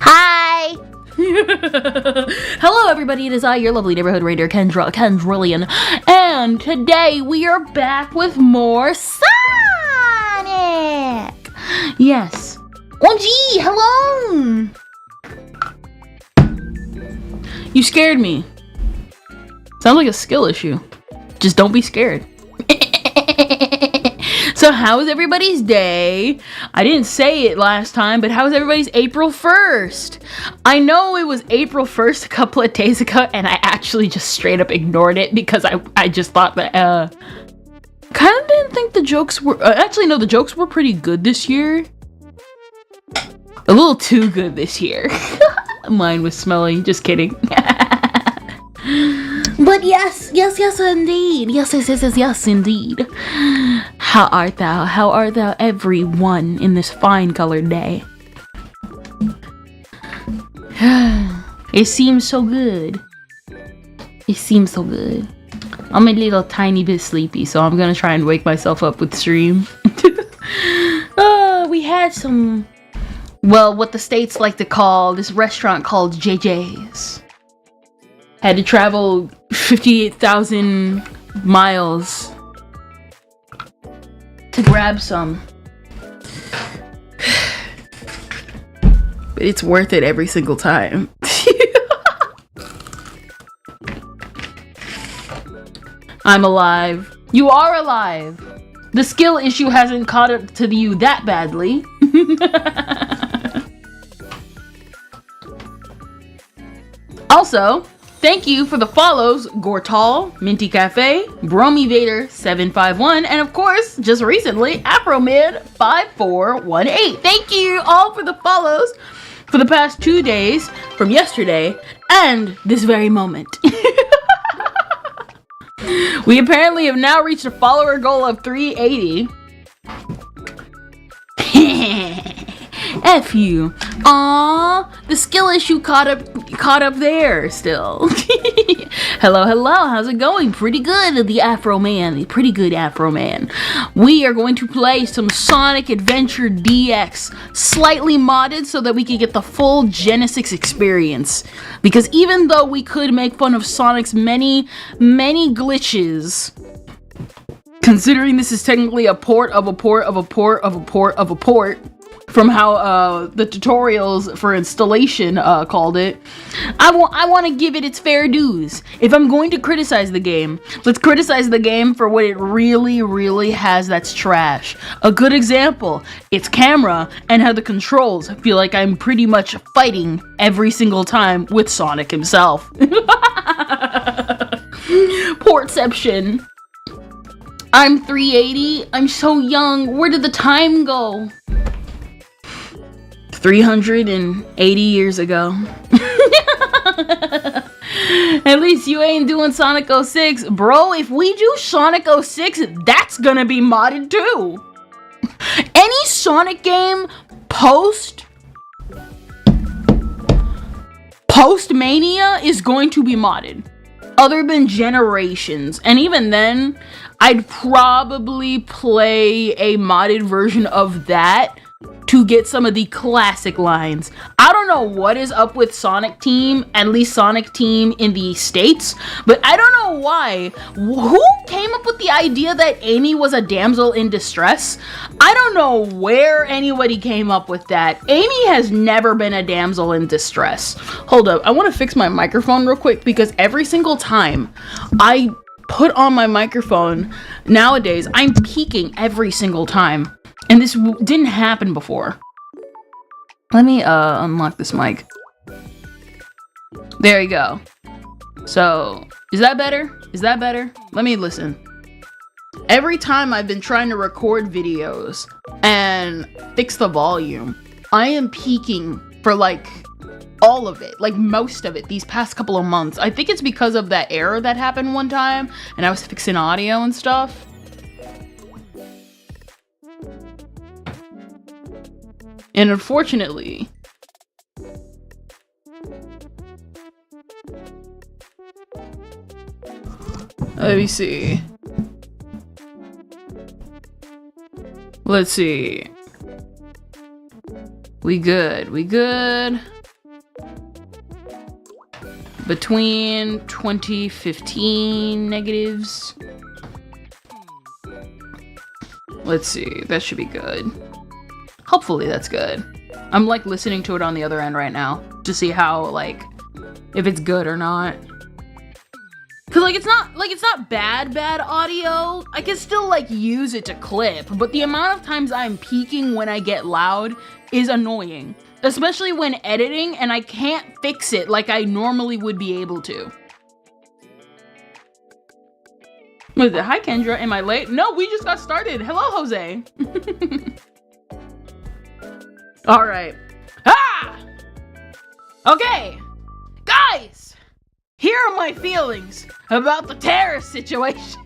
Hi! Hello everybody, it is I, your lovely neighborhood reindeer, Kendrillian, and today we are back with more Sonic! Yes. Oh gee, hello! You scared me. Sounds like a skill issue. Just don't be scared. So how was everybody's day? I didn't say it last time, but how was everybody's April 1st? I know it was April 1st a couple of days ago, and I actually just straight up ignored it because I just thought that, kind of didn't think the jokes were, actually no, the jokes were pretty good this year. A little too good this year. Mine was smelly, just kidding. But yes, indeed. Yes, indeed. How art thou, everyone, in this fine colored day? It seems so good. I'm a little tiny bit sleepy, so I'm gonna try and wake myself up with stream. Well, what the States like to call this restaurant called JJ's. Had to travel 58,000 miles to grab some. But it's worth it every single time. I'm alive. You are alive. The skill issue hasn't caught up to you that badly. Also, thank you for the follows, Gortal, Minty Cafe, Bromy Vader 751, and of course, just recently, Afromid 5418. Thank you all for the follows for the past 2 days, from yesterday and this very moment. We apparently have now reached a follower goal of 380. F you. Aww, the skill issue caught up there still. Hello, how's it going? Pretty good, the Afro Man, the pretty good Afro Man. We are going to play some Sonic Adventure DX, slightly modded so that we can get the full Genesis experience. Because even though we could make fun of Sonic's many glitches, considering this is technically a port of a port of a port of a port of a port, from how the tutorials for installation called it, I want to give it its fair dues. If I'm going to criticize the game, let's criticize the game for what it really has that's trash. A good example, its camera and how the controls feel like I'm pretty much fighting every single time with Sonic himself. Portception. I'm 380. I'm so young. Where did the time go? 380 years ago. At least you ain't doing Sonic 06. Bro, if we do Sonic 06, that's gonna be modded too. Any Sonic game post-Mania is going to be modded. Other than Generations. And even then, I'd probably play a modded version of that to get some of the classic lines. I don't know what is up with Sonic Team, at least Sonic Team in the States, but I don't know why. Who came up with the idea that Amy was a damsel in distress? I don't know where anybody came up with that. Amy has never been a damsel in distress. Hold up, I want to fix my microphone real quick because every single time I put on my microphone nowadays, I'm peaking every single time. And this didn't happen before. Let me unlock this mic. There you go. So, is that better? Is that better? Let me listen. Every time I've been trying to record videos and fix the volume, I am peaking for like all of it, like most of it, these past couple of months. I think it's because of that error that happened one time and I was fixing audio and stuff. And unfortunately, let me see. Let's see. We good. Between 2015 negatives. Let's see. That should be good. Hopefully that's good. I'm like listening to it on the other end right now to see how, like, if it's good or not. Cause it's not bad audio. I can still like use it to clip, but the amount of times I'm peaking when I get loud is annoying. Especially when editing and I can't fix it like I normally would be able to. What is it? Hi Kendra, am I late? No, we just got started. Hello, Jose. All right. Okay, guys, here are my feelings about the terrorist situation.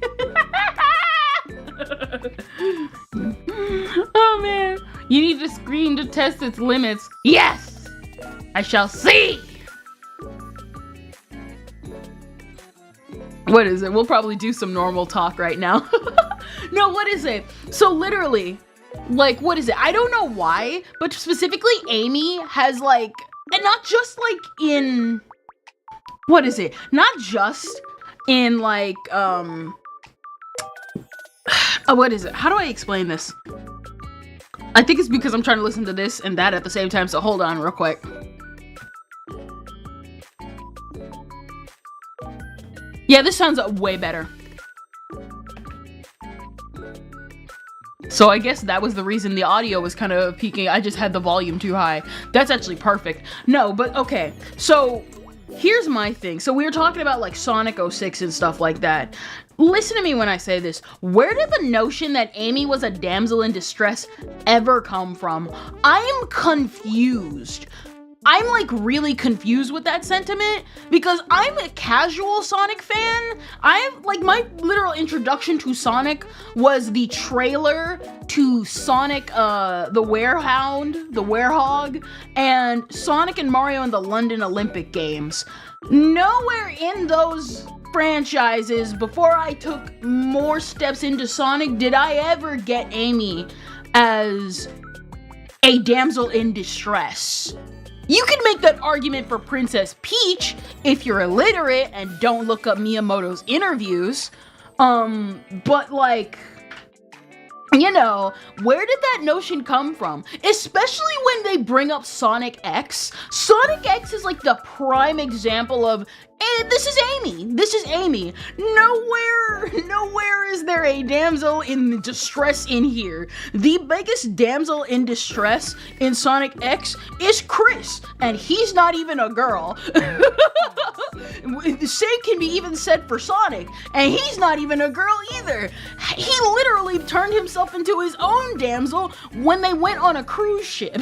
Oh man, you need the screen to test its limits. Yes, I shall see. What is it? We'll probably do some normal talk right now. No, what is it? So literally, like, what is it? I don't know why, but specifically Amy has like, and not just like in, what is it? Not just in like, what is it? How do I explain this? I think it's because I'm trying to listen to this and that at the same time, so hold on real quick. Yeah, this sounds way better. So I guess that was the reason the audio was kind of peaking. I just had the volume too high. That's actually perfect. No, but okay. So here's my thing. So we were talking about like Sonic 06 and stuff like that. Listen to me when I say this. Where did the notion that Amy was a damsel in distress ever come from? I am confused. I'm like really confused with that sentiment because I'm a casual Sonic fan. I'm like, my literal introduction to Sonic was the trailer to Sonic the Werehog, and Sonic and Mario in the London Olympic Games. Nowhere in those franchises before I took more steps into Sonic did I ever get Amy as a damsel in distress. You can make that argument for Princess Peach if you're illiterate and don't look up Miyamoto's interviews. But like, you know, where did that notion come from? Especially when they bring up Sonic X. Sonic X is like the prime example of, hey, this is Amy. This is Amy. Nowhere is there a damsel in distress in here. The biggest damsel in distress in Sonic X is Chris, and he's not even a girl. The same can be even said for Sonic, and he's not even a girl either. He literally turned himself into his own damsel when they went on a cruise ship.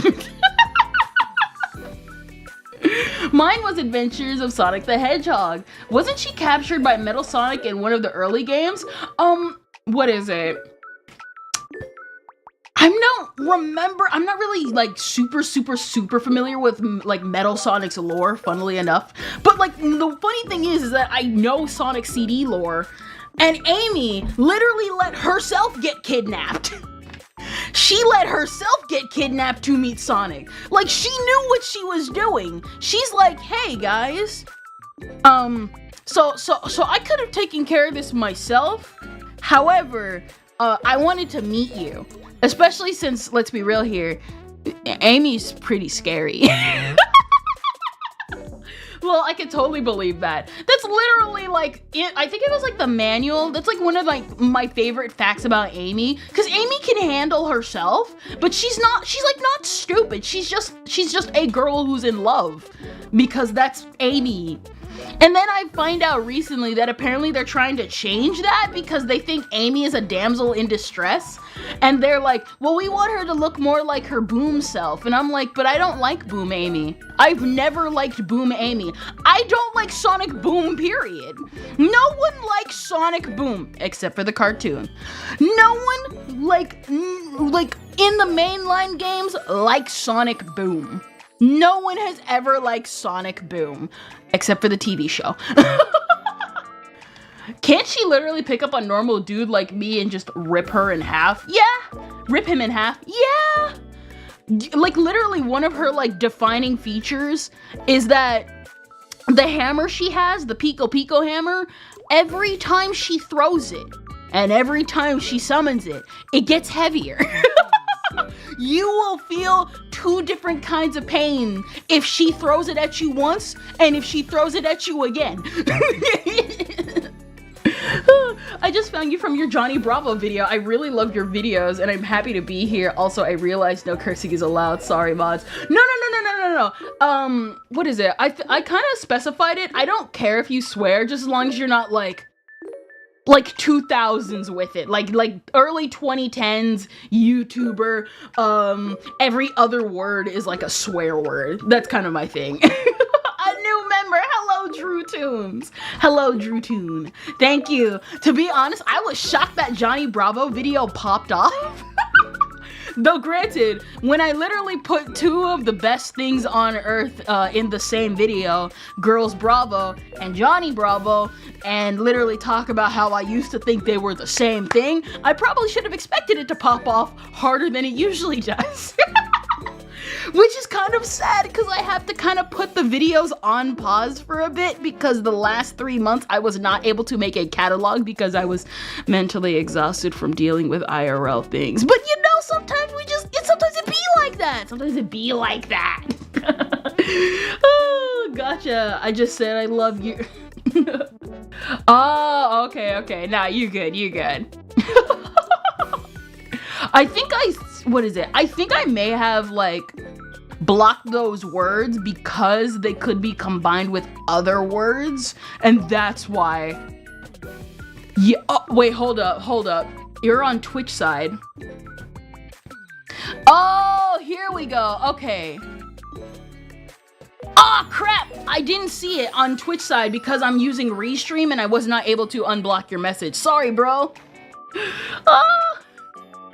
Mine was Adventures of Sonic the Hedgehog. Wasn't she captured by Metal Sonic in one of the early games? What is it? I'm not really like super familiar with like Metal Sonic's lore, funnily enough. But like the funny thing is that I know Sonic CD lore, and Amy literally let herself get kidnapped. She let herself get kidnapped to meet Sonic. Like, she knew what she was doing. She's like, hey guys, so I could have taken care of this myself. However, I wanted to meet you, especially since, let's be real here, Amy's pretty scary. Well, I could totally believe that. That's literally like it. I think it was like the manual. That's like one of like my favorite facts about Amy, because Amy can handle herself, but she's not stupid. She's just a girl who's in love, because that's Amy. And then I find out recently that apparently they're trying to change that because they think Amy is a damsel in distress. And they're like, well, we want her to look more like her Boom self. And I'm like, but I don't like Boom Amy. I've never liked Boom Amy. I don't like Sonic Boom, period. No one likes Sonic Boom, except for the cartoon. No one, like in the mainline games, likes Sonic Boom. No one has ever liked Sonic Boom, except for the TV show. Can't she literally pick up a normal dude like me and just rip her in half? Yeah! Rip him in half? Yeah! Like, literally one of her, like, defining features is that the hammer she has, the Pico Pico hammer, every time she throws it, and every time she summons it, it gets heavier. You will feel two different kinds of pain if she throws it at you once and if she throws it at you again. I just found you from your Johnny Bravo video. I really love your videos and I'm happy to be here. Also, I realized no cursing is allowed. Sorry, mods. No. What is it? I kind of specified it. I don't care if you swear, just as long as you're not like 2000s with it, like early 2010s YouTuber. Every other word is like a swear word. That's kind of my thing. A new member. Hello, Drew Tunes. Hello, Drew Tune. Thank you. To be honest, I was shocked that Johnny Bravo video popped off. Though granted, when I literally put two of the best things on earth in the same video, Girls Bravo and Johnny Bravo, and literally talk about how I used to think they were the same thing, I probably should have expected it to pop off harder than it usually does. Which is kind of sad because I have to kind of put the videos on pause for a bit because the last 3 months I was not able to make a catalog because I was mentally exhausted from dealing with IRL things. But you know, sometimes sometimes it be like that. Sometimes it be like that. Oh, gotcha. I just said I love you. Oh, okay. Nah, you good. I think I may have like blocked those words because they could be combined with other words, and that's why. Yeah. Oh, wait, hold up. You're on Twitch side. Oh, here we go. Okay. Ah, crap! I didn't see it on Twitch side because I'm using Restream and I was not able to unblock your message. Sorry, bro. Oh,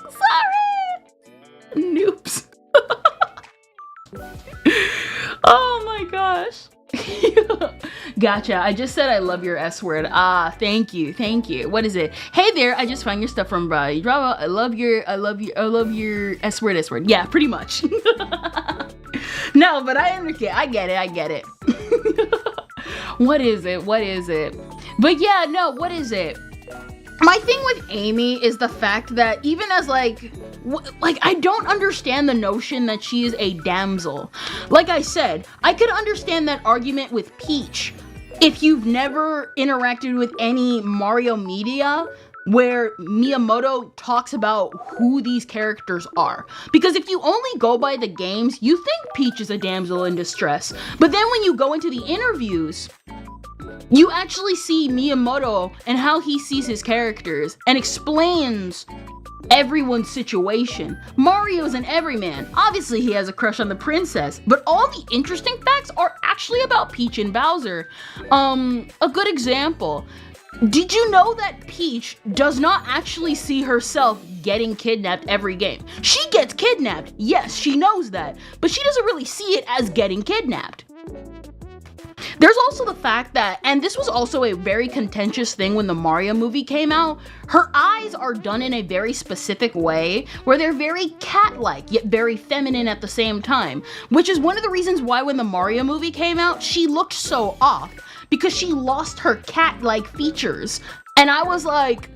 sorry. Noobs. Oh my gosh. Gotcha. I just said I love your S word. Ah, thank you. What is it? Hey there, I just found your stuff from Bravo. I love your S word. Yeah, pretty much. No, but I understand. I get it. What is it? But yeah, no, what is it? My thing with Amy is the fact that even as like I don't understand the notion that she is a damsel. Like I said, I could understand that argument with Peach if you've never interacted with any Mario media where Miyamoto talks about who these characters are. Because if you only go by the games, you think Peach is a damsel in distress. But then when you go into the interviews, you actually see Miyamoto and how he sees his characters and explains everyone's situation. Mario's an everyman. Obviously he has a crush on the princess, but all the interesting facts are actually about Peach and Bowser. A good example. Did you know that Peach does not actually see herself getting kidnapped every game? She gets kidnapped, yes, she knows that, but she doesn't really see it as getting kidnapped. There's also the fact that, and this was also a very contentious thing when the Mario movie came out, her eyes are done in a very specific way where they're very cat-like yet very feminine at the same time, which is one of the reasons why when the Mario movie came out, she looked so off because she lost her cat-like features. And I was like,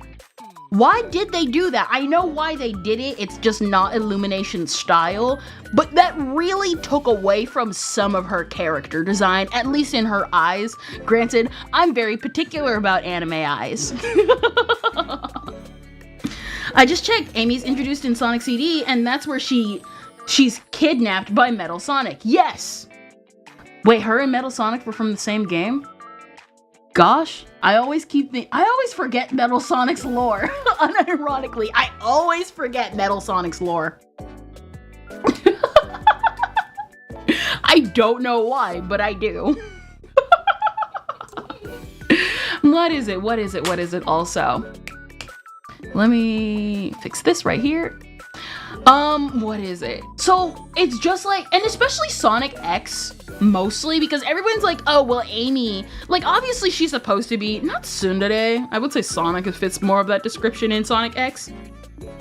why did they do that? I know why they did it, it's just not Illumination style, but that really took away from some of her character design, at least in her eyes. Granted, I'm very particular about anime eyes. I just checked, Amy's introduced in Sonic CD, and that's where she's kidnapped by Metal Sonic. Yes! Wait, her and Metal Sonic were from the same game? Gosh, I always forget Metal Sonic's lore. Unironically, I always forget Metal Sonic's lore. I don't know why, but I do. What is it also? Let me fix this right here. What is it? So it's just like, and especially Sonic X mostly, because everyone's like, oh, well, Amy, like, obviously she's supposed to be, not tsundere. I would say Sonic fits more of that description in Sonic X.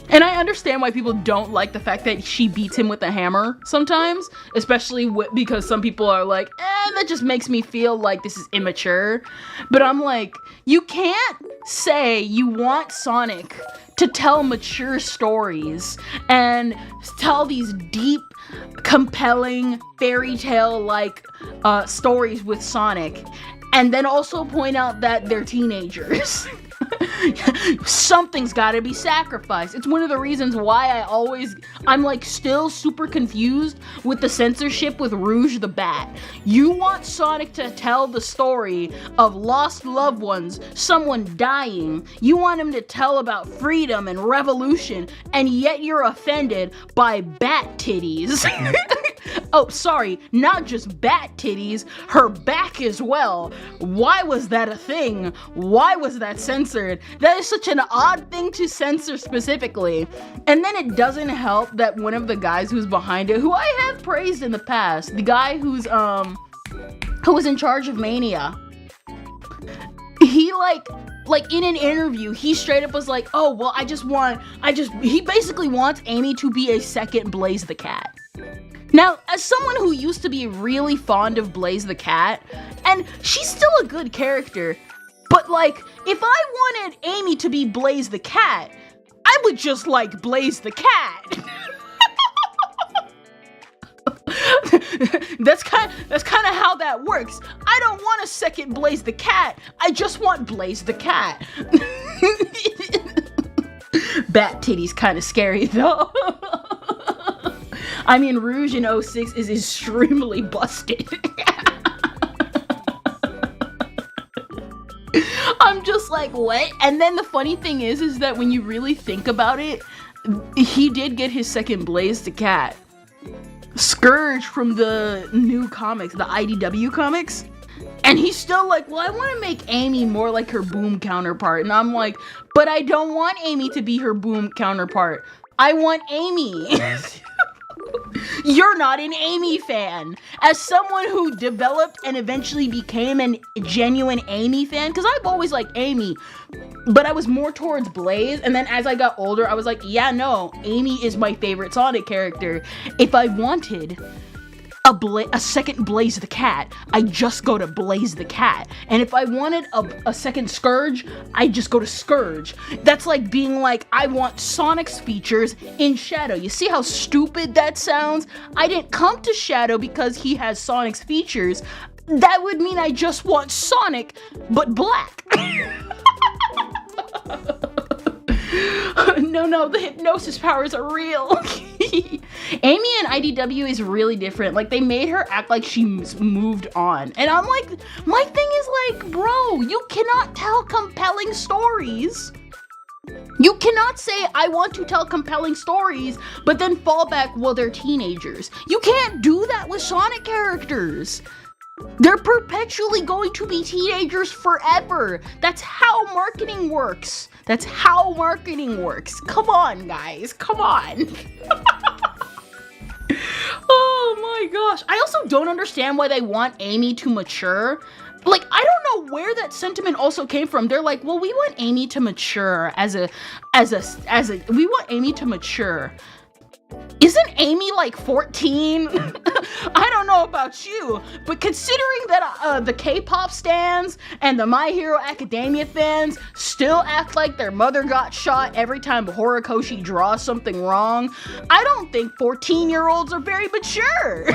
And I understand why people don't like the fact that she beats him with a hammer sometimes, especially because some people are like, that just makes me feel like this is immature. But I'm like, you can't say you want Sonic to tell mature stories and tell these deep, compelling, fairy tale-like stories with Sonic, and then also point out that they're teenagers. Something's gotta be sacrificed. It's one of the reasons why I'm like still super confused with the censorship with Rouge the Bat. You want Sonic to tell the story of lost loved ones, someone dying. You want him to tell about freedom and revolution, and yet you're offended by bat titties. Oh, sorry, not just bat titties, her back as well. Why was that a thing? Why was that censored? That is such an odd thing to censor specifically. And then it doesn't help that one of the guys who's behind it, who I have praised in the past, the guy who was in charge of Mania, he like in an interview, he straight up was like, oh, well, he basically wants Amy to be a second Blaze the Cat. Now, as someone who used to be really fond of Blaze the Cat, and she's still a good character, but like, if I wanted Amy to be Blaze the Cat, I would just like Blaze the Cat. That's kind of how that works. I don't want a second Blaze the Cat. I just want Blaze the Cat. Bat titties kind of scary though. I mean, Rouge in 06 is extremely busted. I'm just like, what? And then the funny thing is that when you really think about it, he did get his second Blaze the Cat. Scourge from the new comics, the IDW comics, and he's still like, well, I want to make Amy more like her Boom counterpart, and I'm like, but I don't want Amy to be her Boom counterpart. I want Amy. You're not an Amy fan. As someone who developed and eventually became a genuine Amy fan, because I've always liked Amy, but I was more towards Blaze, and then as I got older, I was like, yeah, no, Amy is my favorite Sonic character. If I wanted a second Blaze the Cat, I just go to Blaze the Cat. And if I wanted a second Scourge, I just go to Scourge. That's like being like, I want Sonic's features in Shadow. You see how stupid that sounds? I didn't come to Shadow because he has Sonic's features. That would mean I just want Sonic, but black. No, the hypnosis powers are real. Amy in IDW is really different. Like, they made her act like she's moved on. And I'm like, my thing is like, bro, you cannot tell compelling stories. You cannot say, I want to tell compelling stories, but then fall back, well, they're teenagers. You can't do that with Sonic characters. They're perpetually going to be teenagers forever. That's how marketing works. That's how marketing works. Come on, guys. Come on. Oh my gosh. I also don't understand why they want Amy to mature. Like, I don't know where that sentiment also came from. They're like, well, we want Amy to mature we want Amy to mature. Isn't Amy like 14? I don't know about you, but considering that the K-pop stans and the My Hero Academia fans still act like their mother got shot every time Horikoshi draws something wrong, I don't think 14-year-olds are very mature.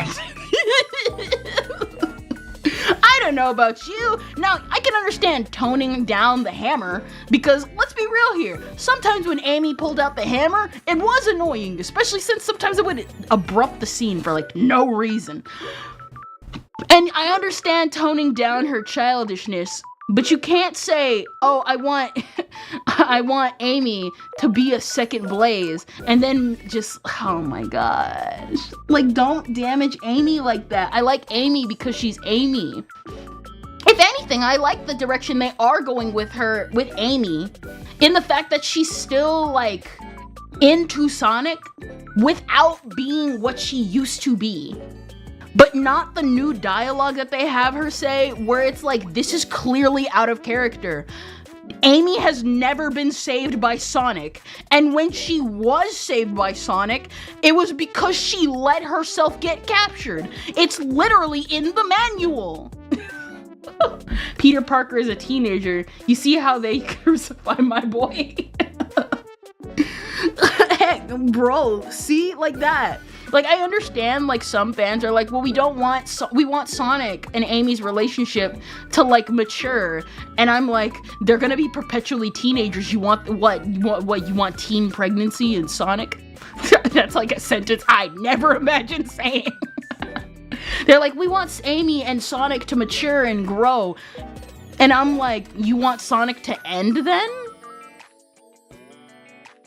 I don't know about you. Now, I can understand toning down the hammer, because let's be real here. Sometimes when Amy pulled out the hammer, it was annoying, especially since sometimes it would abrupt the scene for like no reason. And I understand toning down her childishness, but you can't say, oh, I want Amy to be a second Blaze, and then just, oh my gosh. Like, don't damage Amy like that. I like Amy because she's Amy. If anything, I like the direction they are going with her, with Amy, in the fact that she's still, like, into Sonic without being what she used to be. But not the new dialogue that they have her say, where it's like, this is clearly out of character. Amy has never been saved by Sonic, and when she was saved by Sonic, it was because she let herself get captured. It's literally in the manual. Peter Parker is a teenager. You see how they crucify my boy? Heck, bro, see? Like that. Like, I understand, like, some fans are like, well, we want Sonic and Amy's relationship to, like, mature. And I'm like, they're gonna be perpetually teenagers. You want, what? You want teen pregnancy in Sonic? That's like a sentence I never imagined saying. They're like, we want Amy and Sonic to mature and grow. And I'm like, you want Sonic to end then?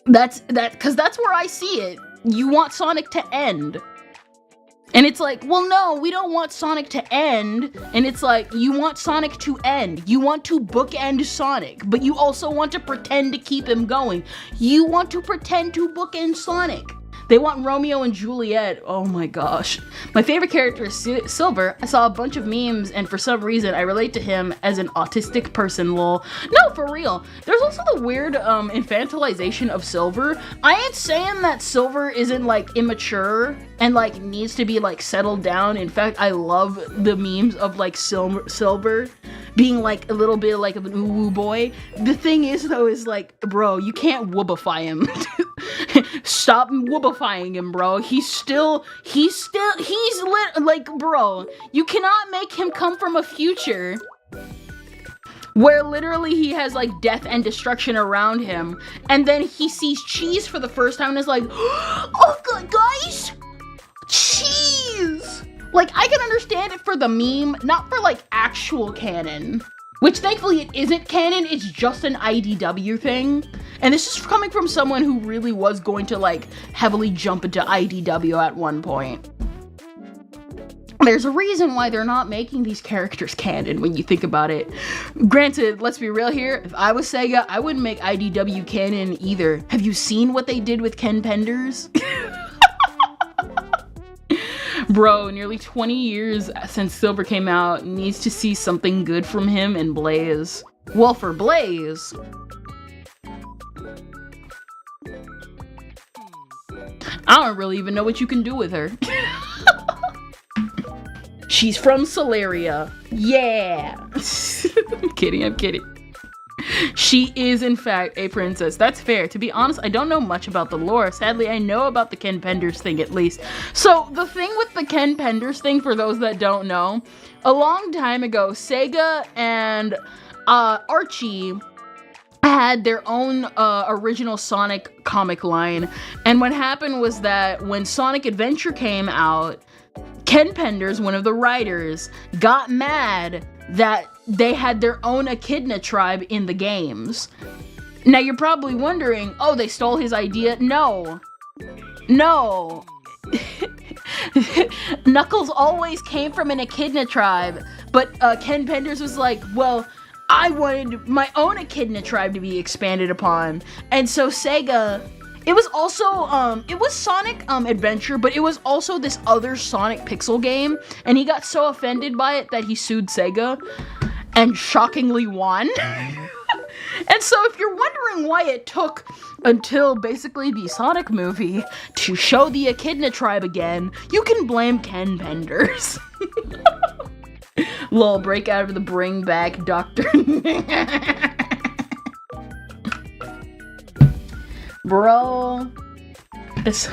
Because that's where I see it. You want Sonic to end. And it's like, well, no, we don't want Sonic to end. And it's like, you want Sonic to end. You want to bookend Sonic, but you also want to pretend to keep him going. You want to pretend to bookend Sonic. They want Romeo and Juliet. Oh my gosh. My favorite character is Silver. I saw a bunch of memes, and for some reason, I relate to him as an autistic person, lol. No, for real. There's also the weird infantilization of Silver. I ain't saying that Silver isn't, like, immature and, like, needs to be, like, settled down. In fact, I love the memes of, like, Silver being, like, a little bit like of an ooh boy. The thing is, though, is, like, bro, you can't woobify him. Stop woobifying him, bro. He's like, bro, you cannot make him come from a future where literally he has, like, death and destruction around him, and then he sees cheese for the first time and is like, oh god, guys, cheese! Like, I can understand it for the meme, not for, like, actual canon. Which, thankfully, it isn't canon, it's just an IDW thing. And this is coming from someone who really was going to, like, heavily jump into IDW at one point. There's a reason why they're not making these characters canon when you think about it. Granted, let's be real here, if I was Sega, I wouldn't make IDW canon either. Have you seen what they did with Ken Penders? Bro, nearly 20 years since Silver came out, needs to see something good from him and Blaze. Well, for Blaze, I don't really even know what you can do with her. She's from Solaria. Yeah. I'm kidding. She is, in fact, a princess. That's fair. To be honest, I don't know much about the lore. Sadly, I know about the Ken Penders thing, at least. So, the thing with the Ken Penders thing, for those that don't know, a long time ago, Sega and Archie had their own original Sonic comic line. And what happened was that when Sonic Adventure came out, Ken Penders, one of the writers, got mad that they had their own Echidna tribe in the games. Now you're probably wondering, oh, they stole his idea? No. Knuckles always came from an Echidna tribe, but Ken Penders was like, well, I wanted my own Echidna tribe to be expanded upon. And so Sega, it was also, it was Sonic Adventure, but it was also this other Sonic pixel game, and he got so offended by it that he sued Sega, and shockingly won. And so if you're wondering why it took until basically the Sonic movie to show the Echidna tribe again, you can blame Ken Penders. Lol, break out of the bring back Dr. Bro, it's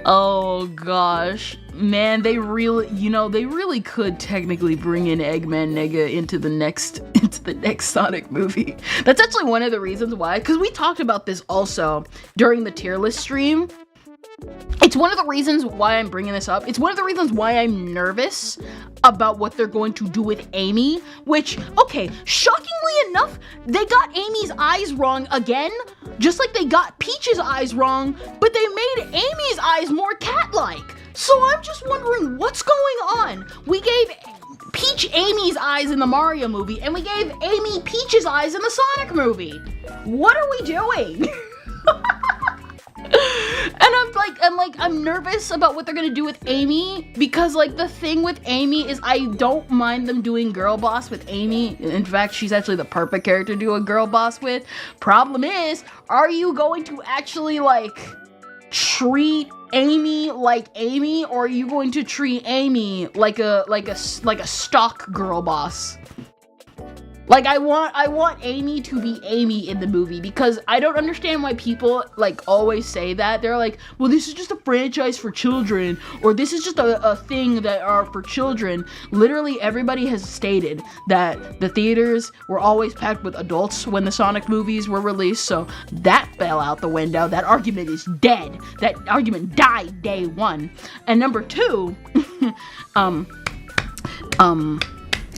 oh gosh, man, they really could technically bring in Eggman Nega into the next Sonic movie. That's actually one of the reasons why, because we talked about this also during the tier list stream. It's one of the reasons why I'm bringing this up. It's one of the reasons why I'm nervous about what they're going to do with Amy, which, okay, shockingly enough, they got Amy's eyes wrong again, just like they got Peach's eyes wrong, but they made Amy's eyes more cat-like. So I'm just wondering what's going on. We gave Peach Amy's eyes in the Mario movie, and we gave Amy Peach's eyes in the Sonic movie. What are we doing? And I'm nervous about what they're gonna do with Amy, because, like, the thing with Amy is I don't mind them doing girl boss with Amy. In fact, she's actually the perfect character to do a girl boss with. Problem is, are you going to actually, like, treat Amy like Amy, or are you going to treat Amy like a stock girl boss? Like, I want Amy to be Amy in the movie, because I don't understand why people, like, always say that. They're like, well, this is just a franchise for children, or this is just a thing that are for children. Literally, everybody has stated that the theaters were always packed with adults when the Sonic movies were released, so that fell out the window. That argument is dead. That argument died day one. And number two,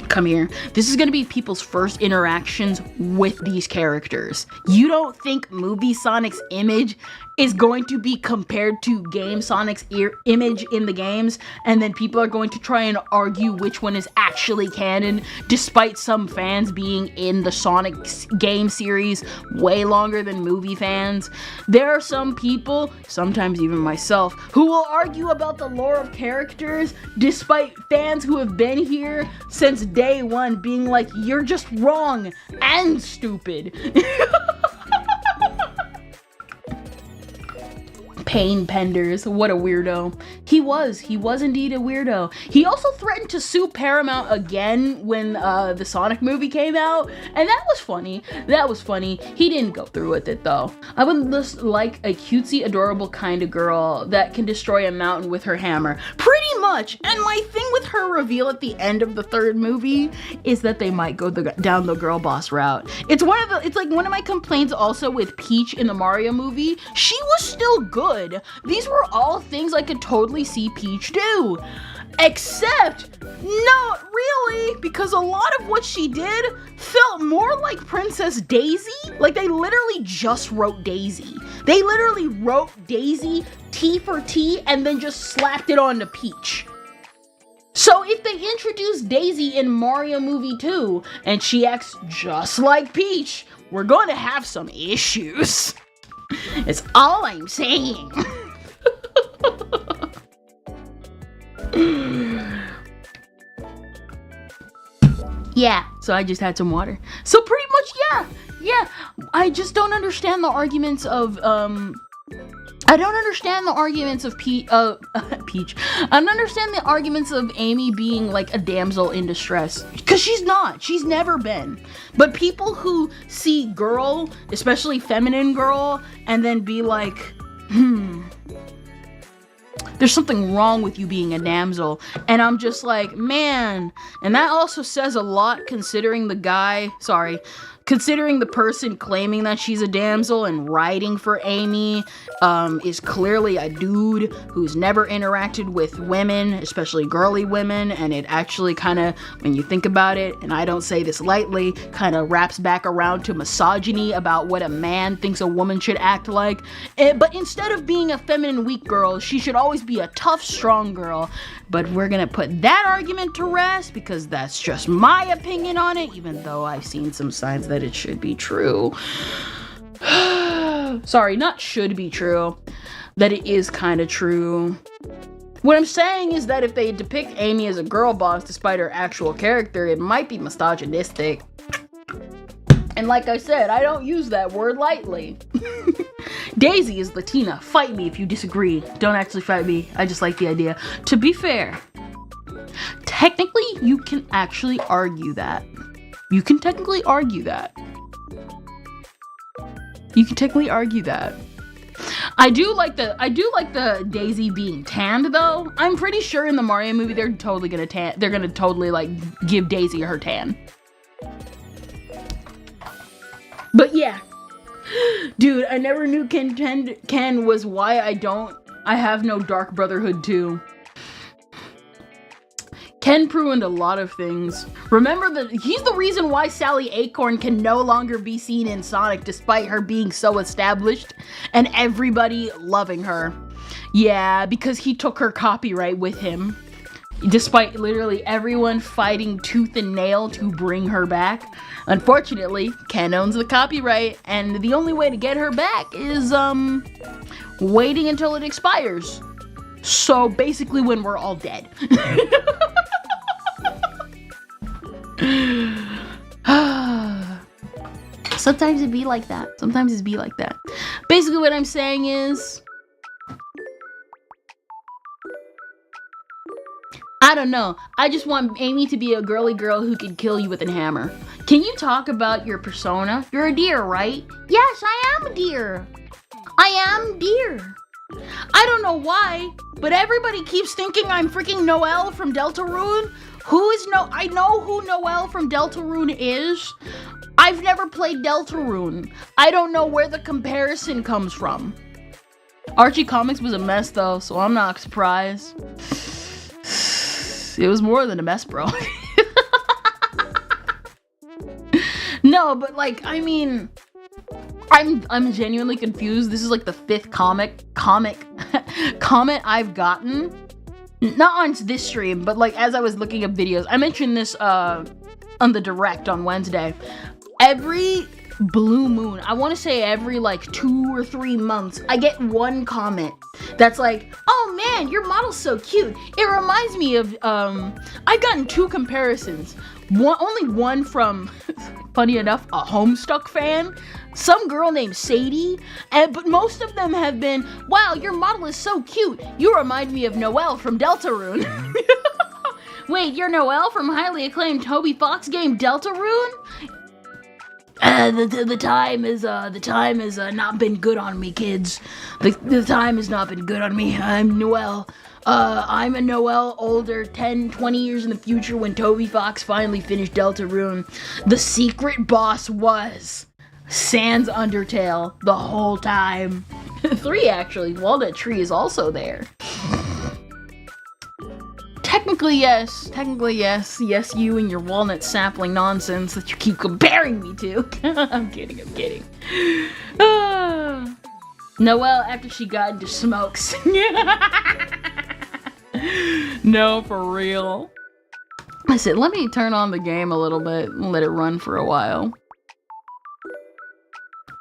come here. This is gonna be people's first interactions with these characters. You don't think movie Sonic's image is going to be compared to Sonic's image in the games, and then people are going to try and argue which one is actually canon, despite some fans being in the Sonic game series way longer than movie fans. There are some people, sometimes even myself, who will argue about the lore of characters, despite fans who have been here since day one being like, you're just wrong and stupid. Pain Penders, what a weirdo. He was indeed a weirdo. He also threatened to sue Paramount again when the Sonic movie came out, and that was funny. He didn't go through with it though. I would just like a cutesy, adorable kind of girl that can destroy a mountain with her hammer. Pretty much. And my thing with her reveal at the end of the third movie is that they might go down the girl boss route. It's like one of my complaints also with Peach in the Mario movie. She was still good. These were all things I could totally see Peach do. Except, not really, because a lot of what she did felt more like Princess Daisy. Like, they literally just wrote Daisy. They literally wrote Daisy, T for T, and then just slapped it onto Peach. So if they introduce Daisy in Mario Movie 2, and she acts just like Peach, we're going to have some issues. It's all I'm saying. Yeah, so I just had some water. So pretty much, yeah. I just don't understand the arguments of, I don't understand the arguments of Peach. I don't understand the arguments of Amy being like a damsel in distress. Because she's not. She's never been. But people who see girl, especially feminine girl, and then be like, there's something wrong with you being a damsel. And I'm just like, man. And that also says a lot considering considering the person claiming that she's a damsel and writing for Amy is clearly a dude who's never interacted with women, especially girly women, and it actually kind of, when you think about it, and I don't say this lightly, kind of wraps back around to misogyny about what a man thinks a woman should act like. But instead of being a feminine weak girl, she should always be a tough, strong girl. But we're gonna put that argument to rest because that's just my opinion on it, even though I've seen some signs that it should be true. Sorry, not should be true. That it is kind of true. What I'm saying is that if they depict Amy as a girl boss despite her actual character, it might be misogynistic. And like I said, I don't use that word lightly. Daisy is Latina. Fight me if you disagree. Don't actually fight me. I just like the idea. To be fair, technically you can actually argue that. You can technically argue that. I do like the Daisy being tanned though. I'm pretty sure in the Mario movie they're gonna totally like give Daisy her tan. But yeah. Dude, I never knew Ken was why I have no Dark Brotherhood 2. Ken ruined a lot of things. Remember that he's the reason why Sally Acorn can no longer be seen in Sonic despite her being so established and everybody loving her. Yeah, because he took her copyright with him. Despite literally everyone fighting tooth and nail to bring her back. Unfortunately, Ken owns the copyright, and the only way to get her back is, waiting until it expires. So basically when we're all dead. Sometimes it be like that. Basically what I'm saying is, I don't know. I just want Amy to be a girly girl who can kill you with a hammer. Can you talk about your persona? You're a deer, right? Yes, I am a deer. I don't know why, but everybody keeps thinking I'm freaking Noelle from Deltarune. I know who Noelle from Deltarune is. I've never played Deltarune. I don't know where the comparison comes from. Archie Comics was a mess though, so I'm not surprised. It was more than a mess, bro. No, but like, I mean, I'm genuinely confused. This is like the 5th comment I've gotten. Not on this stream, but like as I was looking up videos. I mentioned this on the direct on Wednesday. Every blue moon, I want to say every like 2 or 3 months, I get one comment that's like, oh man, your model's so cute. It reminds me of I've gotten 2 comparisons. Only one from, funny enough, a Homestuck fan, some girl named Sadie, but most of them have been, wow, your model is so cute. You remind me of Noelle from Deltarune. Wait, you're Noelle from highly acclaimed Toby Fox game Deltarune? The time has not been good on me, kids. The time has not been good on me. I'm Noelle. I'm a Noelle older 10, 20 years in the future when Toby Fox finally finished Deltarune. The secret boss was Sans Undertale the whole time. 3 actually. Walnut Tree is also there. Technically yes. Yes, you and your walnut sapling nonsense that you keep comparing me to. I'm kidding. Noelle after she got into smokes. No, for real. Listen, let me turn on the game a little bit and let it run for a while.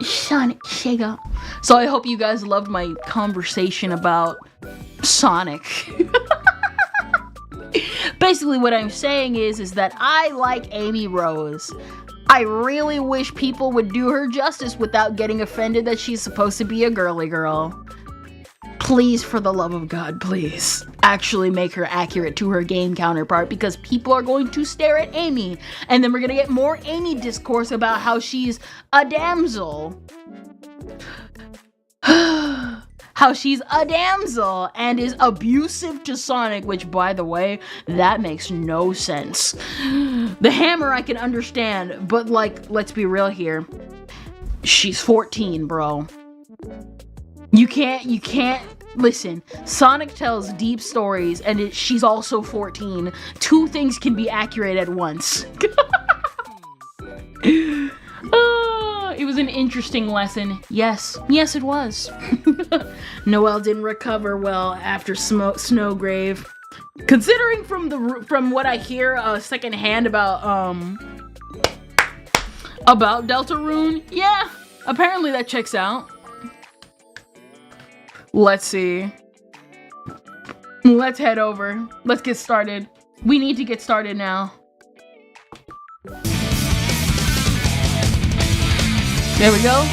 Sonic, shake up. So I hope you guys loved my conversation about Sonic. Basically what I'm saying is that I like Amy Rose. I really wish people would do her justice without getting offended that she's supposed to be a girly girl. Please, for the love of God, please. Actually make her accurate to her game counterpart, because people are going to stare at Amy, and then we're gonna get more Amy discourse about how she's a damsel. How she's a damsel and is abusive to Sonic, which, by the way, that makes no sense. The hammer I can understand, but like, let's be real here. She's 14, bro. You can't, listen, Sonic tells deep stories and she's also 14. 2 things can be accurate at once. It was an interesting lesson. Yes, it was. Noelle didn't recover well after Snowgrave. Considering from what I hear secondhand about Deltarune, yeah, apparently that checks out. Let's see. Let's head over. Let's get started. We need to get started now. There we go.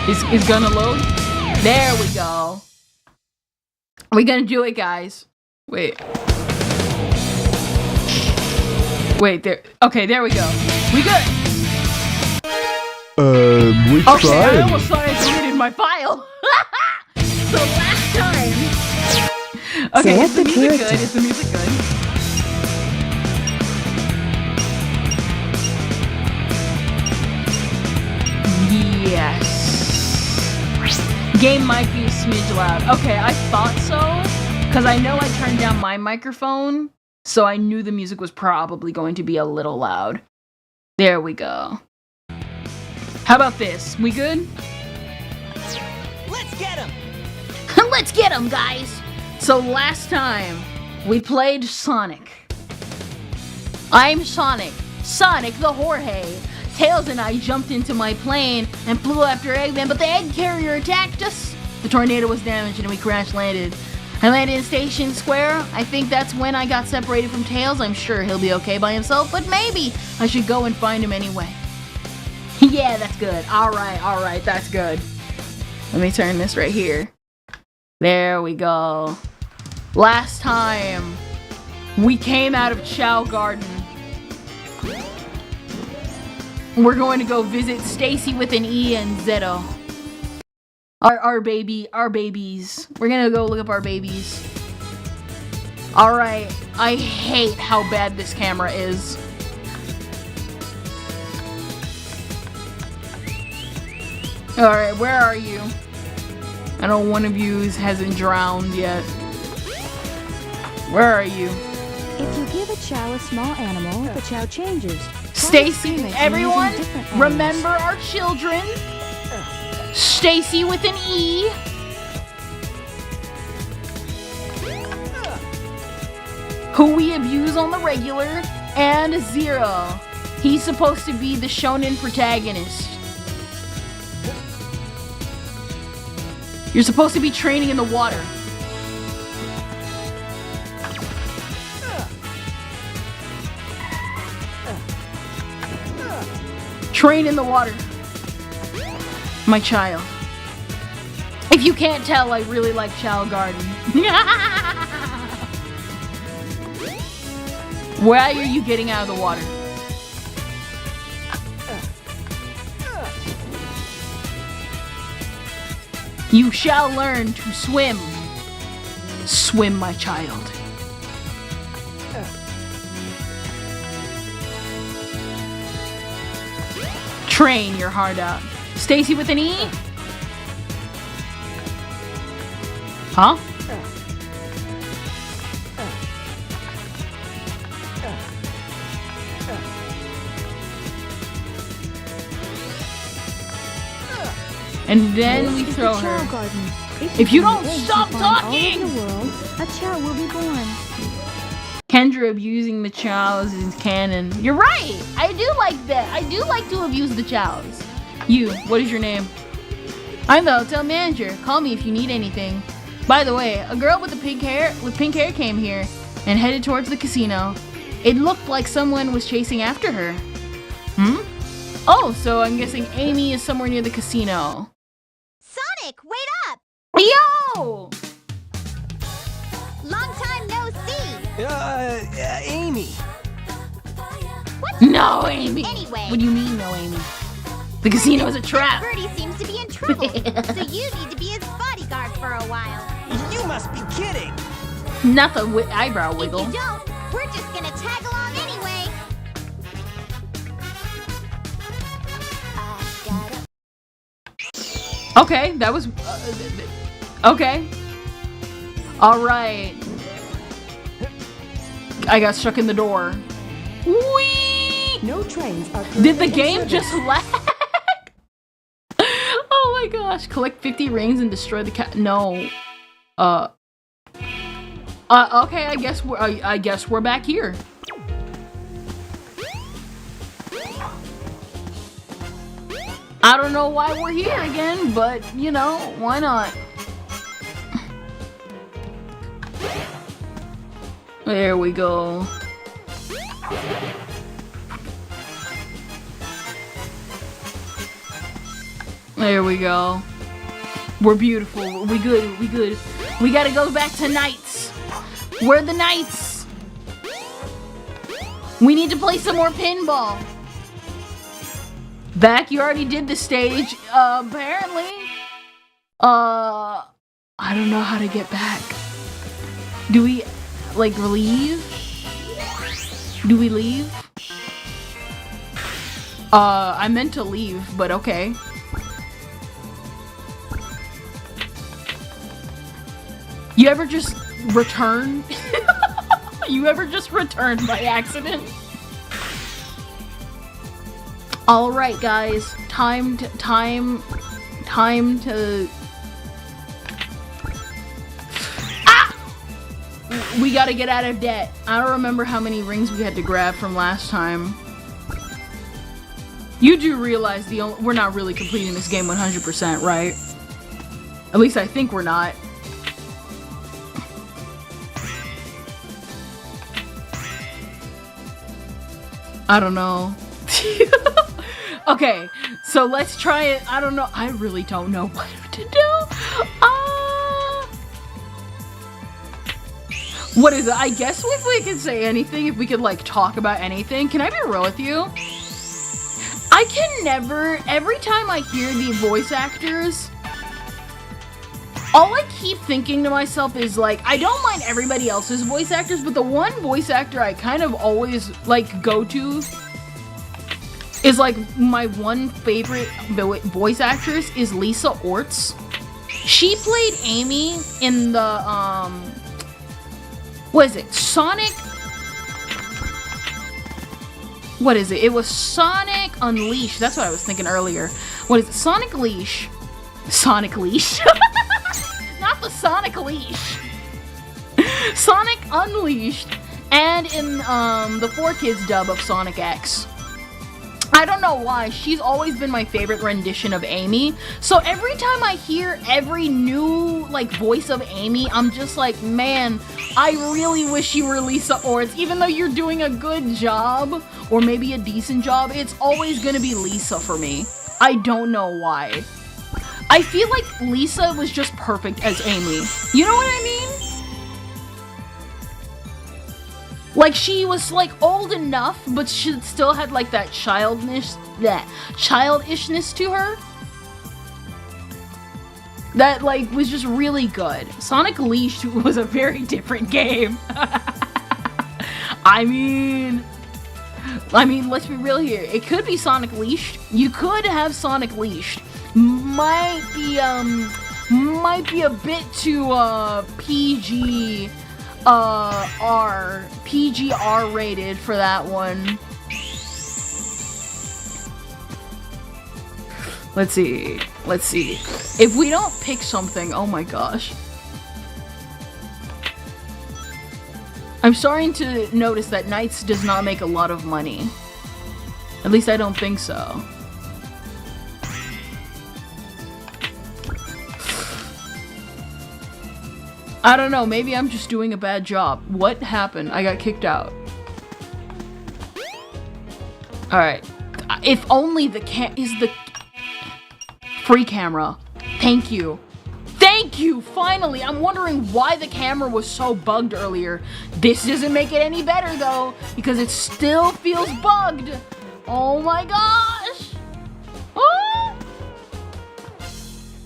It's gonna load. There we go. We're gonna do it, guys. Wait, there. Okay, there we go. We good. We okay, tried. I almost thought I deleted my file. So last time. Okay, is the music good? Is the music good? Yes. Game might be a smidge loud. Okay, I thought so, because I know I turned down my microphone, so I knew the music was probably going to be a little loud. There we go. How about this? We good? Let's get him! Let's get him, guys! So last time, we played Sonic. I'm Sonic. Sonic the Jorge. Tails and I jumped into my plane and flew after Eggman, but the egg carrier attacked us. The tornado was damaged and we crash landed. I landed in Station Square. I think that's when I got separated from Tails. I'm sure he'll be okay by himself, but maybe I should go and find him anyway. Yeah, that's good. Alright, that's good. Let me turn this right here. There we go. Last time, we came out of Chow Garden. We're going to go visit Stacy with an E and Zeto. Our babies. We're gonna go look up our babies. Alright, I hate how bad this camera is. Alright, where are you? I know one of you hasn't drowned yet. Where are you? If you give a chow a small animal, the chow changes. Stacy, everyone, remember our children. Stacy with an E. Who we abuse on the regular. And Zero. He's supposed to be the shonen protagonist. You're supposed to be training in the water. Train in the water. My child. If you can't tell, I really like Chow Garden. Why are you getting out of the water? You shall learn to swim. Swim, my child. Train your heart out. Stacy with an E? Huh? And then we throw her. If you don't stop talking! A chow will be born. Kendra abusing the chows is canon. You're right! I do like that. I do like to abuse the chows. You, what is your name? I'm the hotel manager. Call me if you need anything. By the way, a girl with pink hair came here and headed towards the casino. It looked like someone was chasing after her. Oh, so I'm guessing Amy is somewhere near the casino. Sonic, wait up! Yo! Long time no see! Amy. What's No, Amy! Anyway. What do you mean, no, Amy? The casino is a trap! Birdie seems to be in trouble, so you need to be his bodyguard for a while. You must be kidding. Not the eyebrow wiggle. If you don't, we're just gonna tag along anyway. Okay, that was... okay. Alright. I got stuck in the door. Whee! No trains are Did the currently in game service. just lag? Oh my gosh. Collect 50 rings and destroy the cat. No. Okay, I guess we're back here. I don't know why we're here again, but you know, why not? There we go. There we go. We're beautiful. We good. We good. We gotta go back to Knights. We're the Knights. We need to play some more pinball. Back, you already did the stage. Apparently. I don't know how to get back. Do we, like, leave? Do we leave? I meant to leave, but okay. You ever just return? You ever just return by accident? All right, guys. Time to... Ah! We gotta get out of debt. I don't remember how many rings we had to grab from last time. You do realize we're not really completing this game 100%, right? At least I think we're not. I don't know. Okay, so let's try it. I don't know. I really don't know what to do. What is it? I guess if we could say anything, if we could like talk about anything. Can I be real with you? I can never, every time I hear the voice actors, all I keep thinking to myself is like, I don't mind everybody else's voice actors, but the one voice actor I kind of always like go to is like my one favorite voice actress is Lisa Orts. She played Amy in the what is it? Sonic? What is it? It was Sonic Unleashed. That's what I was thinking earlier. What is it? Sonic Leash. Sonic Leash. Not the Sonic Leash. Sonic Unleashed. And in the 4Kids dub of Sonic X. I don't know why, she's always been my favorite rendition of Amy. So every time I hear every new, like, voice of Amy, I'm just like, man, I really wish you were Lisa Orts. Even though you're doing a good job, or maybe a decent job, it's always gonna be Lisa for me. I don't know why. I feel like Lisa was just perfect as Amy. You know what I mean? Like, she was, like, old enough, but she still had, like, that childishness to her. That, like, was just really good. Sonic Leash was a very different game. I mean, let's be real here. It could be Sonic Leash. You could have Sonic Leash. Might be a bit too, PG R rated for that one. Let's see. If we don't pick something, oh my gosh. I'm starting to notice that Knights does not make a lot of money. At least I don't think so. I don't know, maybe I'm just doing a bad job. What happened? I got kicked out. Alright. If only the free camera. Thank you. Thank you! Finally! I'm wondering why the camera was so bugged earlier. This doesn't make it any better though, because it still feels bugged. Oh my gosh! Ah!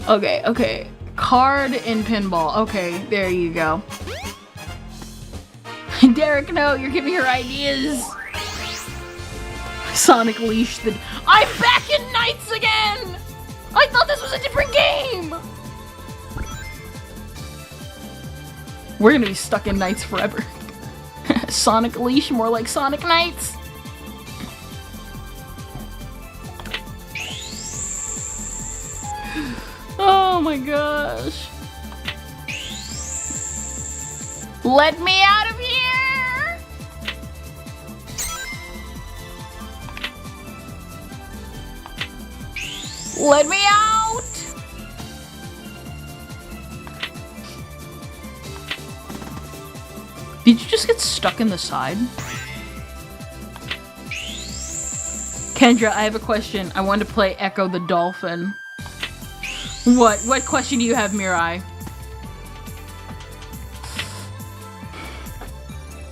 Okay. Card in pinball. Okay, there you go. Derek, no, you're giving her ideas. Sonic Leash. I'm back in Knights again! I thought this was a different game! We're gonna be stuck in Knights forever. Sonic Leash, more like Sonic Knights. Oh my gosh. Let me out of here! Let me out! Did you just get stuck in the side? Kendra, I have a question. I want to play Echo the Dolphin. What question do you have, Mirai?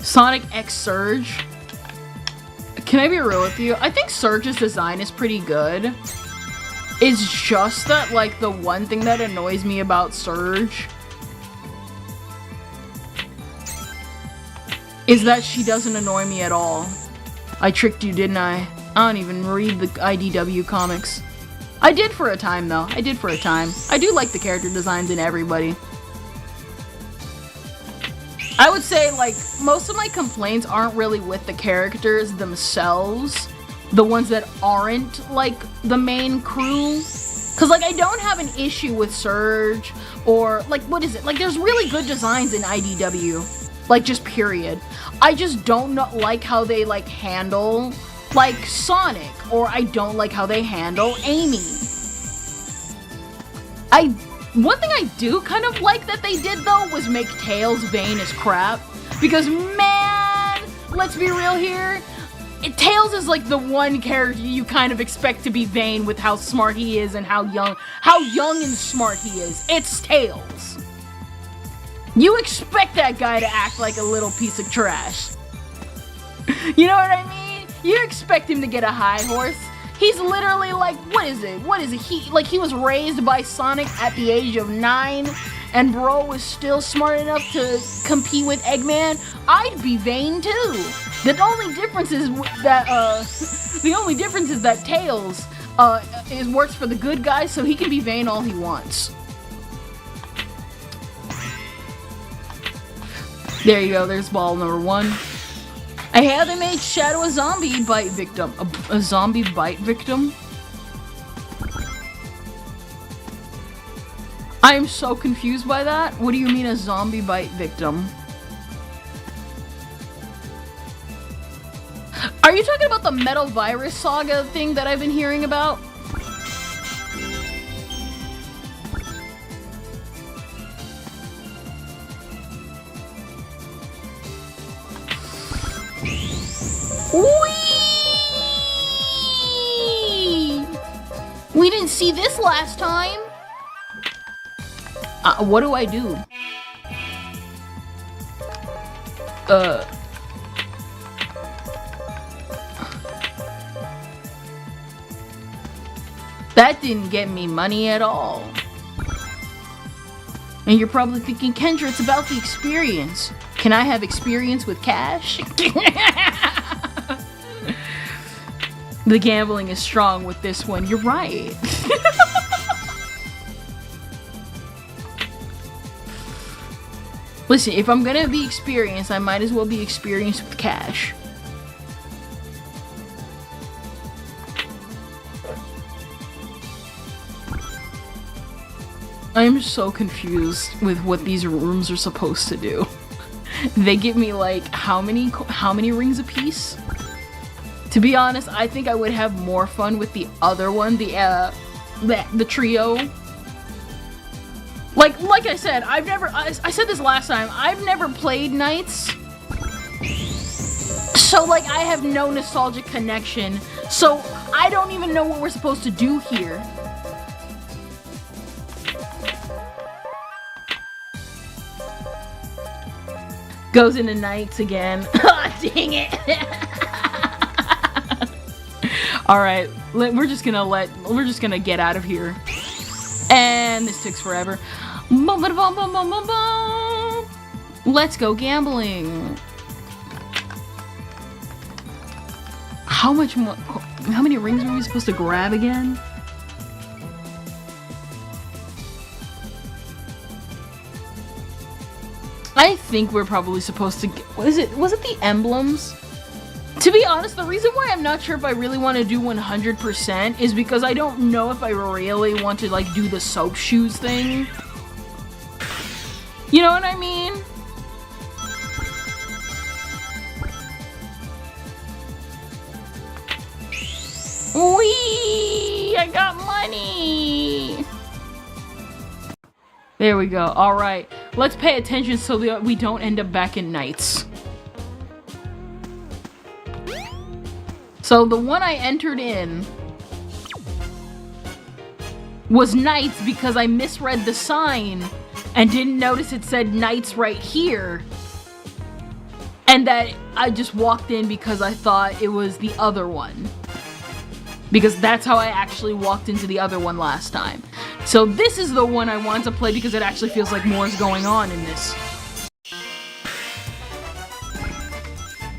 Sonic X Surge? Can I be real with you? I think Surge's design is pretty good. It's just that, like, the one thing that annoys me about Surge is that she doesn't annoy me at all. I tricked you, didn't I? I don't even read the IDW comics. I did for a time, though. I did for a time. I do like the character designs in everybody. I would say, like, most of my complaints aren't really with the characters themselves. The ones that aren't, like, the main crew. Because, like, I don't have an issue with Surge or, like, what is it? Like, there's really good designs in IDW. Like, just period. I just don't like how they, like, handle, like, Sonic. Or I don't like how they handle Amy. One thing I do kind of like that they did, though, was make Tails vain as crap. Because, man, let's be real here. Tails is like the one character you kind of expect to be vain with how smart he is and how young and smart he is. It's Tails. You expect that guy to act like a little piece of trash. You know what I mean? You expect him to get a high horse. He's literally like, what is it? He was raised by Sonic at the age of 9, and bro was still smart enough to compete with Eggman. I'd be vain too. The only difference is that Tails works for the good guys, so he can be vain all he wants. There you go. There's ball number 1. I haven't made Shadow a zombie bite victim. A zombie bite victim? I am so confused by that. What do you mean a zombie bite victim? Are you talking about the Metal Virus Saga thing that I've been hearing about? Whee! We didn't see this last time. What do I do? That didn't get me money at all. And you're probably thinking, Kendra, it's about the experience. Can I have experience with cash? The gambling is strong with this one. You're right. Listen, if I'm gonna be experienced, I might as well be experienced with cash. I'm so confused with what these rooms are supposed to do. They give me like how many rings a piece? To be honest, I think I would have more fun with the other one, the trio. Like I said, I said this last time, I've never played Knights. So like I have no nostalgic connection. So I don't even know what we're supposed to do here. Goes into Knights again. Dang it. Alright, we're just gonna get out of here. And this takes forever. Let's go gambling. How much more? How many rings were we supposed to grab again? I think we're probably supposed to get, was it the emblems? To be honest, the reason why I'm not sure if I really want to do 100% is because I don't know if I really want to like do the soap shoes thing. You know what I mean? Whee! I got money! There we go. Alright. Let's pay attention so that we don't end up back in Knights. So the one I entered in was Knights because I misread the sign and didn't notice it said Knights right here. And that I just walked in because I thought it was the other one. Because that's how I actually walked into the other one last time. So this is the one I want to play because it actually feels like more is going on in this.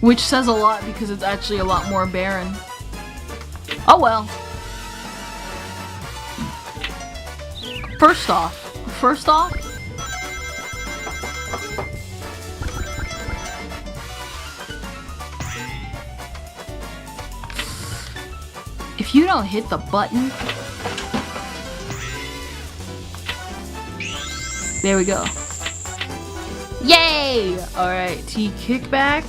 Which says a lot because it's actually a lot more barren. Oh well. First off. If you don't hit the button. There we go. Yay! Alright, T kickback.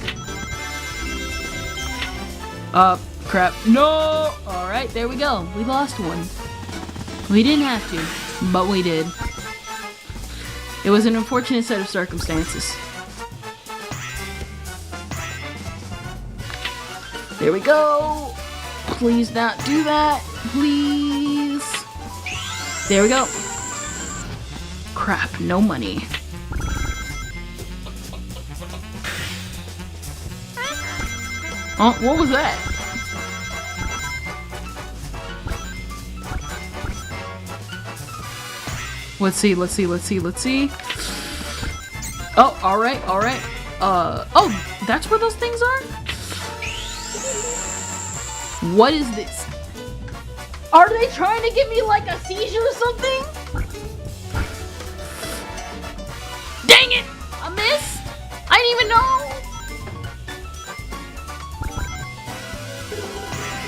Crap. No! Alright, there we go. We lost one. We didn't have to, but we did. It was an unfortunate set of circumstances. There we go! Please not do that. Please. There we go. Crap, no money. Oh, what was that? Let's see. Oh, alright. Oh, that's where those things are? What is this? Are they trying to give me like a seizure or something? Dang it! I missed! I didn't even know!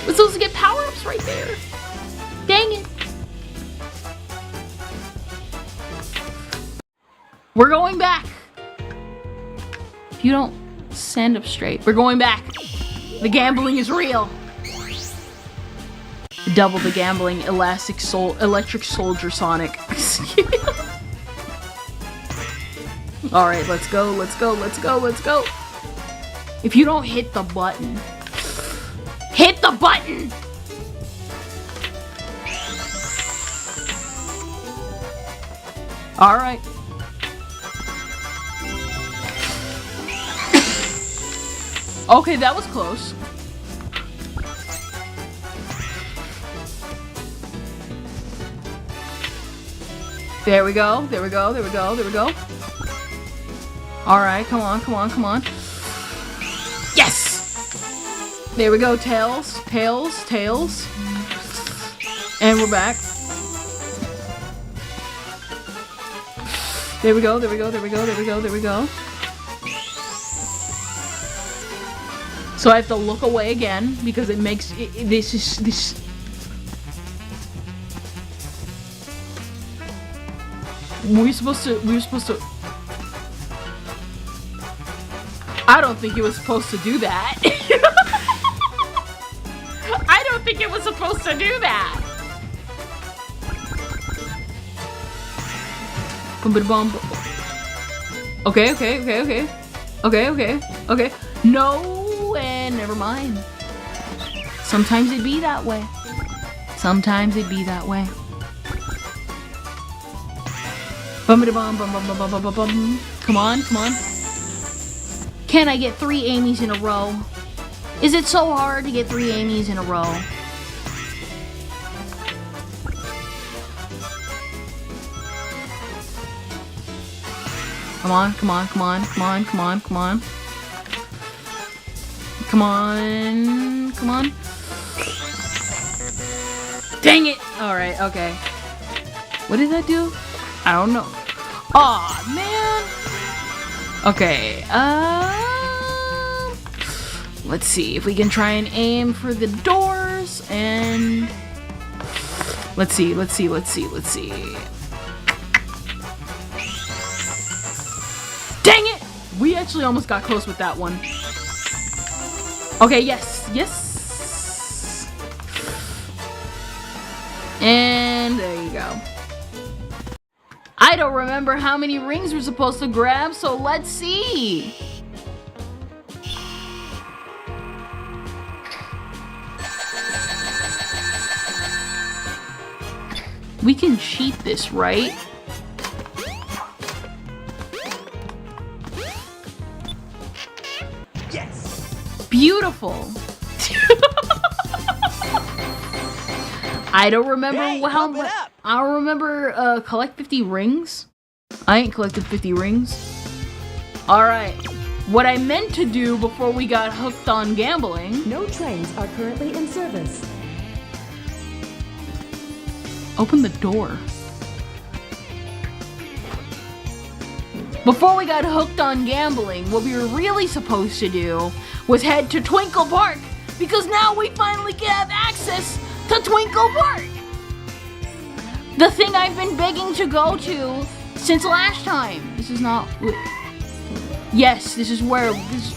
We're supposed to get power-ups right there. Dang it. We're going back. If you don't stand up straight, we're going back. The gambling is real. Double the gambling, electric soldier Sonic. Alright, let's go, let's go, let's go, let's go. If you don't hit the button. Hit the button! Alright. Okay, that was close. There we go, there we go, there we go, there we go. Alright, come on, come on, come on. Yes! There we go, tails, tails, tails. And we're back. There we go, there we go, there we go, there we go, there we go. So I have to look away again because it makes this. We were supposed to. I don't think it was supposed to do that. I don't think it was supposed to do that. Okay, okay, okay, okay. Okay, okay, okay. No, and never mind. Sometimes it be that way. Sometimes it be that way. Bum bum bum bum bum bum bum bum. Come on, come on. Can I get 3 Amy's in a row? Is it so hard to get 3 Amy's in a row? Come on, come on, come on, come on, come on, come on. Come on, come on. Dang it! Alright, okay. What did that do? I don't know. Aw, man! Okay, let's see if we can try and aim for the doors and... Let's see, let's see, let's see, let's see. Dang it! We actually almost got close with that one. Okay, yes, yes. And there you go. I don't remember how many rings we're supposed to grab, so let's see. We can cheat this, right? Yes. Beautiful. I don't remember how much. I don't remember collect 50 rings. I ain't collected 50 rings. Alright. What I meant to do before we got hooked on gambling. No trains are currently in service. Open the door. Before we got hooked on gambling, what we were really supposed to do was head to Twinkle Park, because now we finally can have access to Twinkle Park! The thing I've been begging to go to since last time. This is not... Yes, this is where... This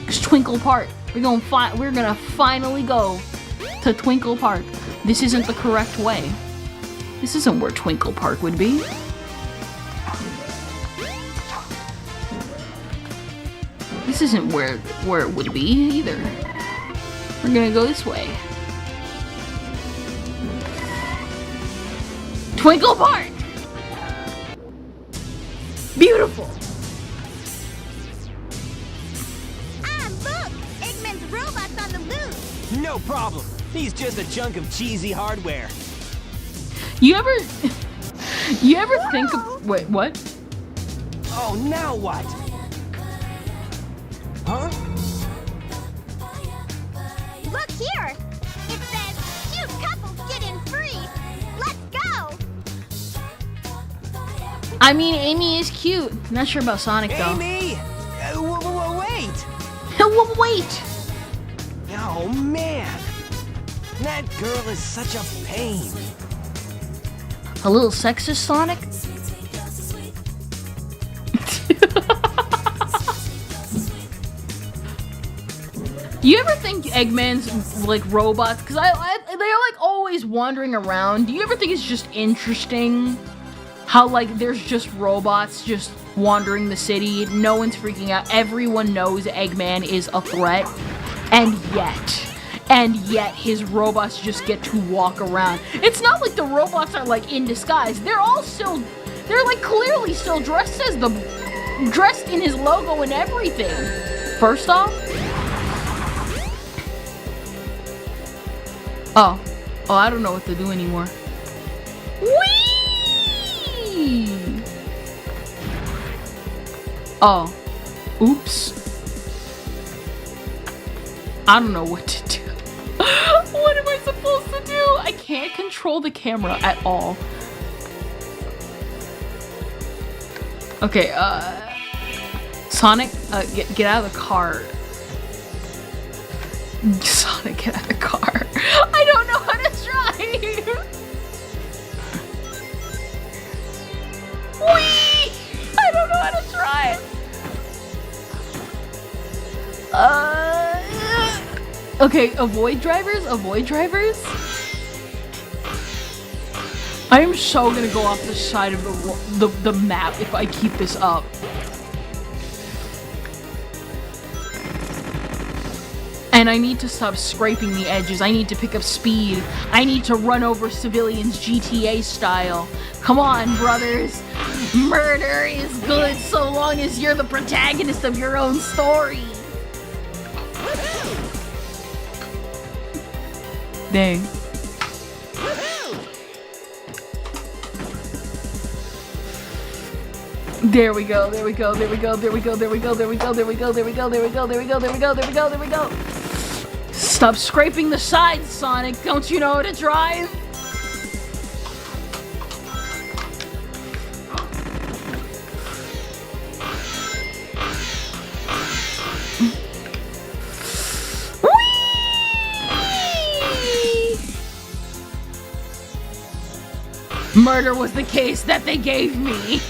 is Twinkle Park. We're gonna finally go to Twinkle Park. This isn't the correct way. This isn't where Twinkle Park would be. This isn't where it would be either. We're gonna go this way. Twinkle Park! Beautiful! Ah, look! Eggman's robot's on the loose! No problem. He's just a chunk of cheesy hardware. You ever think of... Wait, what? Oh, now what? Huh? Look here! It says, cute couples get in free! Let's go! I mean, Amy is cute. Not sure about Sonic, though. Amy! Wait! Wait! Oh, man. That girl is such a pain. A little sexist, Sonic? you ever think Eggman's like robots? Cause they're like always wandering around. Do you ever think it's just interesting how like there's just robots just wandering the city? No one's freaking out. Everyone knows Eggman is a threat, and yet his robots just get to walk around. It's not like the robots are like in disguise. They're like clearly still dressed in his logo and everything. First off, oh, I don't know what to do anymore. Whee! Oh, oops. I don't know what to do. What am I supposed to do? I can't control the camera at all. Okay, Sonic, get out of the car. Sonic, get out of the car. I don't know how to drive. Whee! I don't know how to drive. Okay, avoid drivers. I am so gonna go off the side of the map if I keep this up. And I need to stop scraping the edges. I need to pick up speed. I need to run over civilians GTA style. Come on, brothers. Murder is good so long as you're the protagonist of your own story. Dang. There we go. Stop scraping the sides, Sonic. Don't you know how to drive? Murder was the case that they gave me.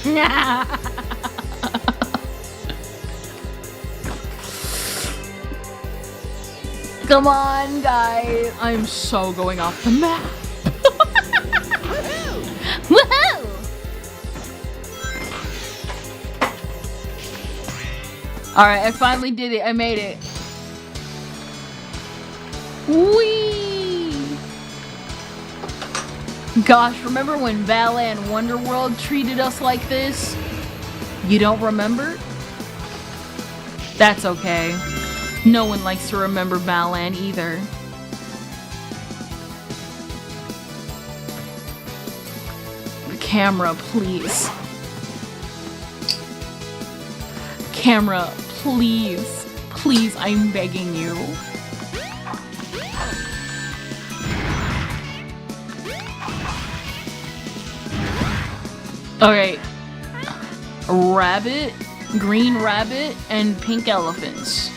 Come on, guys. I'm so going off the map. Woohoo! Alright, I finally did it. I made it. Whee! Gosh, remember when Balan Wonderworld treated us like this? You don't remember? That's okay. No one likes to remember Balan either. Camera, please. Camera, please. Please, I'm begging you. Okay. Rabbit, green rabbit, and pink elephants.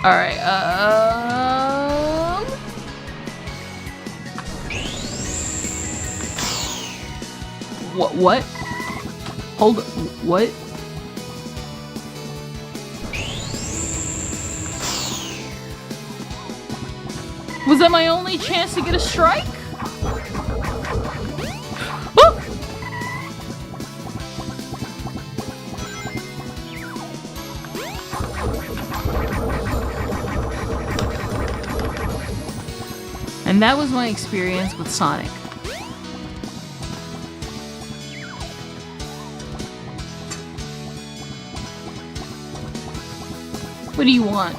Alright, What? Hold on, what? Was that my only chance to get a strike? Oh! And that was my experience with Sonic. What do you want?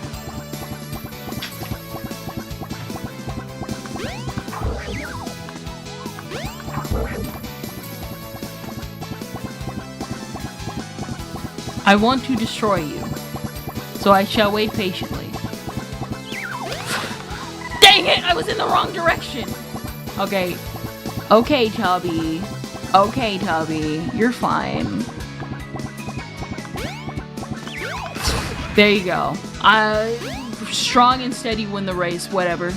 I want to destroy you, so I shall wait patiently. Dang it! I was in the wrong direction! Okay. Okay, Tubby. Okay, Tubby. You're fine. There you go. Strong and steady win the race, whatever.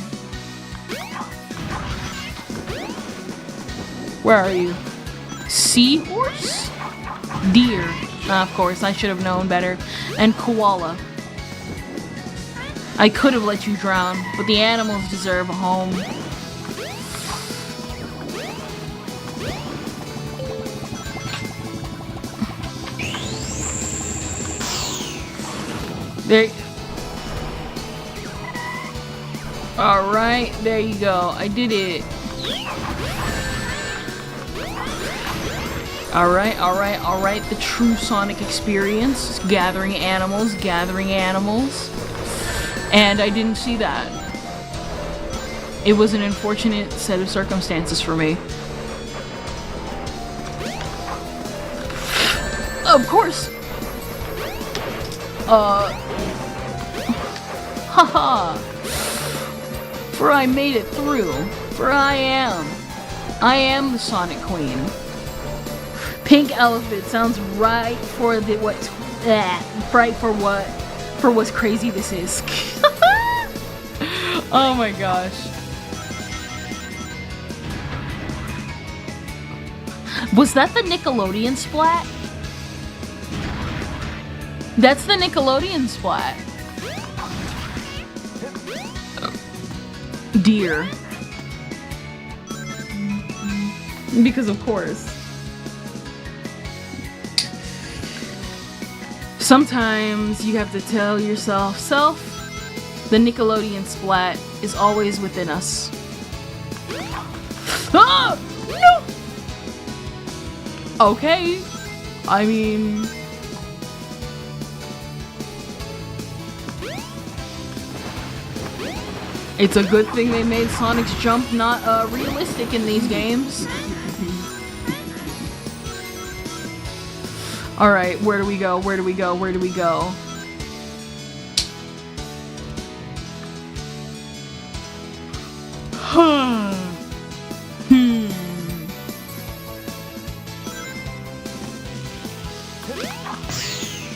Where are you? Seahorse? Deer. Of course, I should have known better. And koala. I could have let you drown, but the animals deserve a home. There. Alright, there you go. I did it. Alright. The true Sonic experience. Gathering animals. And I didn't see that. It was an unfortunate set of circumstances for me. Of course! Haha! For I made it through. For I am the Sonic Queen. Pink elephant sounds right for the right for what's crazy this is. Oh my gosh. Was that the Nickelodeon splat? That's the Nickelodeon splat. Deer. Because of course. Sometimes you have to tell yourself, the Nickelodeon splat is always within us. Ah! No! Okay. I mean... It's a good thing they made Sonic's jump not realistic in these games. Alright, where do we go?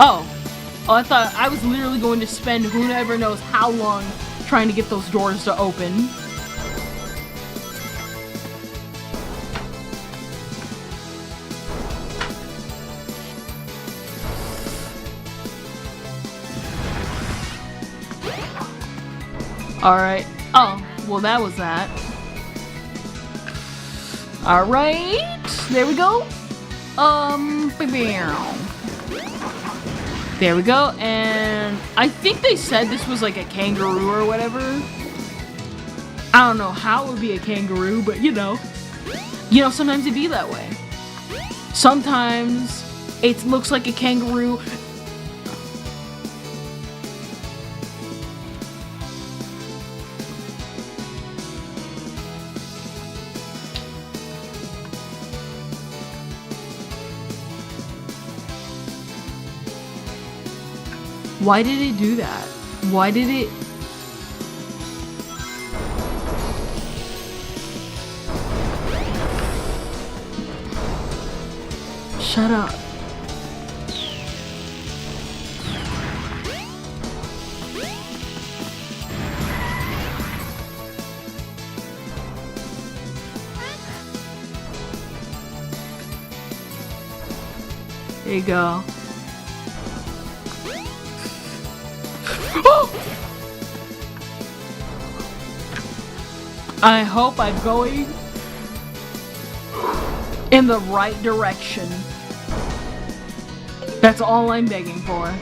Oh, I thought I was literally going to spend who ever knows how long trying to get those doors to open. Alright. Oh, well that was that. Alright. There we go. There we go, and I think they said this was like a kangaroo or whatever. I don't know how it would be a kangaroo, but you know, sometimes it'd be that way. Sometimes it looks like a kangaroo. Why did it do that? Why did it... Shut up. There you go. I hope I'm going in the right direction. That's all I'm begging for.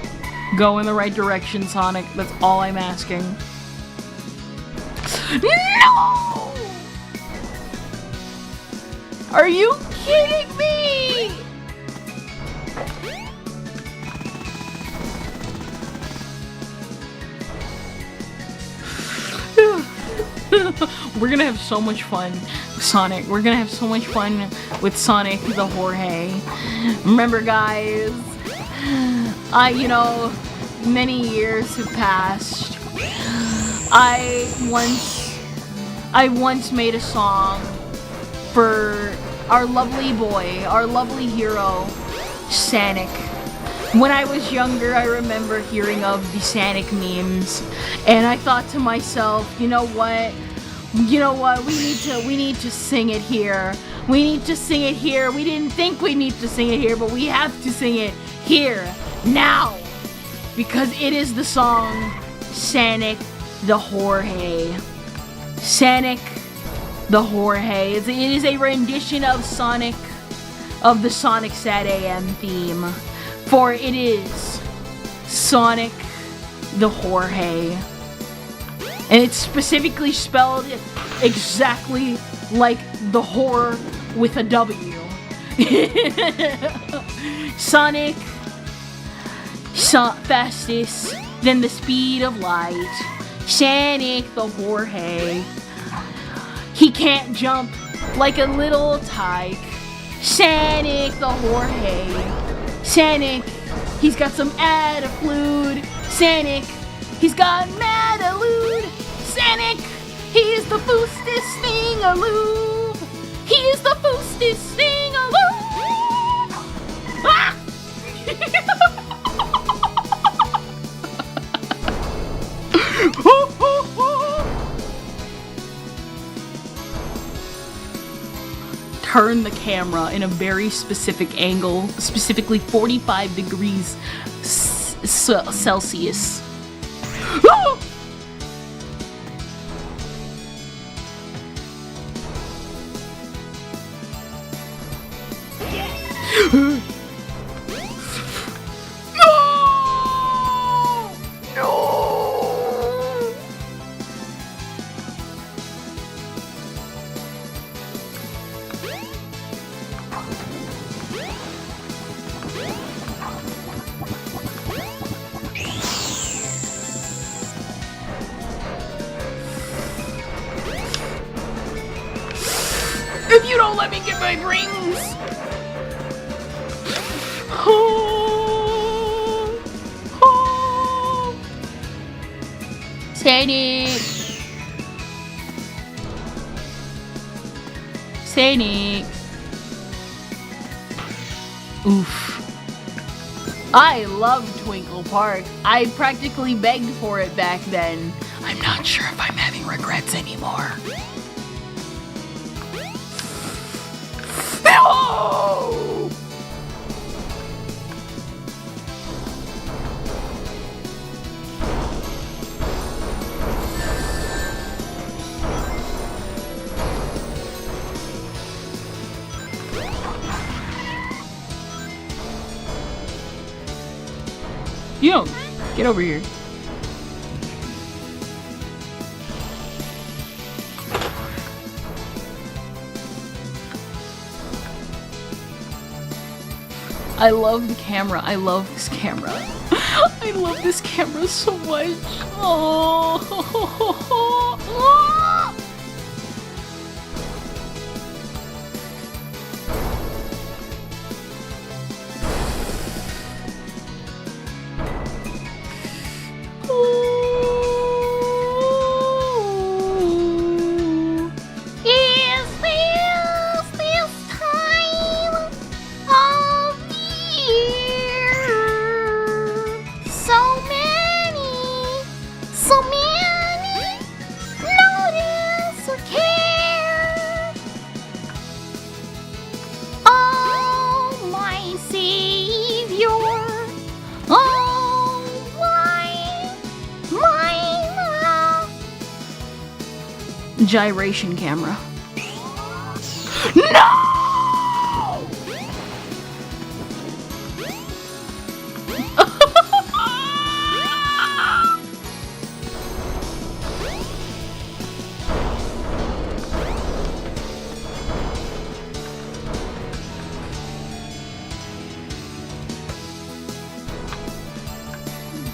Go in the right direction, Sonic. That's all I'm asking. No! Are you kidding me? We're gonna have so much fun with Sonic. We're gonna have so much fun with Sonic the Jorge. Remember, guys, many years have passed. I once made a song for our lovely boy, our lovely hero, Sonic. When I was younger, I remember hearing of the Sonic memes, and I thought to myself, you know what? We need to sing it here. We need to sing it here. We didn't think we need to sing it here, but we have to sing it here, now. because it is the song Sonic the Jorge. Sonic the Jorge. It is a rendition of Sonic, of the Sonic Sat AM theme, for it is Sonic the Jorge. And it's specifically spelled exactly like the whore with a W. Sonic, fastest than the speed of light. Sonic the Jorge. He can't jump like a little tyke. Sonic the Jorge. Sonic, he's got some attitude. Sonic, he's got attitude. Sonic, he's the fastest thing alive. He's the fastest thing alive. Ah! Turn the camera in a very specific angle, specifically 45 degrees Celsius. If you don't let me get my rings! Sonic! Sonic! Oof. I love Twinkle Park. I practically begged for it back then. I'm not sure if I'm having regrets anymore. No! You don't get over here. I love the camera. I love this camera. I love this camera so much. Oh. Gyration camera. No!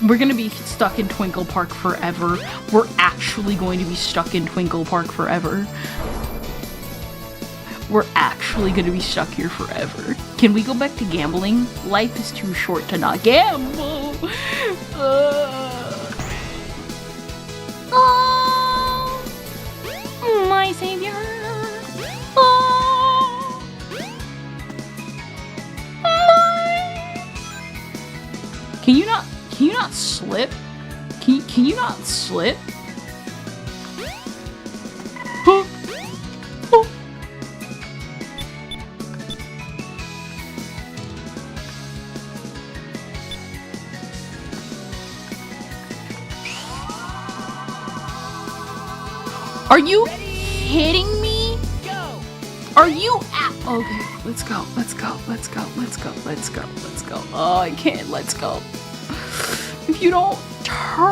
We're gonna be stuck in Twinkle Park forever. We're actually going to be stuck in Twinkle Park forever. We're actually gonna be stuck here forever. Can we go back to gambling? Life is too short to not gamble. Oh, my savior. Oh, Can you not slip? Can you not slip? Huh. Oh. Are you kidding me? Go! Are you okay, let's go. Oh, I can't, let's go. If you don't turn.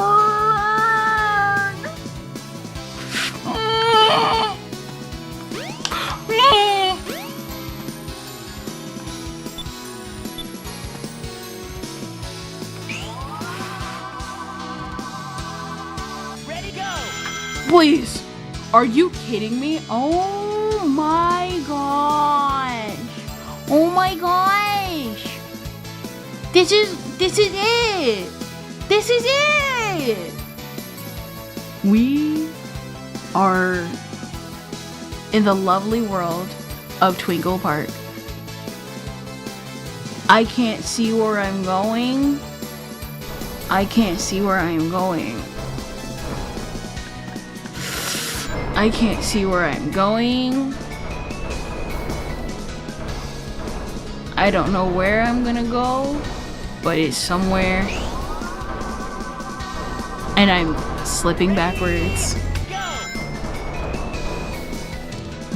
Ready, go! Please. Are you kidding me? Oh my gosh. Oh my gosh. This is it. This is it. We are in the lovely world of Twinkle Park. I can't see where I'm going. I can't see where I'm going. I can't see where I'm going. I don't know where I'm gonna go, but it's somewhere. And I'm slipping backwards. Go!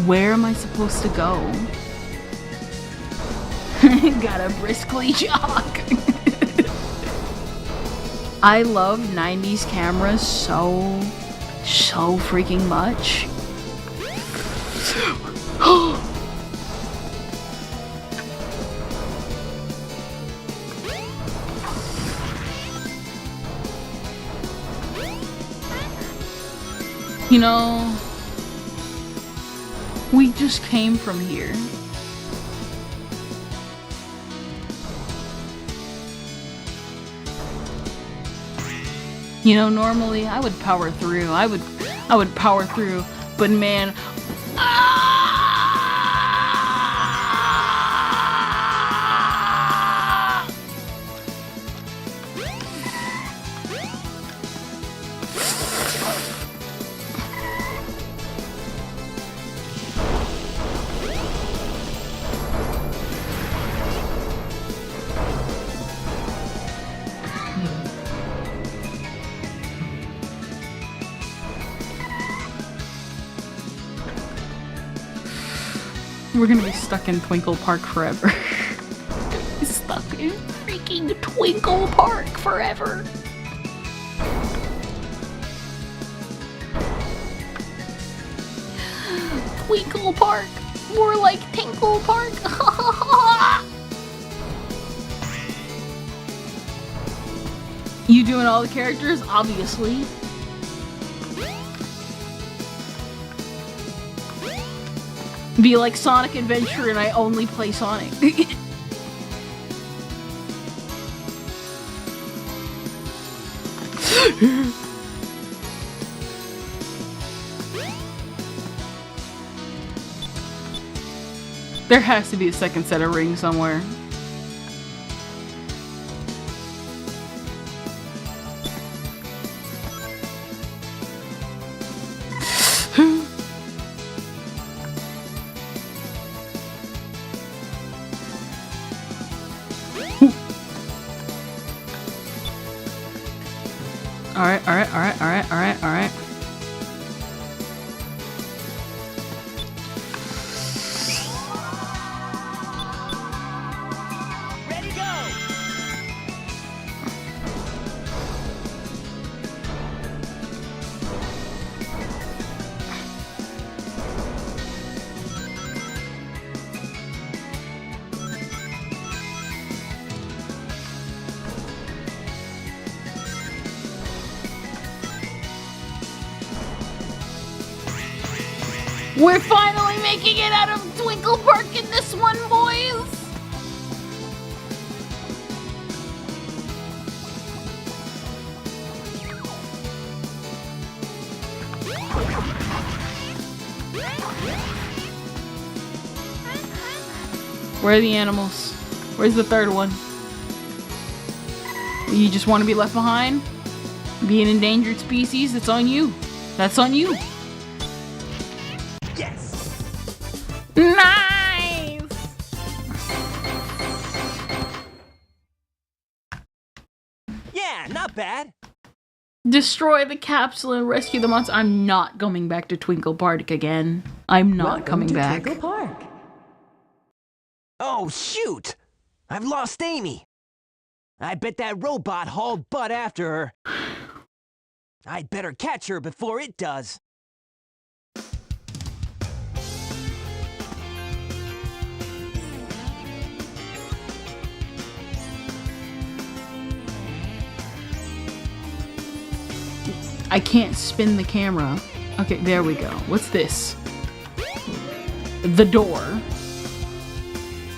Where am I supposed to go? Gotta briskly jog. I love 90s cameras so freaking much. You know, we just came from here. You know, normally I would power through. I would power through, but man, we're gonna be stuck in Twinkle Park forever. Stuck in freaking Twinkle Park forever. Twinkle Park, more like Tinkle Park. You doing all the characters? Obviously. Be like Sonic Adventure and I only play Sonic. There has to be a second set of rings somewhere. Alright. Ready, go! We're finally making it out of Twinkle Park in this one, boys! Where are the animals? Where's the third one? You just want to be left behind? Be an endangered species? That's on you. That's on you. Yes! Nice! Yeah, not bad. Destroy the capsule and rescue the monster. I'm not going back to Twinkle Park again. I'm not Welcome coming to back. Twinkle Park. Oh, shoot! I've lost Amy. I bet that robot hauled butt after her. I'd better catch her before it does. I can't spin the camera. Okay, there we go. What's this? The door.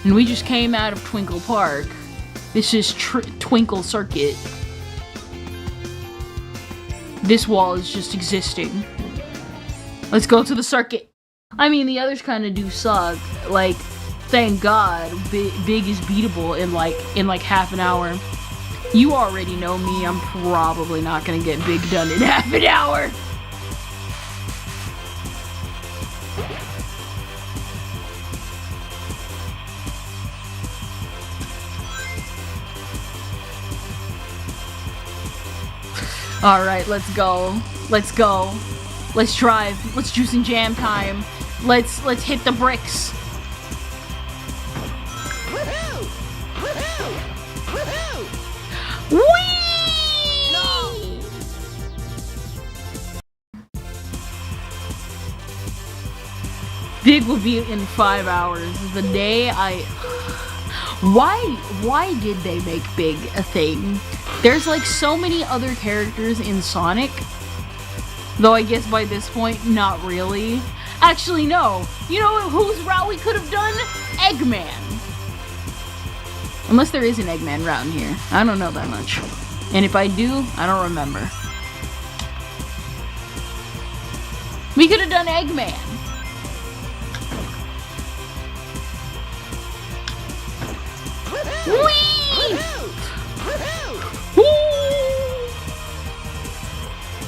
And we just came out of Twinkle Park. This is Twinkle Circuit. This wall is just existing. Let's go to the circuit. I mean, the others kind of do suck. Like, thank God, Big is beatable in like half an hour. You already know me. I'm probably not gonna get Big done in half an hour. All right, let's go. Let's go. Let's drive. Let's juice and jam time. Let's hit the bricks. Woohoo! Woohoo! Woohoo! Whee! No! Big will be in 5 hours. The day I... Why did they make Big a thing? There's like so many other characters in Sonic. Though I guess by this point, not really. Actually, no. You know whose route we could have done? Eggman. Unless there is an Eggman route in here. I don't know that much. And if I do, I don't remember. We could have done Eggman. Whee! Woo!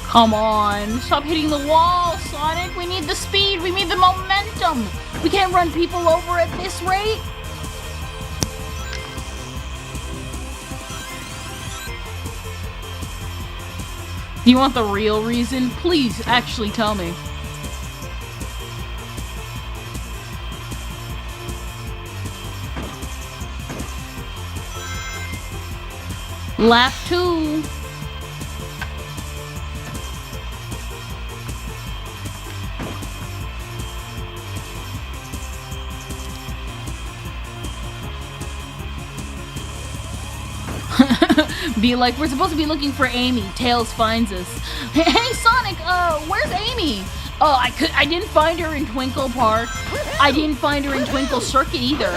Come on, stop hitting the wall, Sonic. We need the speed, we need the momentum. We can't run people over at this rate. Do you want the real reason? Please, actually tell me. Lap 2. Be like, we're supposed to be looking for Amy. Tails finds us. Hey Sonic, where's Amy? Oh, I didn't find her in Twinkle Park. I didn't find her in Twinkle Circuit either.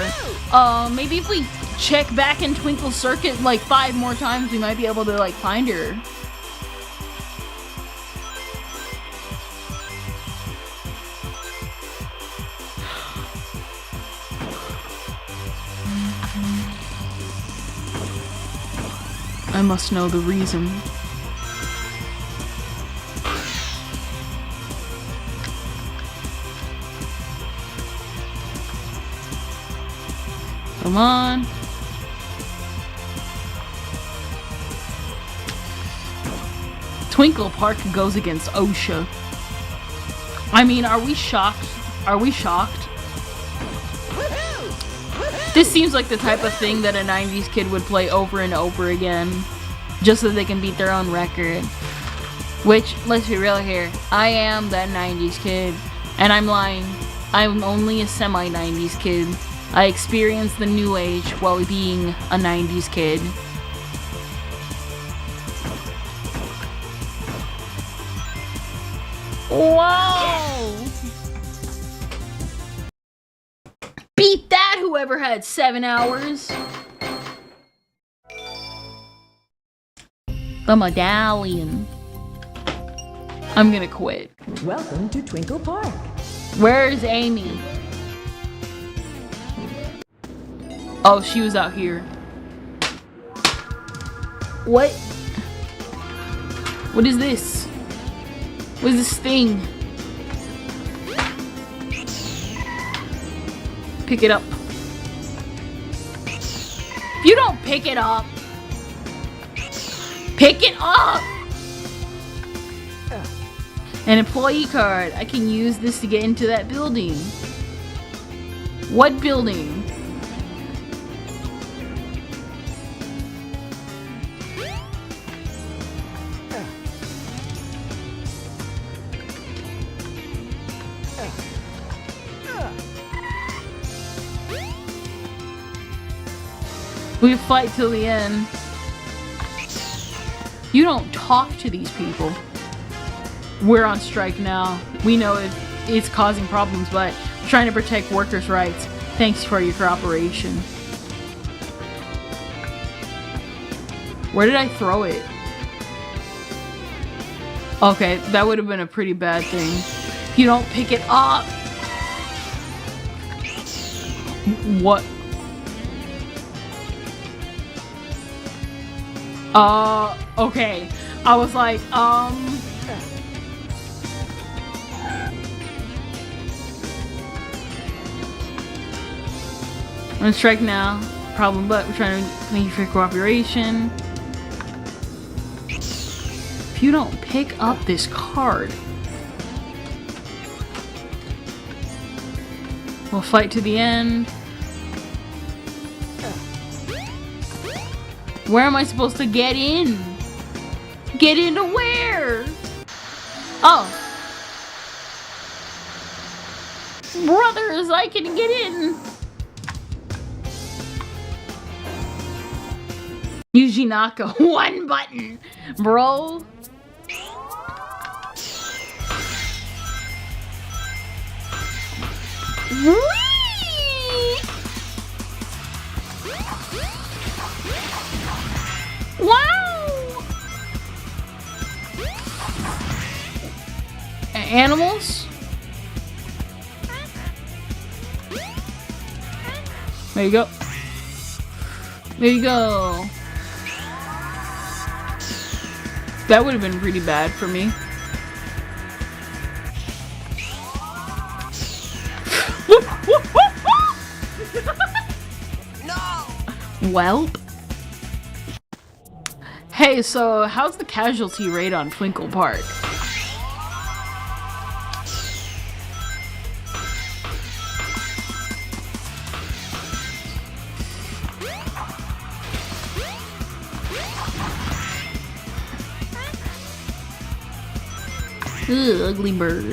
Maybe if we check back in Twinkle Circuit like 5 more times, we might be able to like find her. I must know the reason. Come on. Twinkle Park goes against OSHA. I mean, are we shocked? Are we shocked? This seems like the type of thing that a 90s kid would play over and over again, just so they can beat their own record. Which, let's be real here, I am that 90s kid, and I'm lying. I'm only a semi-90s kid. I experienced the new age while being a 90s kid. Whoa! Beat that, whoever had 7 hours. The medallion. I'm gonna quit. Welcome to Twinkle Park. Where's Amy? Oh, she was out here. What? What is this? What is this thing? Pick it up. If you don't pick it up. Pick it up! An employee card. I can use this to get into that building. What building? We fight till the end. You don't talk to these people. We're on strike now. We know it's causing problems, but trying to protect workers' rights. Thanks for your cooperation. Where did I throw it? Okay, that would have been a pretty bad thing. If you don't pick it up. What? Okay. I was like, I'm on strike now. Problem, but we're trying to thank you for your cooperation. If you don't pick up this card, we'll fight to the end. Where am I supposed to get in? Get into where? Oh. Brothers, I can get in. Yujinaka, one button. Bro. Whee! Wow! Animals? There you go. There you go. That would have been pretty bad for me. No! Welp. Hey, so how's the casualty rate on Twinkle Park? Ugh, ugly bird.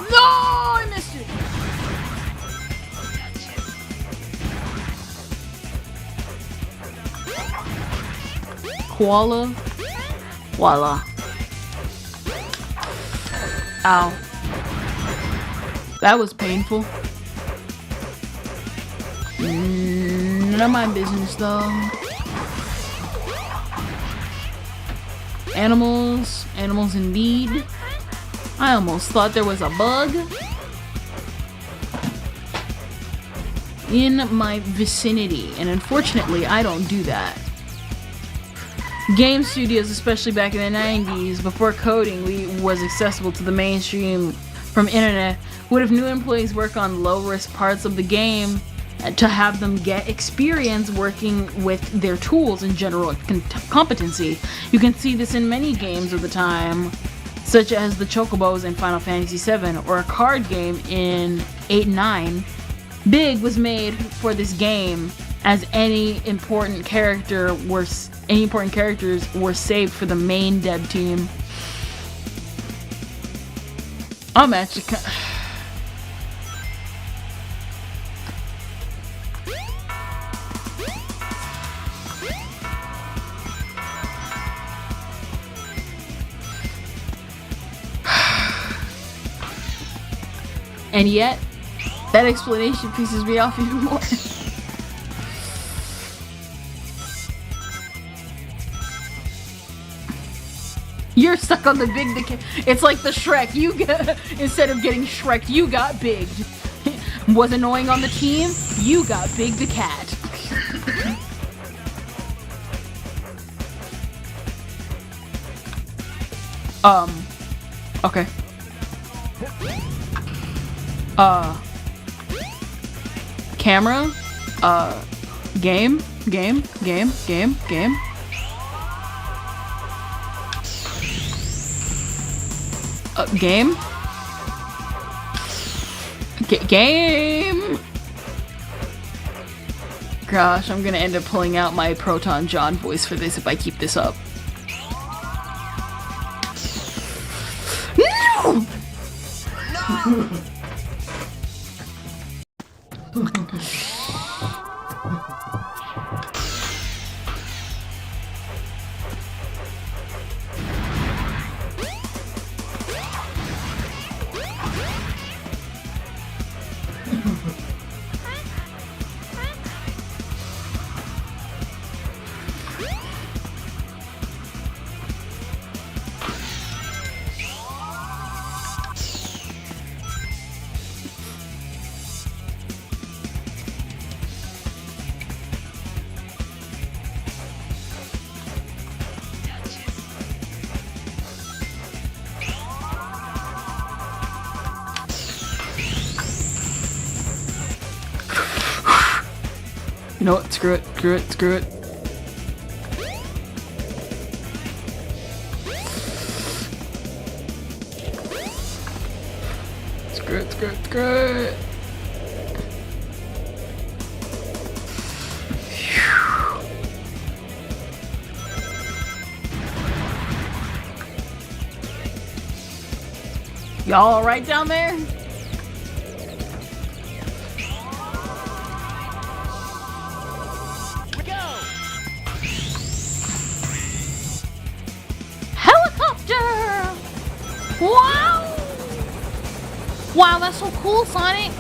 No, I missed it. Koala. Voila. Ow. That was painful. None of my business though. Animals. Animals indeed. I almost thought there was a bug in my vicinity, and unfortunately I don't do that. Game studios, especially back in the 90s, before coding was accessible to the mainstream from internet, would have new employees work on low-risk parts of the game to have them get experience working with their tools and general competency. You can see this in many games of the time, such as the Chocobos in Final Fantasy VII, or a card game in 8-9. Big was made for this game, as any important characters were saved for the main dev team. I'm actually and yet, that explanation pisses me off even more. You're stuck on the big the It's like the Shrek. You get, instead of getting Shrek, you got bigged. Was annoying on the team, you got Big the cat. Okay. Camera. Game. Game. Game. Gosh, I'm gonna end up pulling out my Proton John voice for this if I keep this up. No! You know what? Screw it. Screw it. Screw it. Screw it. Screw it. Screw it. Y'all all right down there? Wow! Wow, that's so cool, Sonic!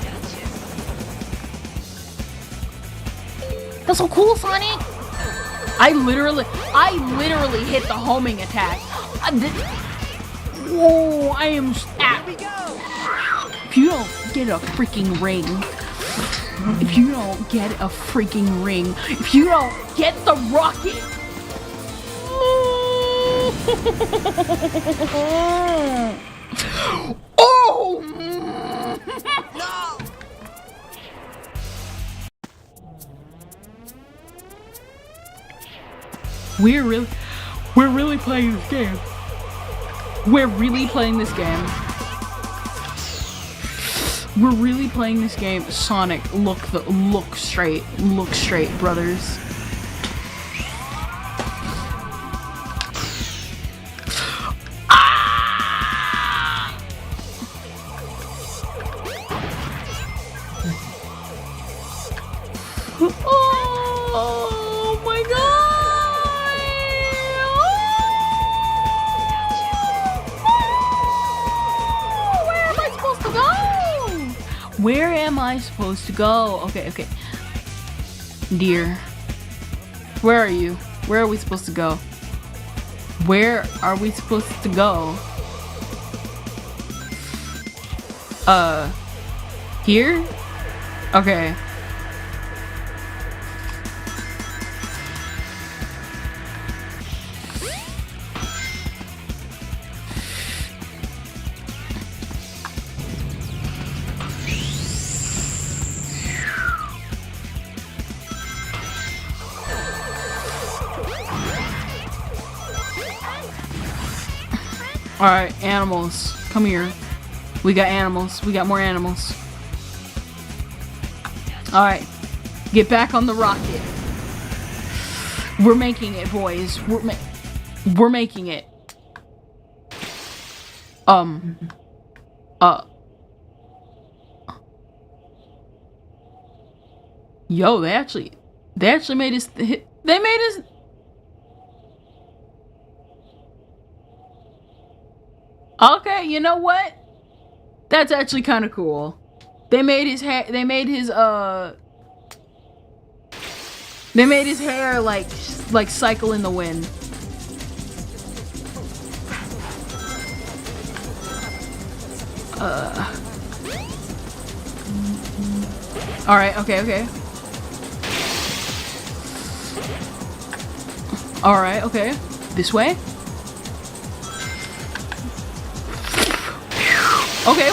That's so cool, Sonic! I literally hit the homing attack. Whoa, I am... Here we go! If you don't get a freaking ring... If you don't get a freaking ring... If you don't get the rocket... Oh! No! We're really playing this game. We're really playing this game. We're really playing this game. Sonic, look straight, brothers. Oh my god! Oh, where am I supposed to go? Where am I supposed to go? Okay. Dear. Where are you? Where are we supposed to go? Where are we supposed to go? Here? Okay. Alright, animals. Come here. We got animals. We got more animals. Alright. Get back on the rocket. We're making it, boys. We're making it. Yo, they actually made us... They made us... Okay, you know what? That's actually kind of cool. They made his hair. They made his hair like cycle in the wind. All right. Okay. All right. Okay. This way. Okay.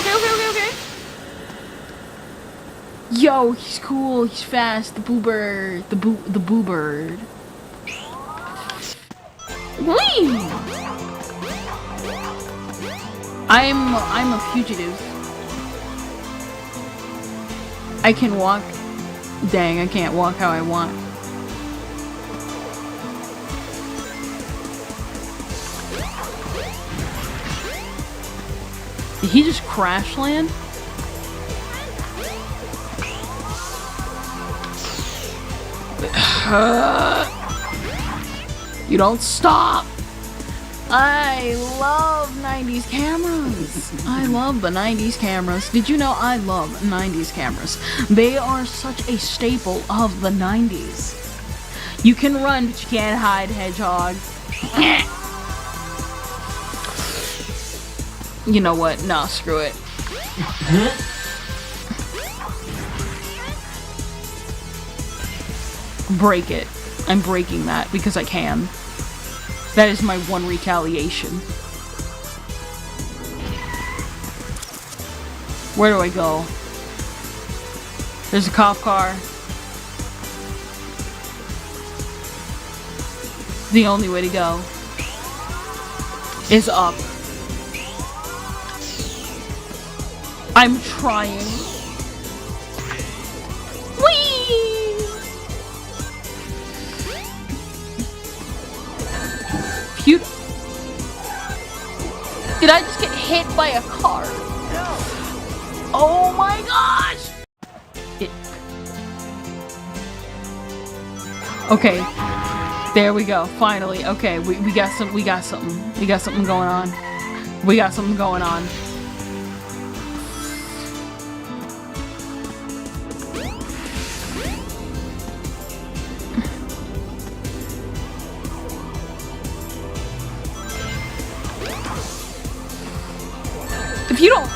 Yo, he's cool. He's fast. The boo bird. The boo bird. Whee! I'm a fugitive. I can walk. Dang, I can't walk how I want. Did he just crash land? You don't stop. I love 90s cameras. I love the 90s cameras. Did you know I love 90s cameras? They are such a staple of the 90s. You can run, but you can't hide, hedgehog. You know what? Nah, screw it. Break it. I'm breaking that because I can. That is my one retaliation. Where do I go? There's a cop car. The only way to go is up. I'm trying. Whee! Phew. Did I just get hit by a car? No. Oh my gosh! Okay. There we go. Finally. Okay, we got something going on. We got something going on. If you don't...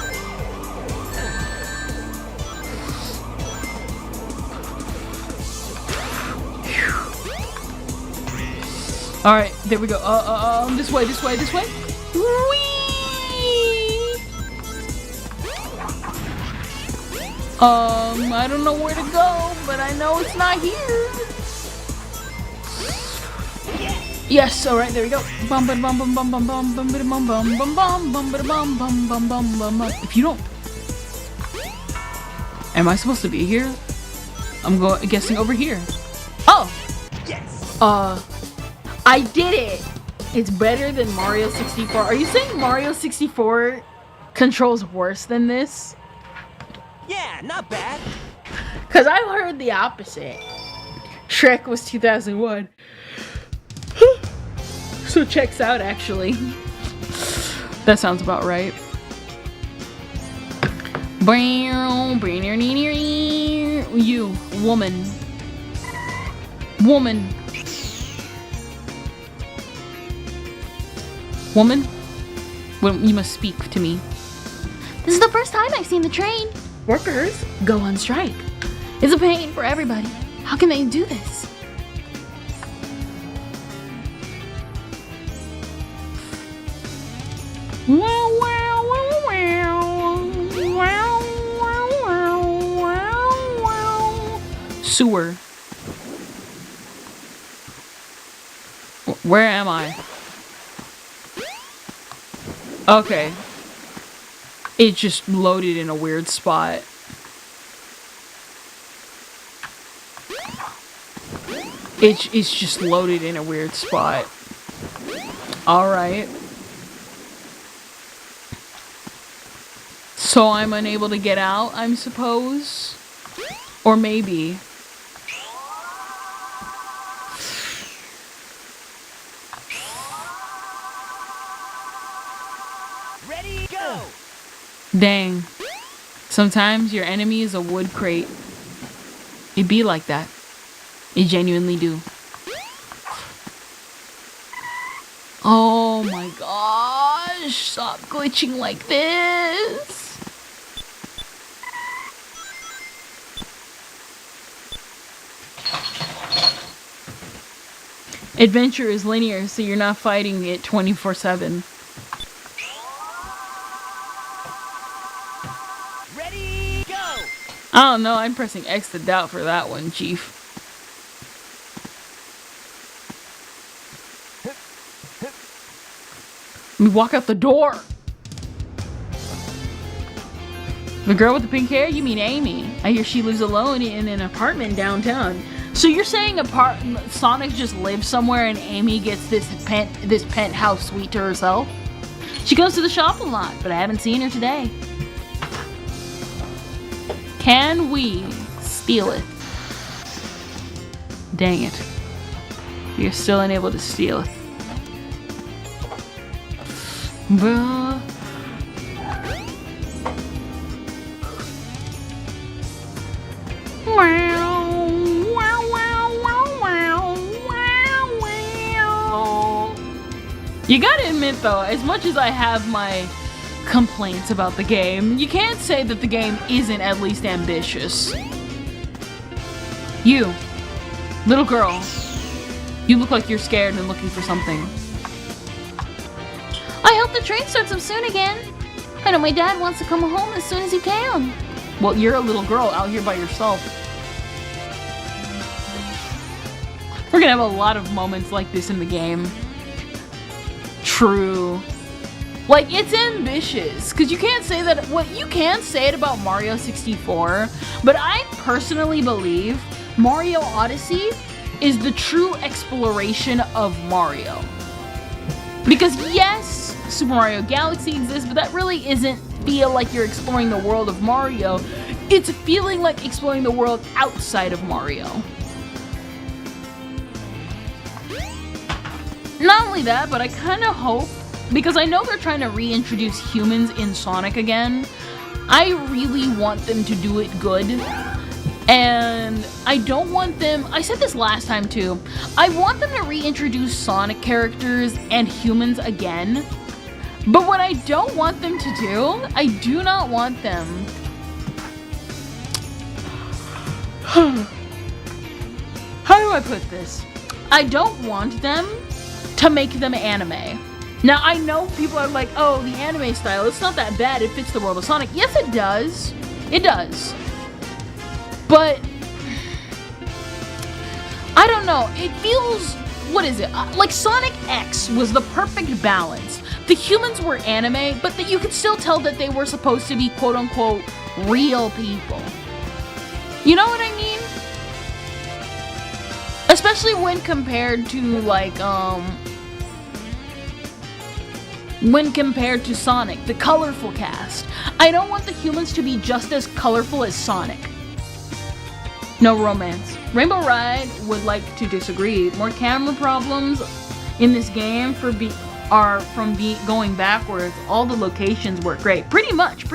Alright, there we go. This way. Whee! I don't know where to go, but I know it's not here. Yes, alright, there we go. Bum bum bum bum bum bum bum bum bum bum bum bum bum bum bum bum bum bum bum. If you don't... Am I supposed to be here? I'm guessing over here. Oh! Yes! I did it! It's better than Mario 64. Are you saying Mario 64 controls worse than this? Yeah, not bad. Cause I've heard the opposite. Shrek was 2001. So checks out, actually. That sounds about right. You, woman. Woman. Woman? Well, you must speak to me. This is the first time I've seen the train. Workers go on strike. It's a pain for everybody. How can they do this? Sewer. Where am I? Okay. It just loaded in a weird spot. It's just loaded in a weird spot. Alright. So I'm unable to get out, I suppose? Or maybe. Ready, go! Dang. Sometimes your enemy is a wood crate. It be like that. It genuinely do. Oh my gosh. Stop glitching like this. Adventure is linear, so you're not fighting it 24/7. Ready, go! I don't know, I'm pressing X to doubt for that one, Chief. Let me walk out the door. The girl with the pink hair? You mean Amy. I hear she lives alone in an apartment downtown. So you're saying Sonic just lives somewhere and Amy gets this penthouse suite to herself? She goes to the shop a lot, but I haven't seen her today. Can we steal it? Dang it. We are still unable to steal it. Bruh. Wow, wow, wow, wow, wow, wow. You gotta admit though, as much as I have my complaints about the game, you can't say that the game isn't at least ambitious. You, little girl, you look like you're scared and looking for something. I hope the train starts up soon again. I know my dad wants to come home as soon as he can. Well, you're a little girl out here by yourself. We're gonna have a lot of moments like this in the game. True. Like, it's ambitious, because you can't say that, well, you can say it about Mario 64, but I personally believe Mario Odyssey is the true exploration of Mario. Because yes, Super Mario Galaxy exists, but that really isn't feel like you're exploring the world of Mario. It's feeling like exploring the world outside of Mario. Not only that, but I kind of hope, because I know they're trying to reintroduce humans in Sonic again, I really want them to do it good. And I don't want them, I said this last time too, I want them to reintroduce Sonic characters and humans again. But what I don't want them to do, I do not want them. How do I put this? I don't want them to make them anime. Now, I know people are like, oh, the anime style, it's not that bad, it fits the world of Sonic. Yes, it does. It does. But, I don't know, it feels, what is it? Like Sonic X was the perfect balance. The humans were anime, but that you could still tell that they were supposed to be quote-unquote real people. You know what I mean? Especially when compared to, like, when compared to Sonic, the colorful cast. I don't want the humans to be just as colorful as Sonic. No romance. Rainbow Ride would like to disagree. More camera problems in this game are from going backwards. All the locations work great. Pretty much.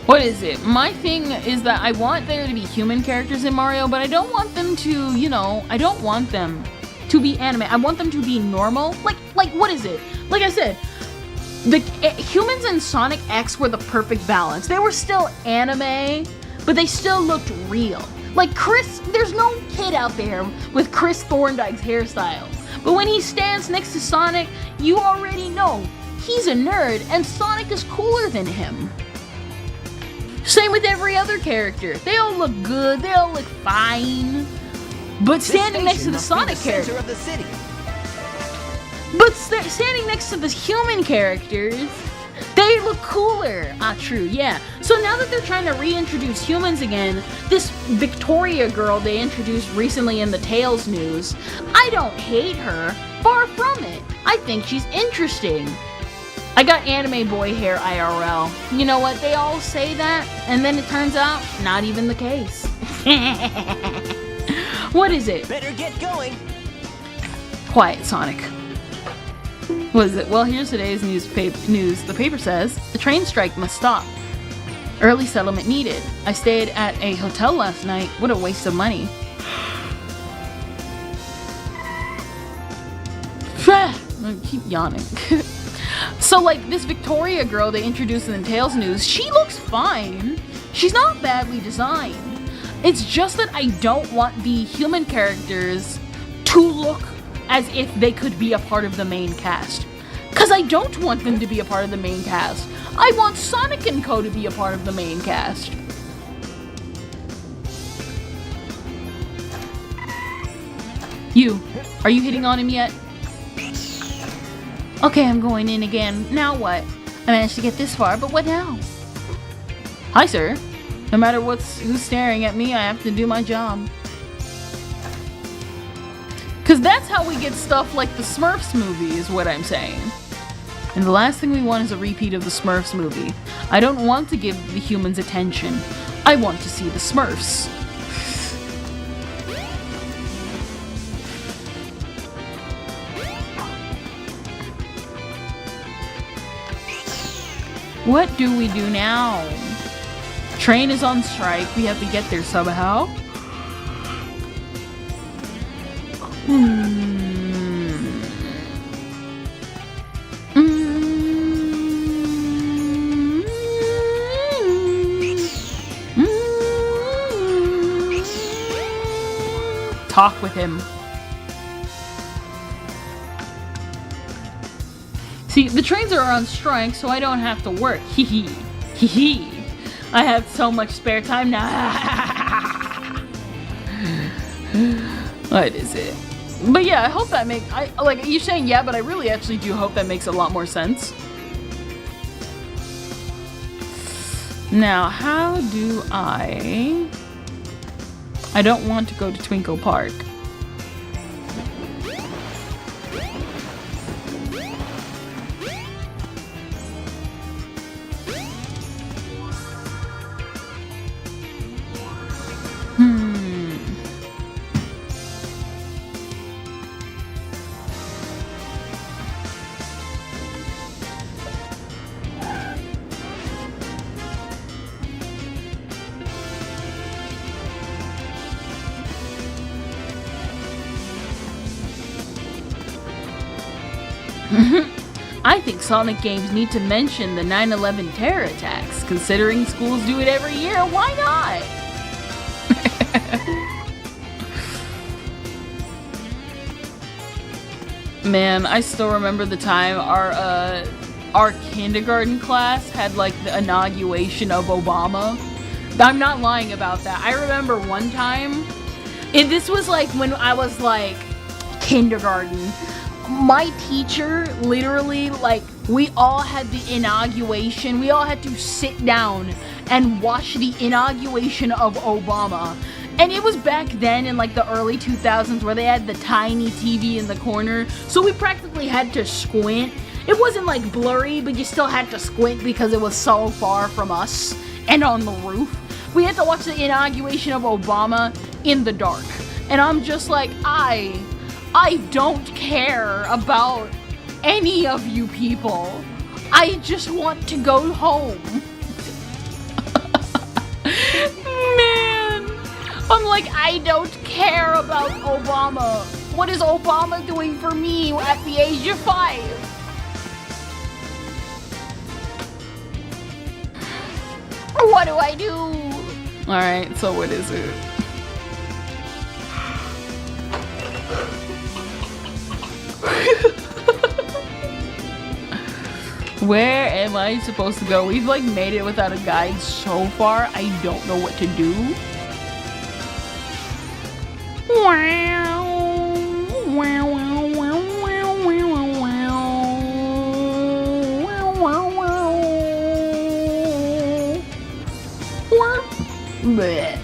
What is it? My thing is that I want there to be human characters in Mario, but I don't want them to, you know, I don't want them to be anime. I want them to be normal. Like what is it? Like I said, the humans in Sonic X were the perfect balance. They were still anime, but they still looked real. Like Chris, there's no kid out there with Chris Thorndyke's hairstyle. But when he stands next to Sonic, you already know he's a nerd and Sonic is cooler than him. Same with every other character. They all look good, they all look fine. But standing next to the Sonic character, standing next to the human characters, they look cooler. Ah, true, yeah. So now that they're trying to reintroduce humans again, this Victoria girl they introduced recently in the Tails news, I don't hate her. Far from it. I think she's interesting. I got anime boy hair IRL. You know what? They all say that, and then it turns out, not even the case. What is it? Better get going. Quiet, Sonic. What is it? Well, here's today's news. The paper says, the train strike must stop. Early settlement needed. I stayed at a hotel last night. What a waste of money. I keep yawning. So, like, this Victoria girl they introduced in the Tails news, she looks fine. She's not badly designed. It's just that I don't want the human characters to look as if they could be a part of the main cast. Because I don't want them to be a part of the main cast. I want Sonic & Co. to be a part of the main cast. You, are you hitting on him yet? Okay, I'm going in again. Now what? I managed to get this far, but what now? Hi, sir. No matter who's staring at me, I have to do my job. Because that's how we get stuff like the Smurfs movie, is what I'm saying. And the last thing we want is a repeat of the Smurfs movie. I don't want to give the humans attention. I want to see the Smurfs. What do we do now? Train is on strike. We have to get there somehow. Talk with him. See, the trains are on strike, so I don't have to work. Hee hee. Hee hee. I have so much spare time now. What is it? But yeah, I hope that makes... like, you're saying yeah, but I really actually do hope that makes a lot more sense. Now, how do I don't want to go to Twinkle Park. I think Sonic games need to mention the 9/11 terror attacks. Considering schools do it every year, why not? Man, I still remember the time our kindergarten class had like the inauguration of Obama. I'm not lying about that. I remember one time, and this was like when I was like kindergarten. My teacher literally, like, we all had the inauguration. We all had to sit down and watch the inauguration of Obama. And it was back then in like the early 2000s where they had the tiny TV in the corner. So we practically had to squint. It wasn't like blurry, but you still had to squint because it was so far from us and on the roof. We had to watch the inauguration of Obama in the dark. And I'm just like, I don't care about any of you people. I just want to go home. Man, I'm like, I don't care about Obama. What is Obama doing for me at the age of 5? What do I do? Alright, so what is it? Where am I supposed to go? We've like made it without a guide so far. I don't know what to do. Blech.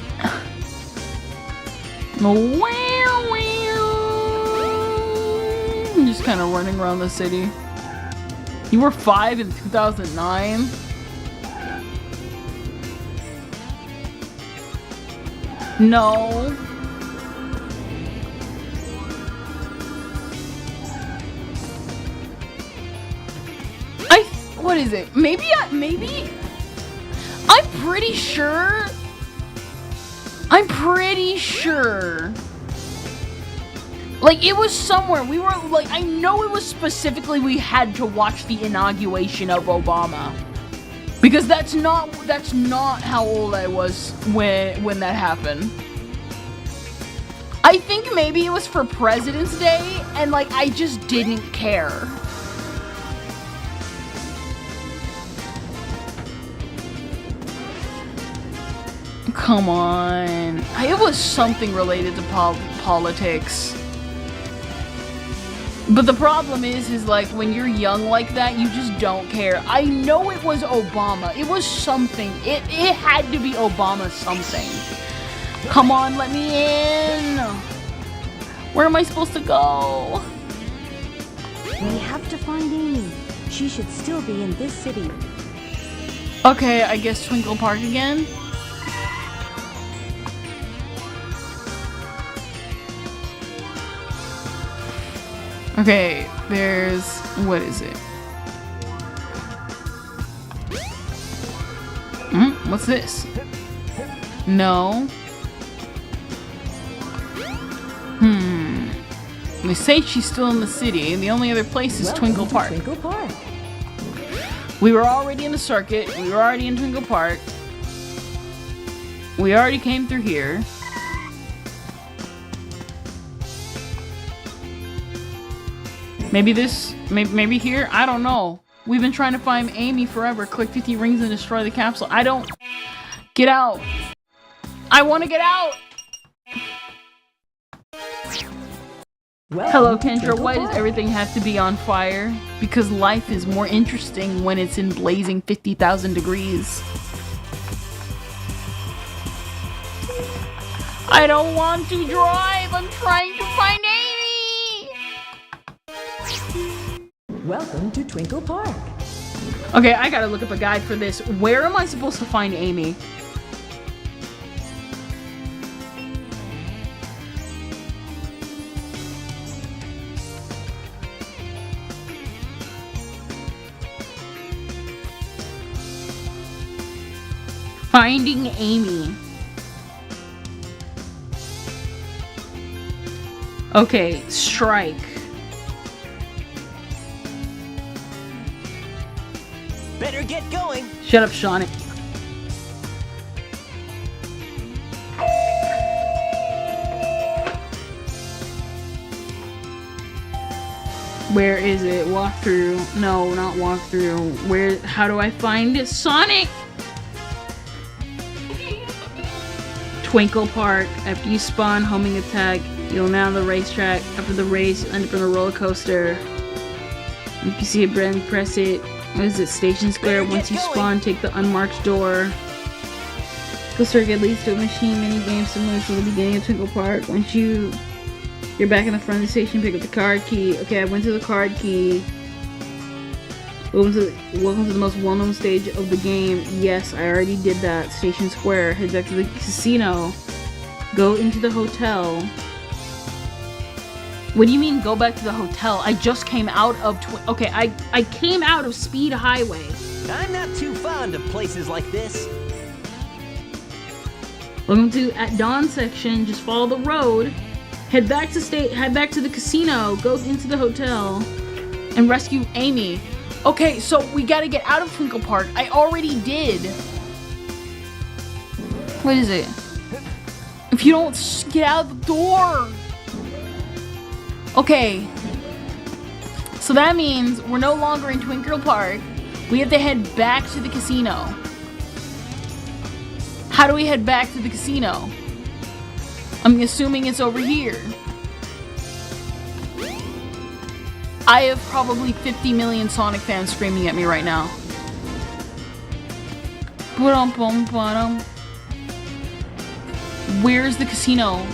I'm just kind of running around the city. You were 5 in 2009? No. What is it? Maybe I'm pretty sure. Like, it was somewhere. We were, like, I know it was specifically we had to watch the inauguration of Obama. Because that's not how old I was when that happened. I think maybe it was for President's Day, and, like, I just didn't care. Come on. It was something related to politics. But the problem is like when you're young like that, you just don't care. I know it was Obama. It was something. It had to be Obama something. Come on, let me in. Where am I supposed to go? We have to find Amy. She should still be in this city. Okay, I guess Twinkle Park again. Okay, there's... what is it? What's this? No. They say she's still in the city, and the only other place is Welcome Twinkle to Park. Twinkle Park. We were already in the circuit. We were already in Twinkle Park. We already came through here. Maybe this, maybe here? I don't know. We've been trying to find Amy forever. Collect 50 rings and destroy the capsule. I don't... Get out. I want to get out. Welcome Hello, to Kendra. Twinkle Why does Park. everything have to be on fire? Because life is more interesting when it's in blazing 50,000 degrees. I don't want to drive. I'm trying to find Amy. Welcome to Twinkle Park. Okay, I gotta look up a guide for this. Where am I supposed to find Amy? Finding Amy. Okay, strike. Better get going. Shut up, Shawn. Where is it? Walkthrough. No, not walkthrough. Where? How do I find it? Sonic! Twinkle Park. After you spawn, homing attack. You'll now the racetrack. After the race, you end up on a roller coaster. If you see a brand, press it. What is it? Station Square. Once you spawn, take the unmarked door. The circuit leads to a machine mini game similar to the beginning of Twinkle Park. Once you're back in the front of the station, pick up the card key. Okay, I went to the card key. Welcome to the most well-known stage of the game. Yes, I already did that. Station Square. Head back to the casino. Go into the hotel. What do you mean go back to the hotel? I just came out of okay, I came out of Speed Highway. I'm not too fond of places like this. Welcome to at dawn section. Just follow the road. Head back to the casino. Go into the hotel and rescue Amy. Okay, so we gotta get out of Twinkle Park. I already did. What is it? If you don't get out the door. Okay. So that means we're no longer in Twinkle Park. We have to head back to the casino. How do we head back to the casino? I'm assuming it's over here. I have probably 50 million Sonic fans screaming at me right now. Where's the casino?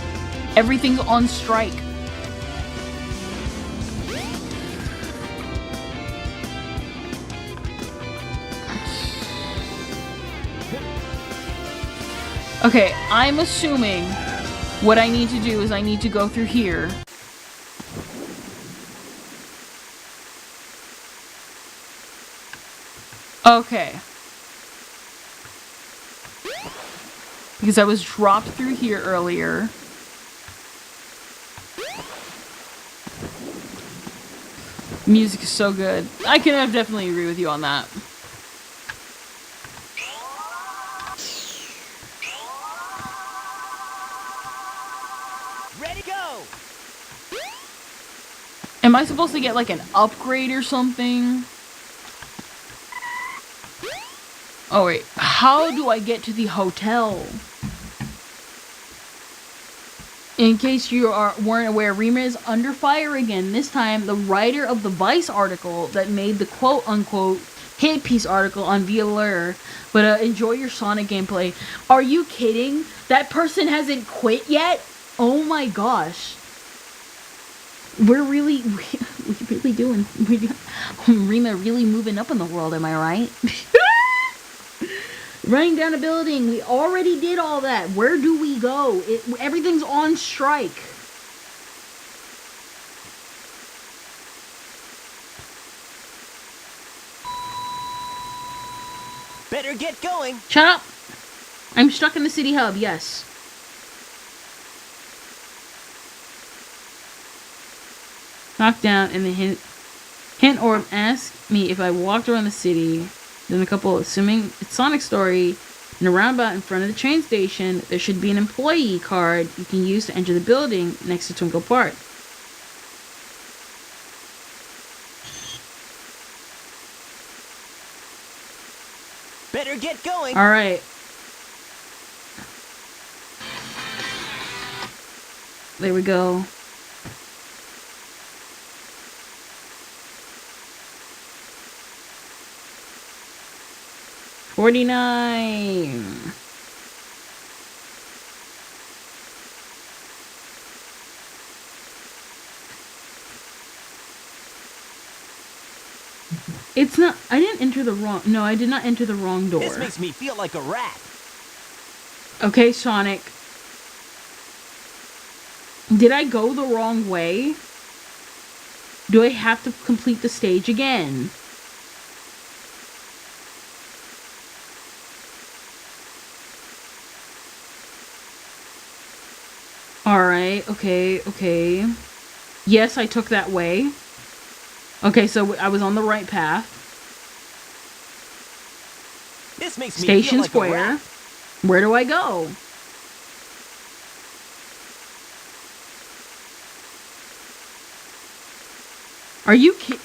Everything's on strike. Okay, I'm assuming what I need to do is I need to go through here. Okay. Because I was dropped through here earlier. Music is so good. I definitely agree with you on that. Ready, go! Am I supposed to get like an upgrade or something? Oh wait, how do I get to the hotel? In case you weren't aware, Rima is under fire again. This time, the writer of the Vice article that made the quote-unquote hit piece article on VLR. But enjoy your Sonic gameplay. Are you kidding? That person hasn't quit yet? Oh my gosh. We're really doing... Rima really moving up in the world, am I right? Running down a building. We already did all that. Where do we go? Everything's on strike. Better get going. Shut up. I'm stuck in the city hub, yes. Knock down and then hint orb ask me if I walked around the city. Then a couple, assuming it's Sonic Story, in a roundabout in front of the train station, there should be an employee card you can use to enter the building next to Twinkle Park. Better get going. Alright. There we go. $49. It's not. I didn't enter the wrong. No, I did not enter the wrong door. This makes me feel like a rat. Okay, Sonic. Did I go the wrong way? Do I have to complete the stage again? Alright, okay. Yes, I took that way. Okay, so I was on the right path. This makes me Station feel like Square. a rat. Where do I go? Are you kidding?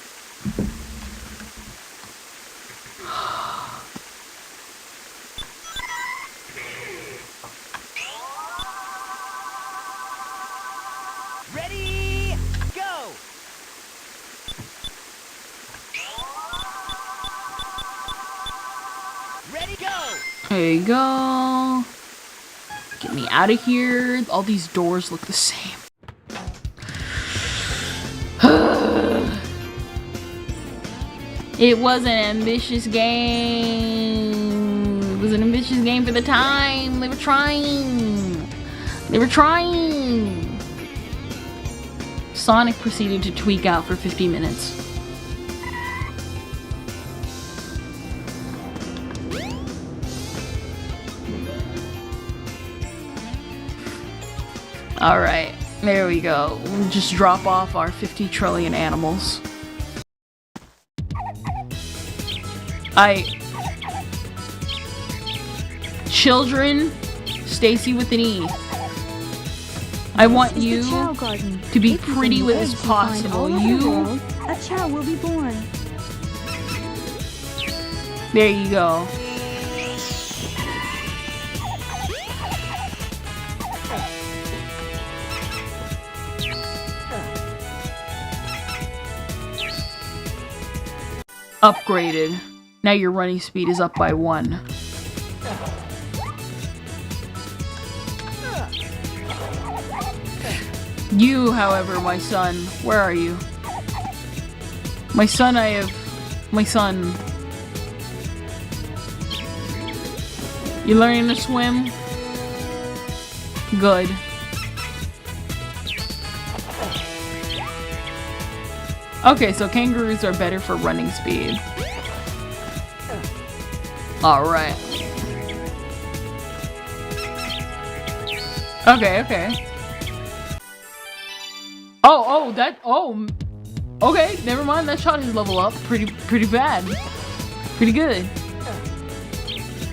Ready, go! Ready, go! There you go. Get me out of here. All these doors look the same. It was an ambitious game. It was an ambitious game for the time. They were trying. Sonic proceeded to tweak out for 50 minutes. Alright, there we go. We'll just drop off our 50 trillion animals. Children, Stacy with an E. I want you to be pretty with as possible. A child will be born. There you go. Upgraded. Now your running speed is up by 1. You, however, my son, where are you? My son, my son. You learning to swim? Good. Okay, so kangaroos are better for running speed. Alright. Okay. Okay, never mind, that shot his level up. Pretty bad. Pretty good.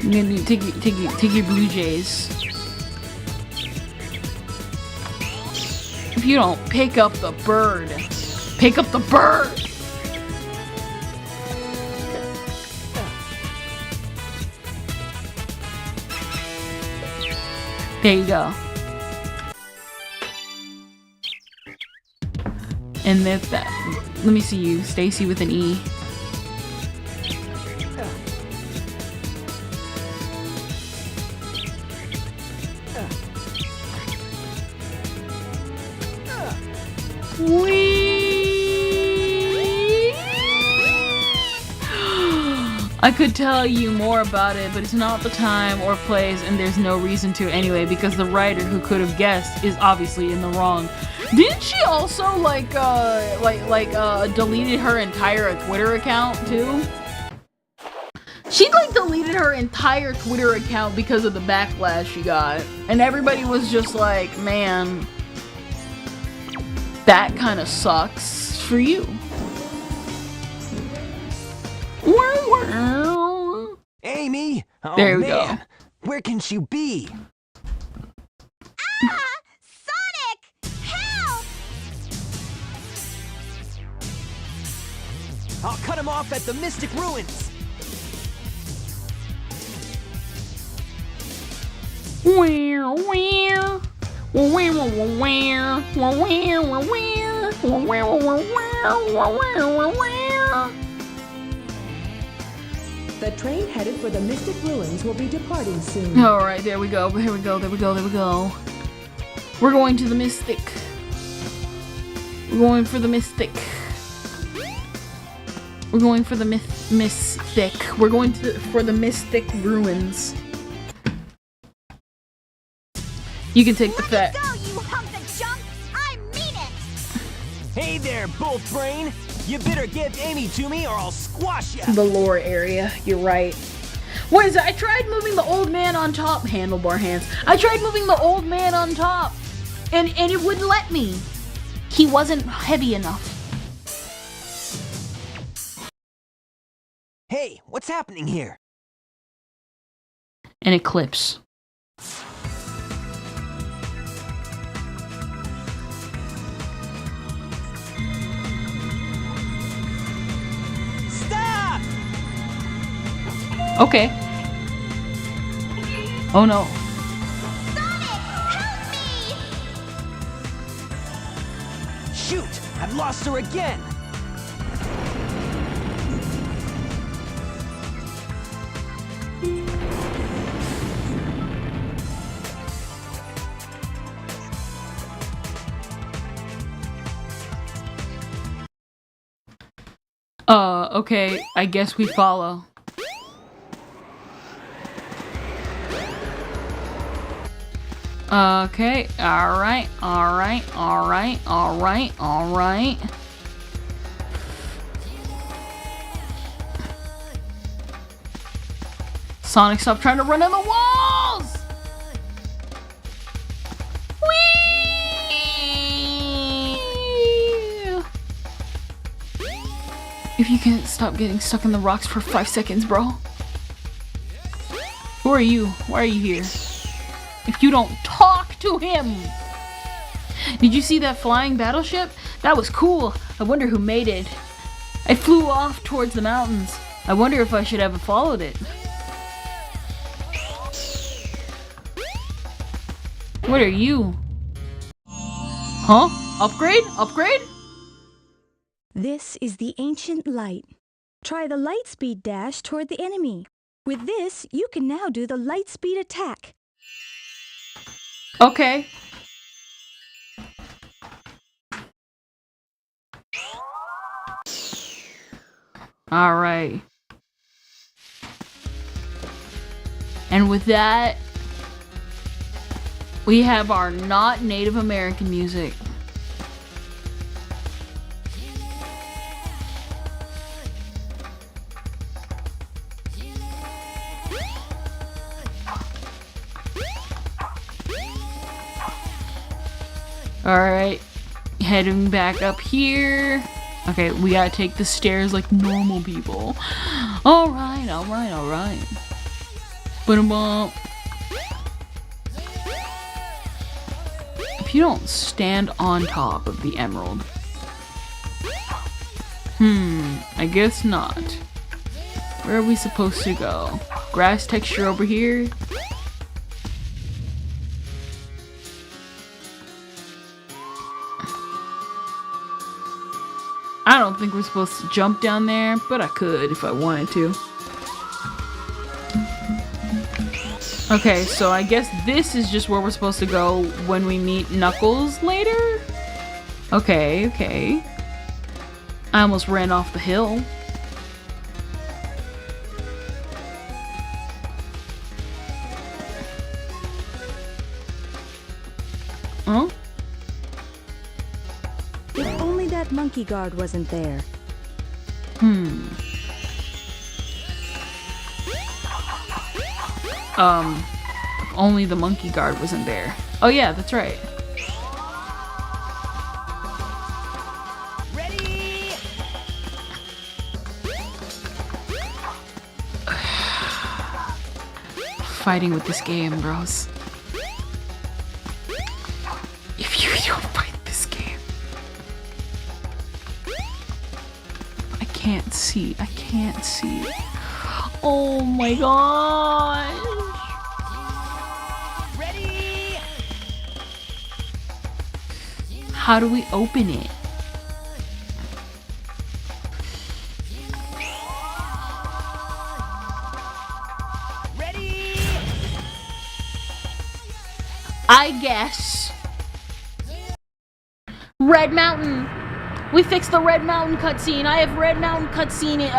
I'm gonna take your Blue Jays. If you don't pick up the bird. Pick up the bird! There you go. And that, let me see you, Stacy with an E. I could tell you more about it, but it's not the time or place, and there's no reason to anyway, because the writer who could have guessed is obviously in the wrong. Didn't she also deleted her entire Twitter account too? She deleted her entire Twitter account because of the backlash she got, and everybody was just like, man, that kind of sucks for you. Amy! Oh, there we man. go. Where can she be? Ah! Sonic! Help! I'll cut him off at the Mystic Ruins. The train headed for the Mystic Ruins will be departing soon. Alright, there we go. Here we go. There we go. There we go. We're going to the Mystic. We're going for the Mystic. We're going for the Mystic. We're going for the Mystic Ruins. You can take the fat. Go, you hunk of junk! I mean it! Hey there, Bolt Brain! You better give Amy to me or I'll squash ya! The lore area, you're right. What is it? I tried moving the old man on top. Handlebar hands. I tried moving the old man on top. And it wouldn't let me. He wasn't heavy enough. Hey, what's happening here? An eclipse. Stop! Okay. Oh no. Sonic, help me! Shoot! I've lost her again! Okay, I guess we follow. Okay, alright. Sonic, stop trying to run in the walls! Whee! If you can stop getting stuck in the rocks for 5 seconds, bro. Who are you? Why are you here? If you don't talk to him! Did you see that flying battleship? That was cool. I wonder who made it. It flew off towards the mountains. I wonder if I should have followed it. What are you? Huh? Upgrade? Upgrade? This is the ancient light. Try the light speed dash toward the enemy. With this, you can now do the light speed attack. Okay. Alright. And with that, we have our not Native American music. Alright, heading back up here. Okay, we gotta take the stairs like normal people. Alright. Ba-dum-bum. If you don't stand on top of the emerald. I guess not. Where are we supposed to go? Grass texture over here? I don't think we're supposed to jump down there, but I could if I wanted to. Okay, so I guess this is just where we're supposed to go when we meet Knuckles later? Okay, okay. I almost ran off the hill. Huh? If only that monkey guard wasn't there. If only the monkey guard wasn't there. Oh yeah, that's right. Ready? Fighting with this game, bros. If you don't fight this game, I can't see. I can't see. Oh my gosh. Ready? How do we open it? Ready? I guess. Red Mountain. We fixed the Red Mountain cutscene. I have Red Mountain cutscene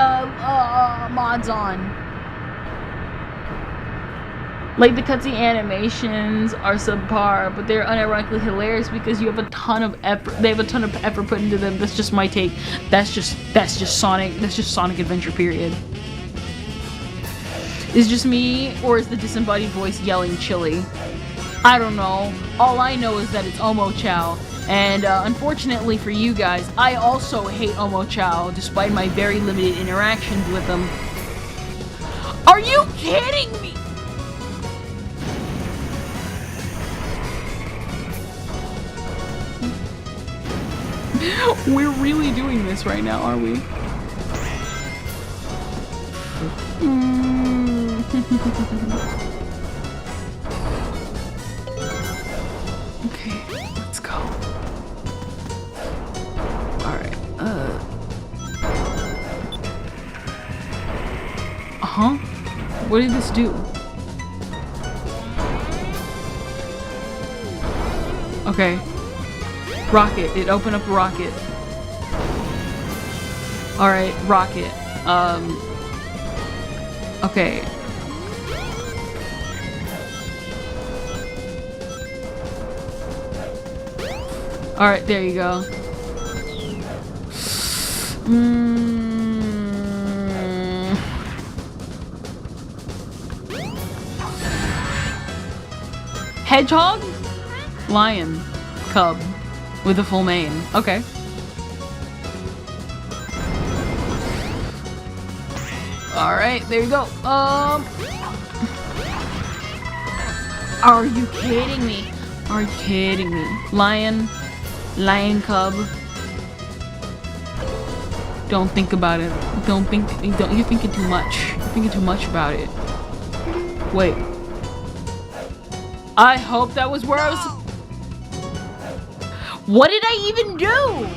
mods on. Like, the cutscene animations are subpar, but they're unironically hilarious because you have a ton of effort. They have a ton of effort put into them. That's just my take. That's just Sonic. That's just Sonic Adventure. Period. Is it just me, or is the disembodied voice yelling chili? I don't know. All I know is that it's Omo Chow. And unfortunately for you guys, I also hate Omo Chow, despite my very limited interactions with him. Are you kidding me? We're really doing this right now, are we? Okay, let's go. Alright, Uh-huh. What did this do? Okay. Rocket. It opened up a rocket. Alright, rocket. Okay. Alright, there you go. Hedgehog? Lion. Cub. With a full mane. Okay. Alright, there you go. Are you kidding me? Are you kidding me? Lion. Lion cub. Don't think about it. You're thinking too much. You're thinking too much about it. Wait. I hope that was where I was. What did I even do?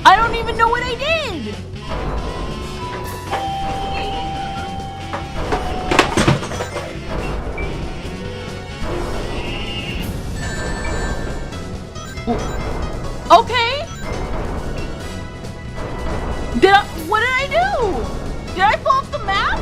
I don't even know what I did. Okay. What did I do? Did I fall off the map?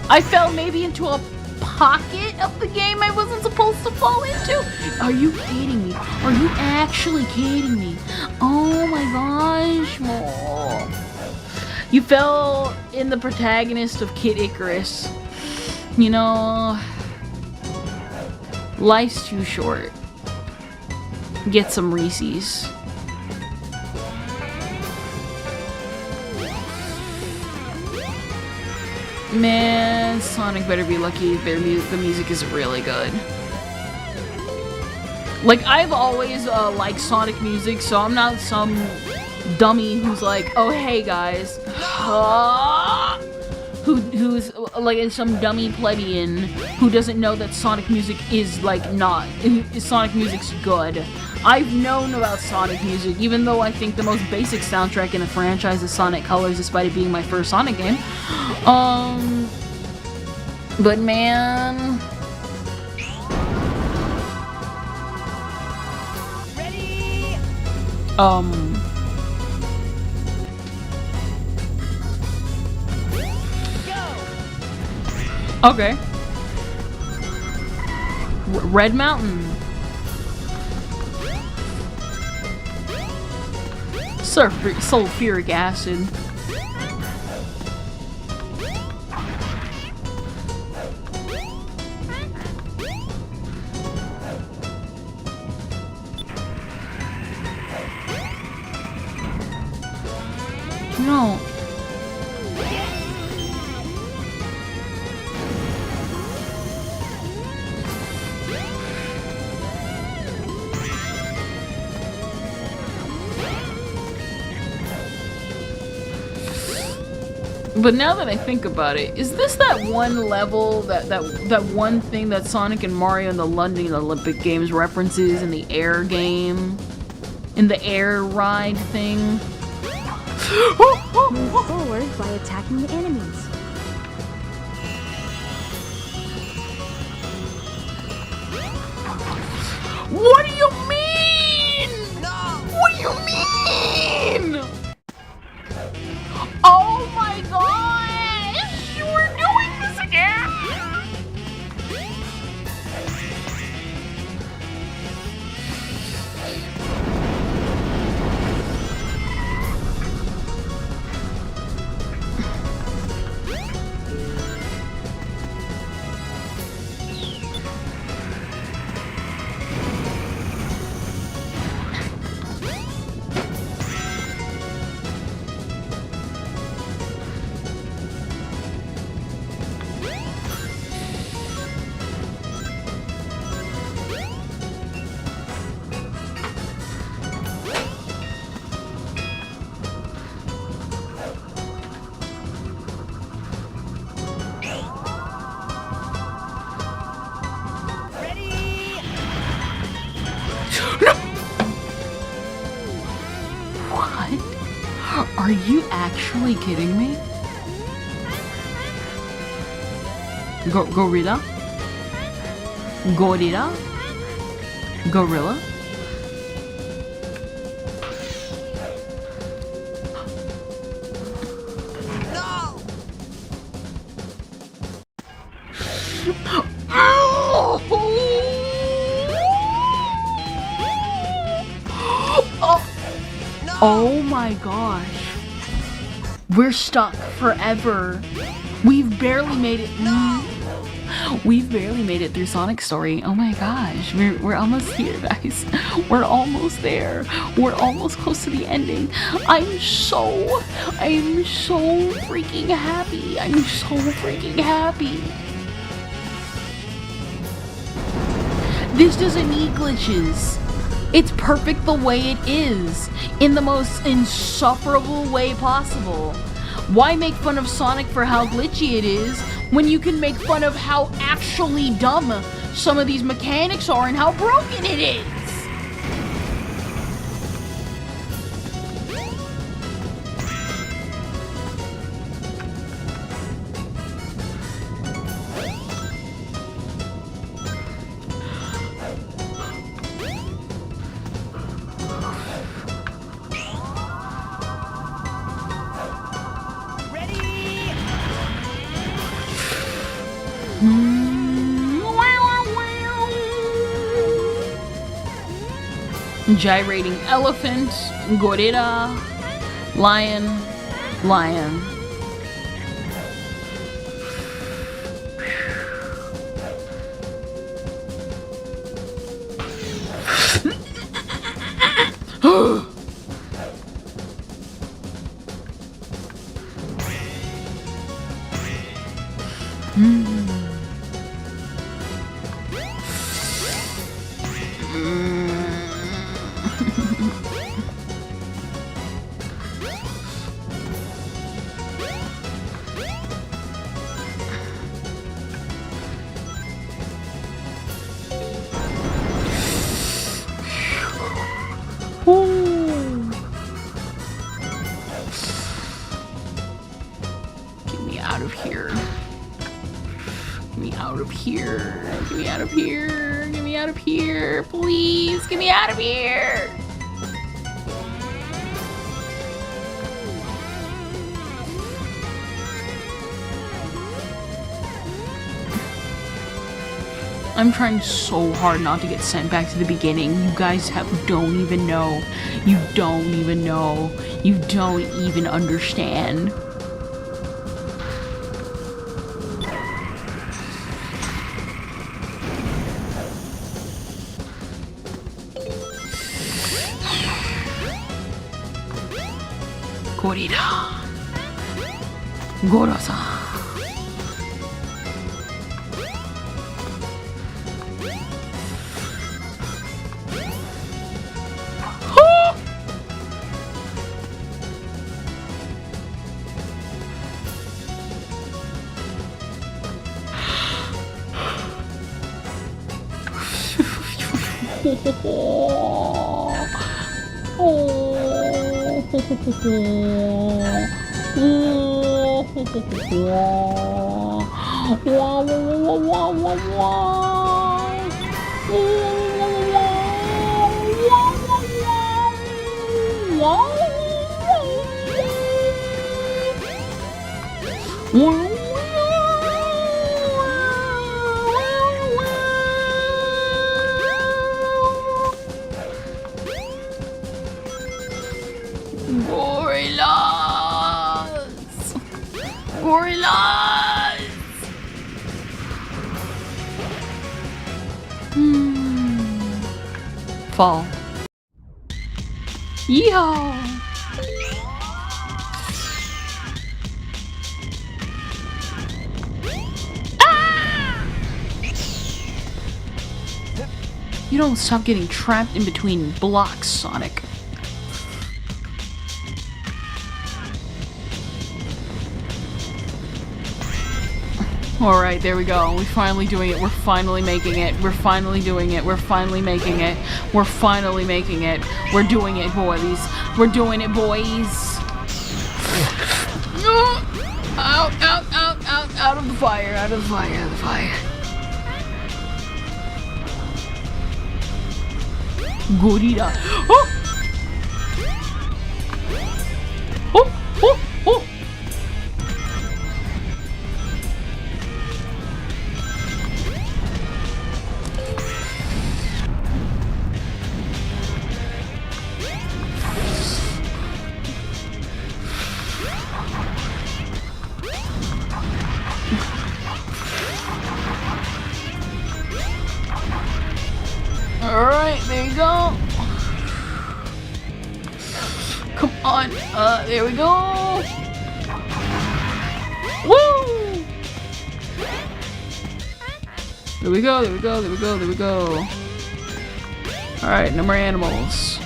I fell maybe into a pocket of the game I wasn't supposed to fall into? Are you kidding me? Are you actually kidding me? Oh my gosh. Oh. You fell in the protagonist of Kid Icarus. You know, life's too short. Get some Reese's. Man, Sonic better be lucky. The music is really good. Like, I've always liked Sonic music, so I'm not some dummy who's like, oh hey guys, who's like some dummy plebeian who doesn't know that Sonic music is like not Sonic music's good. I've known about Sonic music, even though I think the most basic soundtrack in the franchise is Sonic Colors, despite it being my first Sonic game. But man. Ready? Okay. Red Mountain. Sulfuric acid. No. But now that I think about it, is this that one level, that one thing that Sonic and Mario in the London Olympic Games references in the air game? In the air ride thing? Move forward by attacking the enemies. What do you mean? No! What do you mean? Oh my gosh! We're doing this again! What? Are you actually kidding me? Gorilla? Gorilla? Gorilla? Oh my gosh. We're stuck forever. We've barely made it. We've barely made it through Sonic's story. Oh my gosh. We're almost here, guys. We're almost there. We're almost close to the ending. I'm so freaking happy. I'm so freaking happy. This doesn't need glitches. It's perfect the way it is, in the most insufferable way possible. Why make fun of Sonic for how glitchy it is, when you can make fun of how actually dumb some of these mechanics are and how broken it is? Gyrating elephant, gorilla, lion, lion. Get me out of here. Get me out of here. Get me out of here. Please, get me out of here. I'm trying so hard not to get sent back to the beginning. You guys don't even know. You don't even know. You don't even understand. Gorilla. Goro-san. Gorillas! Gorillas! Fall. Yeehaw! You don't stop getting trapped in between blocks, Sonic. Alright, there we go. We're finally doing it. We're finally making it. We're finally doing it. We're finally making it. We're finally making it. We're doing it, boys. We're doing it, boys. Out, out, out, out, out of the fire, out of the fire, out of the fire. Gorilla. Oh! Oh! Oh! Oh! Alright, there you go. Come on. There we go. Woo! There we go, there we go, there we go, there we go. Alright, no more animals.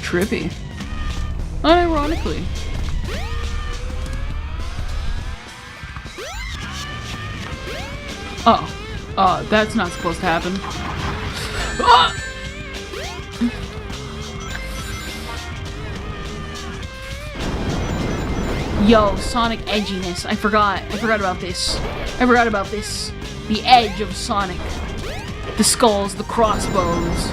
Trippy. Unironically. Oh. That's not supposed to happen. Ah! Yo, Sonic edginess. I forgot about this. The edge of Sonic. The skulls, the crossbows.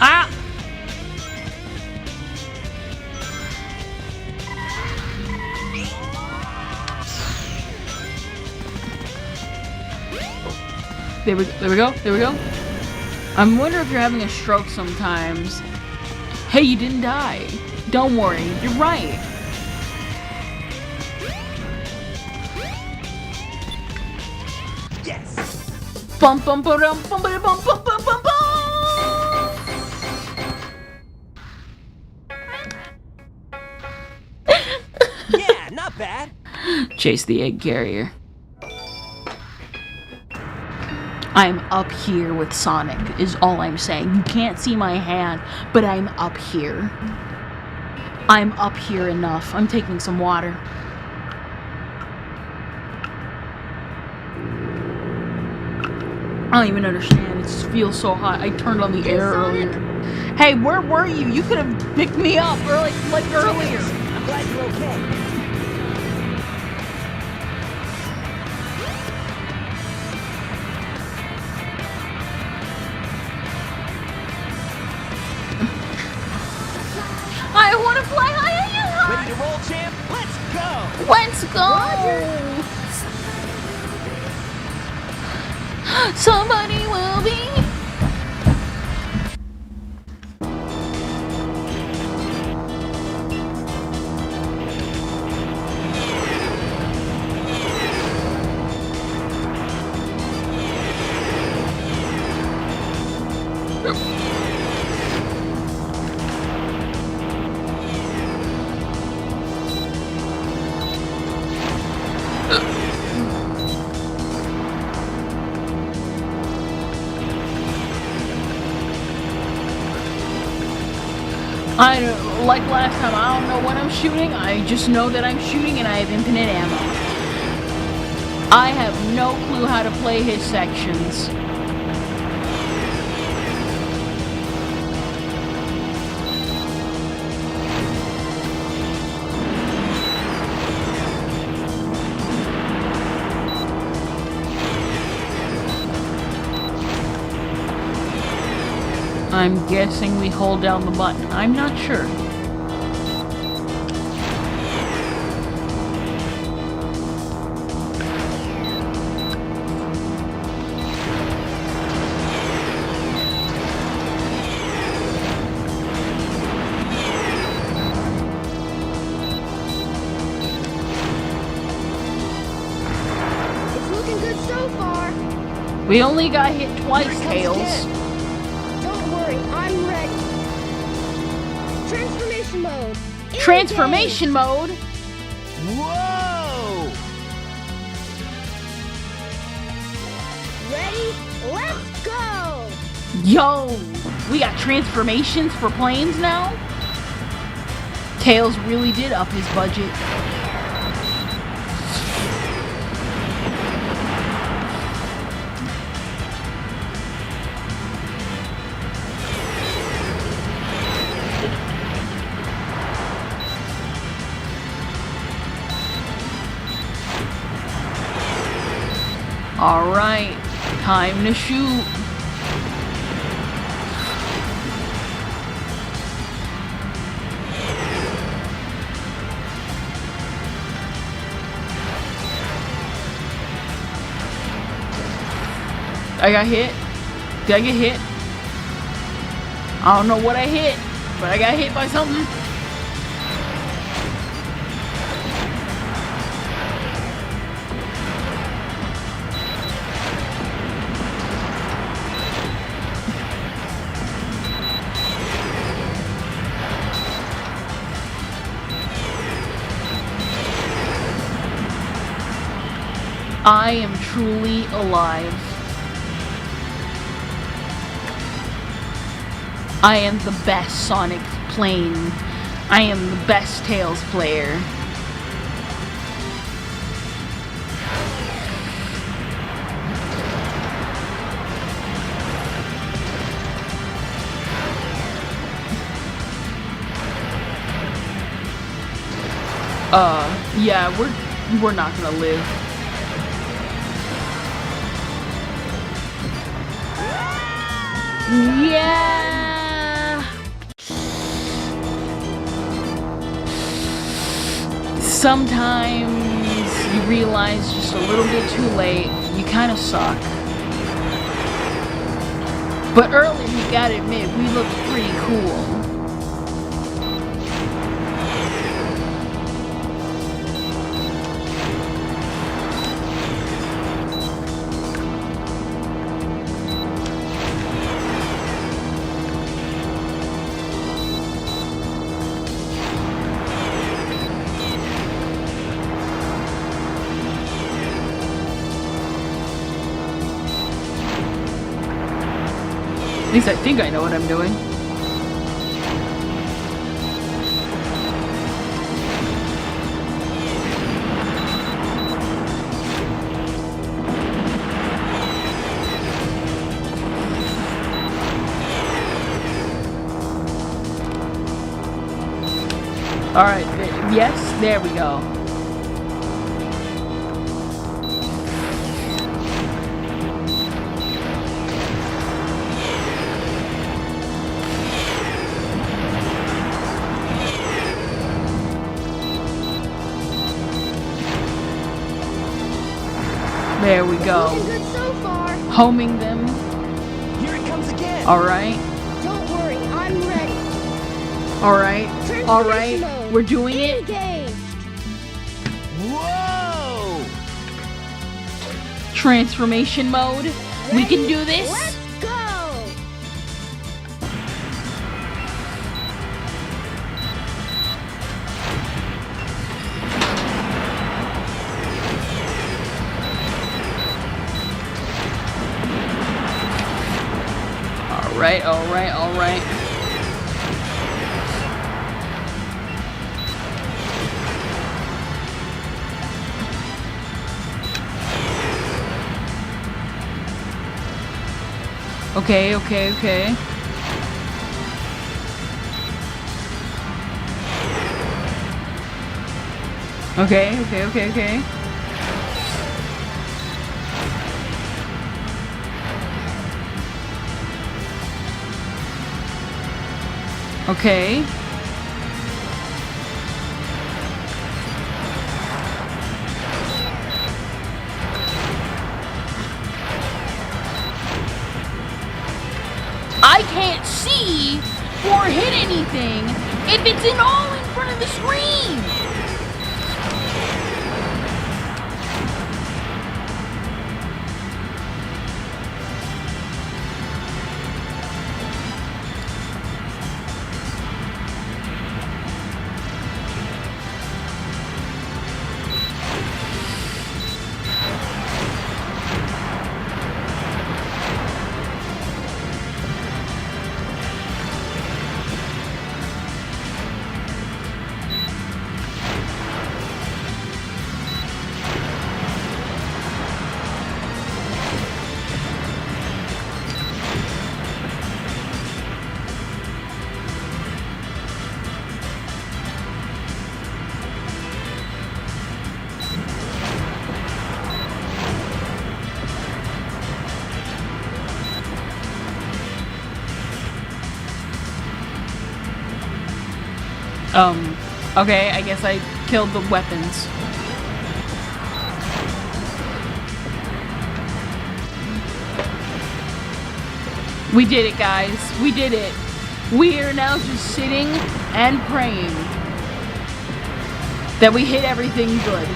Ah! There we go. I'm wondering if you're having a stroke sometimes. Hey, you didn't die. Don't worry, you're right. Yes! Bum bum bum bum bum bum bum bum bum bum. Yeah, not bad. Chase the egg carrier. I'm up here with Sonic, is all I'm saying. You can't see my hand, but I'm up here. I'm up here enough. I'm taking some water. I don't even understand. It just feels so hot. I turned on the air earlier. Hey, where were you? You could have picked me up earlier. I'm glad you're okay. I want to fly high. Ready to roll, champ? Let's go! Let's go. Somebody will be. I don't, like last time, I don't know what I'm shooting. I just know that I'm shooting and I have infinite ammo. I have no clue how to play his sections. I'm guessing we hold down the button. I'm not sure. It's looking good so far. We only got hit twice, Tails. Don't worry, I'm ready. Transformation mode. Transformation mode? Whoa! Ready? Let's go! Yo! We got transformations for planes now? Tails really did up his budget. Alright, time to shoot. I got hit. Did I get hit? I don't know what I hit, but I got hit by something. I am truly alive. I am the best Sonic plane. I am the best Tails player. Yeah, we're not gonna live. Yeah. Sometimes you realize just a little bit too late, you kind of suck. But earlier, you gotta admit, we looked pretty cool. At least I think I know what I'm doing. Alright, yes, there we go. There we go. Looking good so far. Homing them. Here it comes again. Alright. Don't worry, I'm ready. Alright. Alright. Transformation mode. We're doing it. Engaged. Whoa! Transformation mode. We can do this. Let's go. Alright, alright, alright. Okay, okay, okay. Okay, okay, okay, okay. Okay. I can't see or hit anything if it's in all in front of the screen. Okay, I guess I killed the weapons. We did it, guys. We did it. We are now just sitting and praying that we hit everything good.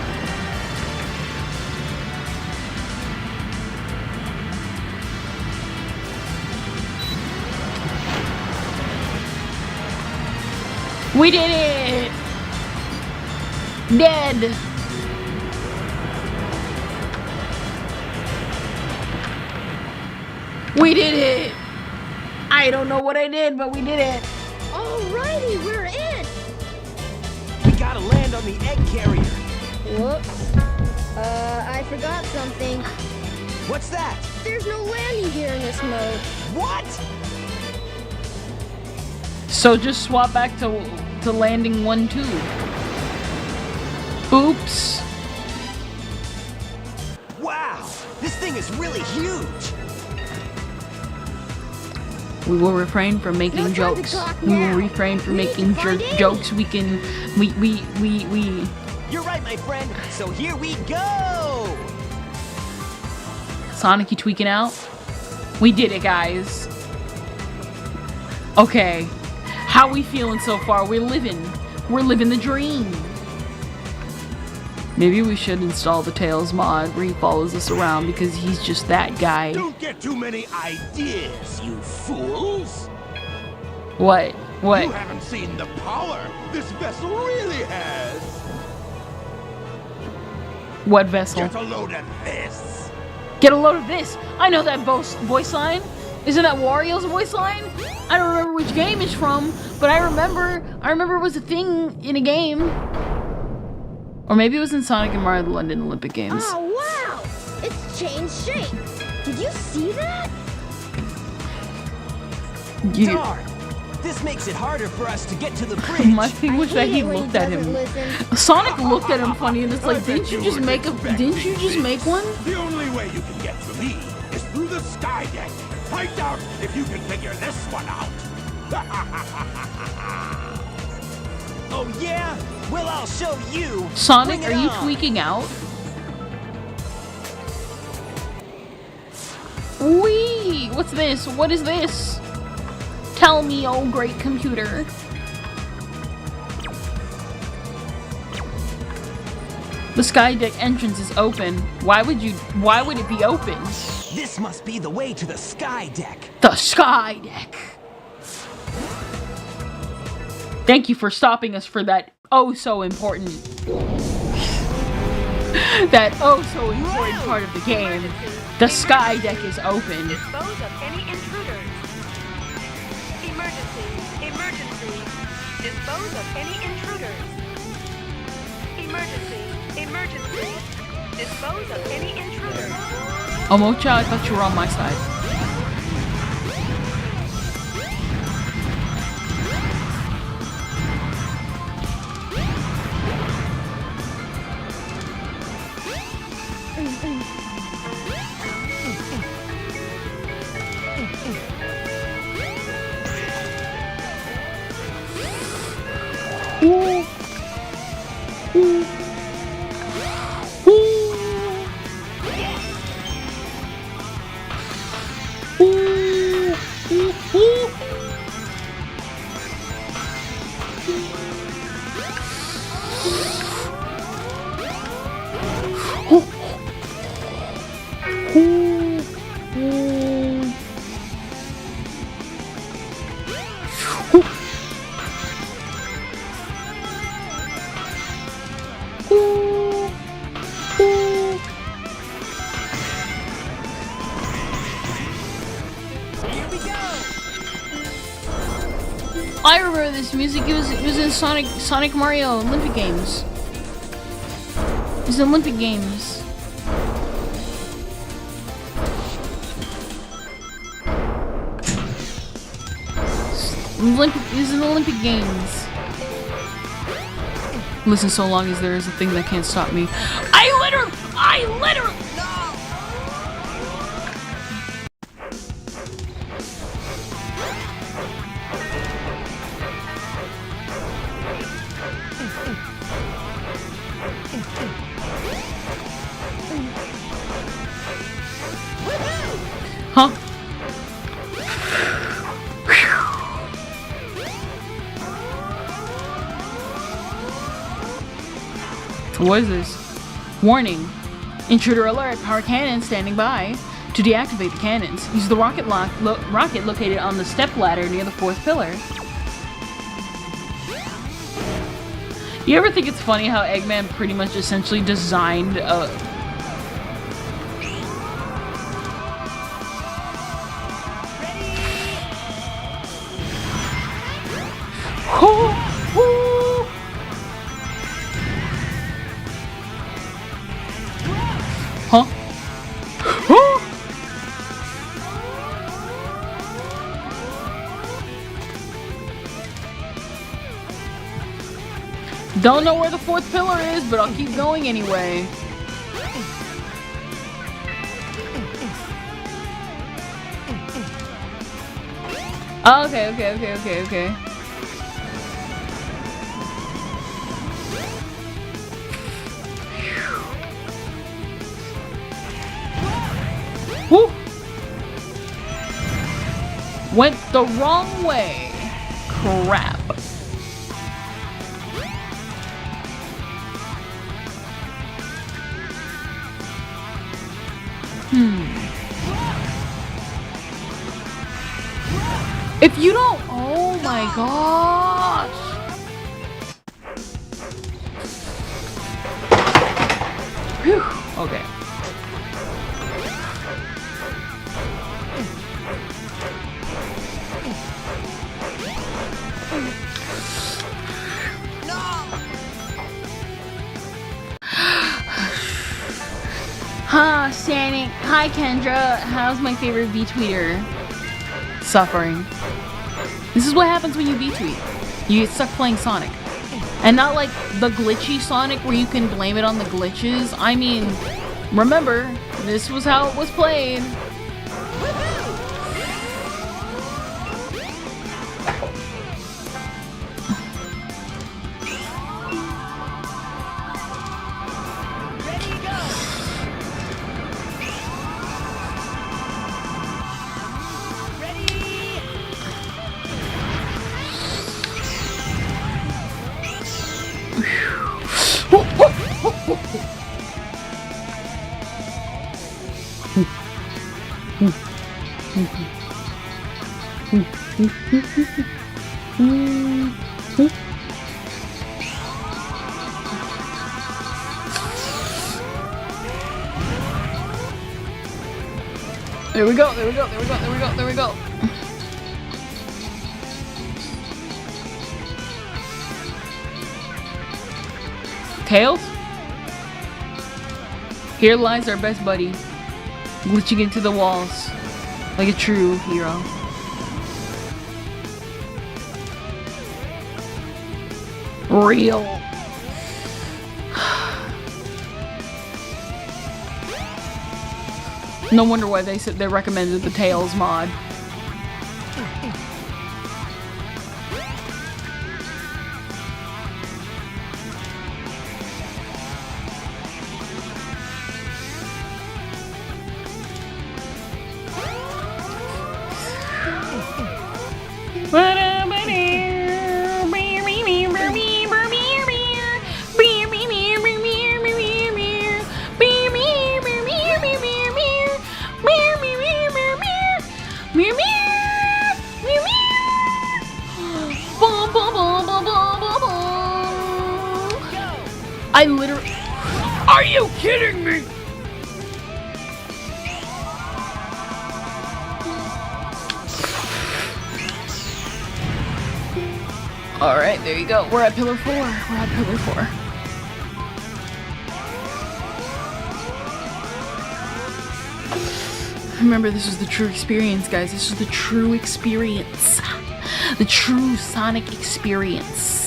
We did it! Dead! We did it! I don't know what I did, but we did it. Alrighty, we're in. We gotta land on the egg carrier. Whoops. I forgot something. What's that? There's no landing gear in this mode. What? So just swap back to landing 1, 2. Oops. Wow, this thing is really huge. We will refrain from making No time to jokes. talk We will now. refrain from We need making to find Amy. jokes. We. You're right, my friend. So here we go. Sonic, you tweaking out? We did it, guys. Okay. How we feeling so far? We're living the dream. Maybe we should install the Tails mod where he follows us around because he's just that guy. Don't get too many ideas, you fools! What? What? You haven't seen the power this vessel really has! What vessel? Get a load of this! Get a load of this. I know that voice line. Isn't that Wario's voice line? I don't remember which game it's from, but I remember it was a thing in a game. Or maybe it was in Sonic and Mario the London Olympic Games. Oh, wow! It's changed shape. Did you see that? You, Darn! This makes it harder for us to get to the bridge. my thing was that he looked at him. Sonic looked at him funny, and it's like, didn't you just make one? The only way you can get to me is through the sky deck. Find out if you can figure this one out. Oh yeah? Well, I'll show you. Sonic, Bring it are you on. tweaking out? Wee! What's this? What is this? Tell me, oh great computer. The sky deck entrance is open. Why would it be open? This must be the way to the sky deck. The sky deck. Thank you for stopping us for that oh so important part of the game. The sky deck is open. Dispose of any intruders. Emergency. Emergency. Dispose of any intruders. Emergency. Emergency. Dispose of any intruders. Omocha, I thought you were on my side. I remember this music. It was in Sonic Mario Olympic Games. It was Olympic Games. It was in Olympic Games. Listen, so long as there is a thing that can't stop me. I literally. Huh? What is this? Warning. Intruder alert. Power cannon standing by. To deactivate the cannons, use the rocket located on the step ladder near the fourth pillar. You ever think it's funny how Eggman pretty much essentially designed a... Huh? Don't know where the fourth pillar is, but I'll keep going anyway. Okay. Woo! Went the wrong way. Crap. If you don't, oh my gosh. Whew. Okay. Hi Kendra, how's my favorite V-tweeter? Suffering. This is what happens when you V-tweet. You get stuck playing Sonic. And not like the glitchy Sonic where you can blame it on the glitches. I mean, remember, this was how it was played. There we go, there we go, there we go, there we go, there we go. Tails? Here lies our best buddy, glitching into the walls like a true hero. Real. No wonder why they said they recommended the Tails mod. I literally... Are you kidding me? Alright, there you go. We're at pillar 4. We're at pillar 4. Remember, this is the true experience, guys. This is the true experience. The true Sonic experience.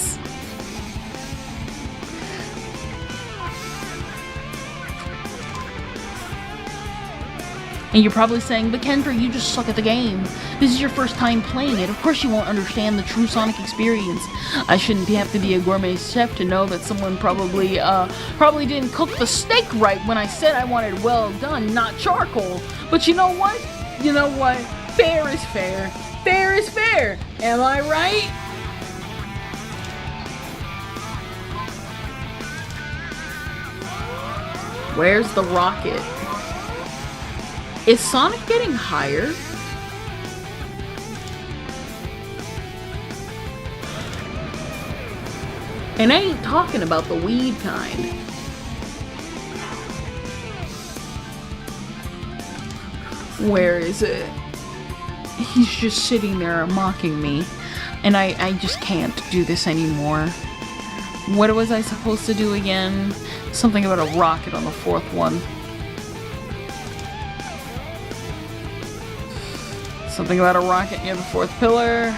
And you're probably saying, but Kendra, you just suck at the game. This is your first time playing it. Of course you won't understand the true Sonic experience. I shouldn't have to be a gourmet chef to know that someone probably didn't cook the steak right when I said I wanted well done, not charcoal. But you know what? You know what? Fair is fair. Fair is fair. Am I right? Where's the rocket? Is Sonic getting higher? And I ain't talking about the weed kind. Where is it? He's just sitting there mocking me. And I just can't do this anymore. What was I supposed to do again? Something about a rocket on the 4th one. Something about a rocket near the 4th pillar.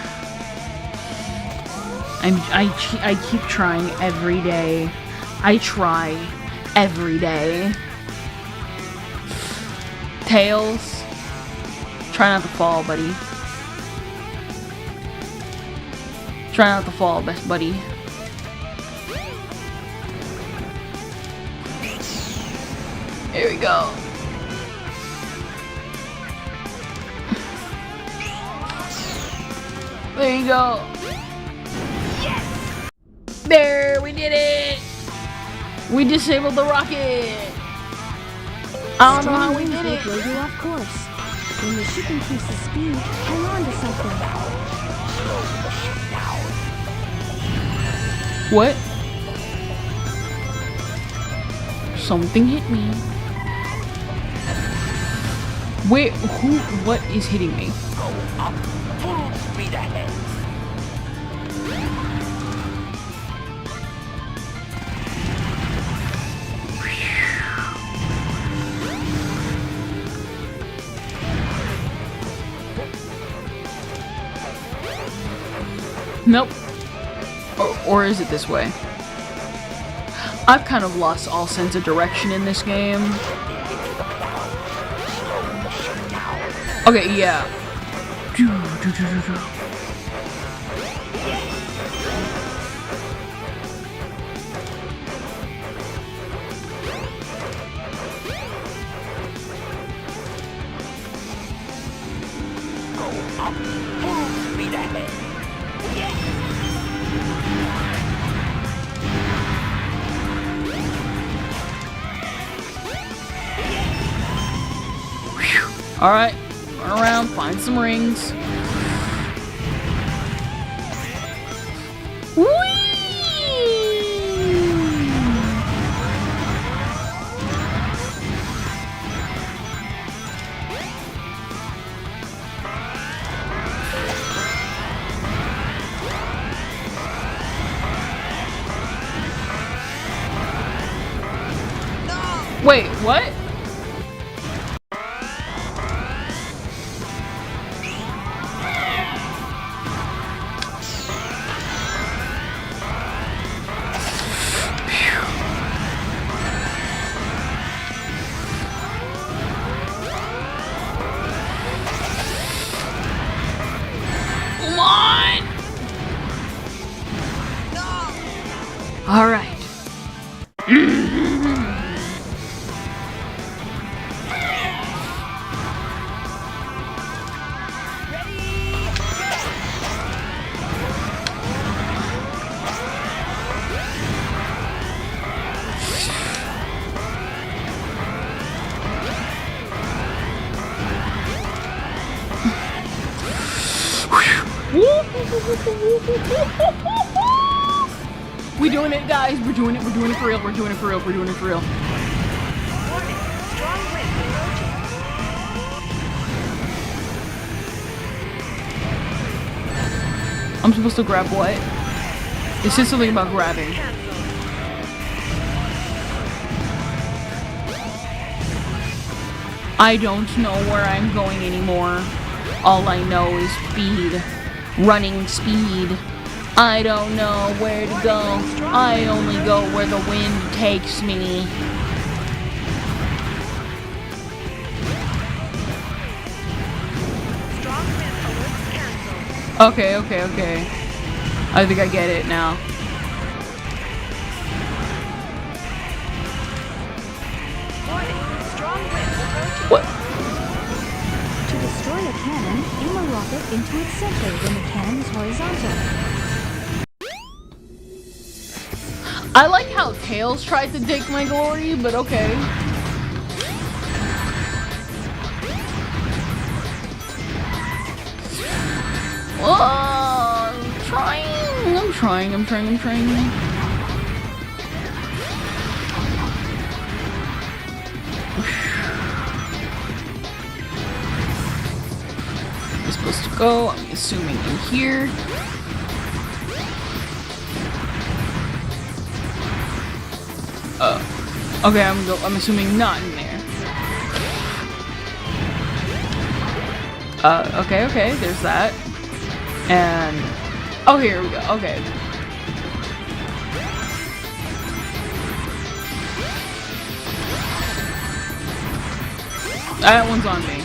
I keep trying every day. I try every day. Tails, try not to fall, buddy. Try not to fall, best buddy. Here we go. There you go. Yes! There, we did it! We disabled the rocket! I don't know how we did it. Throw you off course. When the ship increases speed, hang on to something. What? Something hit me. Wait, who, what is hitting me? Go up, full speed ahead. Nope. Or is it this way? I've kind of lost all sense of direction in this game. Okay, yeah. Alright, run around, find some rings. Wait, what? Come on! All right. We doing it, guys. We're doing it for real. We're doing it for real. We're doing it for real. Warning, strong wind approaching. I'm supposed to grab what? It says something about grabbing. Cancel. I don't know where I'm going anymore. All I know is speed. Running speed. I don't know where to go. I only go where the wind takes me. Strong wind alert canceled. Okay. I think I get it now. Warning, strong wind approaching. What? To destroy a cannon, aim a rocket into its center when the cannon is horizontal. I like how Tails tried to take my glory, but okay. Oh, I'm trying. I'm supposed to go, I'm assuming in here. Okay, I'm assuming not in there. Okay, there's that. And oh, here we go. Okay. That one's on me.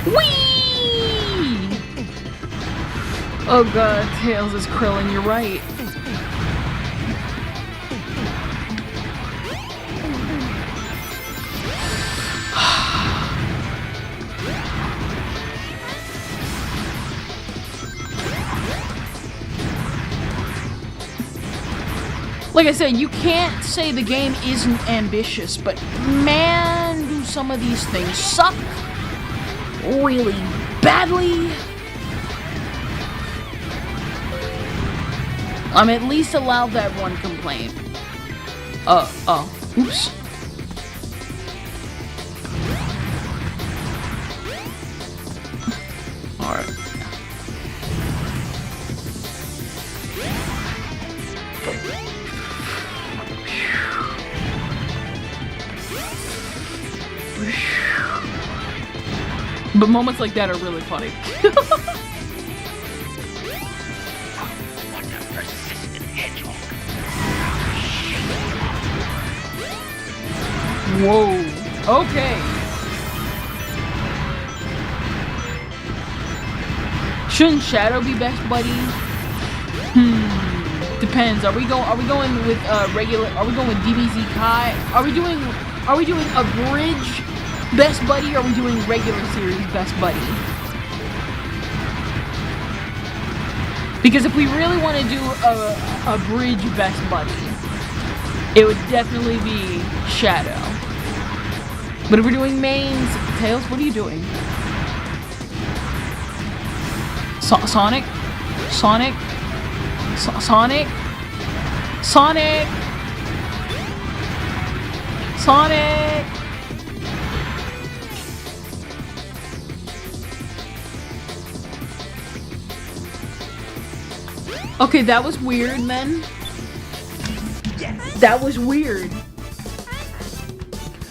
Whee! Oh god, Tails is Krillin, you're right. Like I said, you can't say the game isn't ambitious, but man, do some of these things suck really badly. I'm at least allowed that one complaint. Oops. Alright. But moments like that are really funny. Whoa. Okay. Shouldn't Shadow be best buddy? Depends. Are we going with regular? Are we going with DBZ Kai? Are we doing a bridge best buddy, or are we doing regular series best buddy? Because if we really want to do a bridge best buddy, it would definitely be Shadow. But if we're doing mains, Tails, what are you doing? Sonic? Sonic? Sonic? Sonic? Sonic? Okay, that was weird, men. That was weird.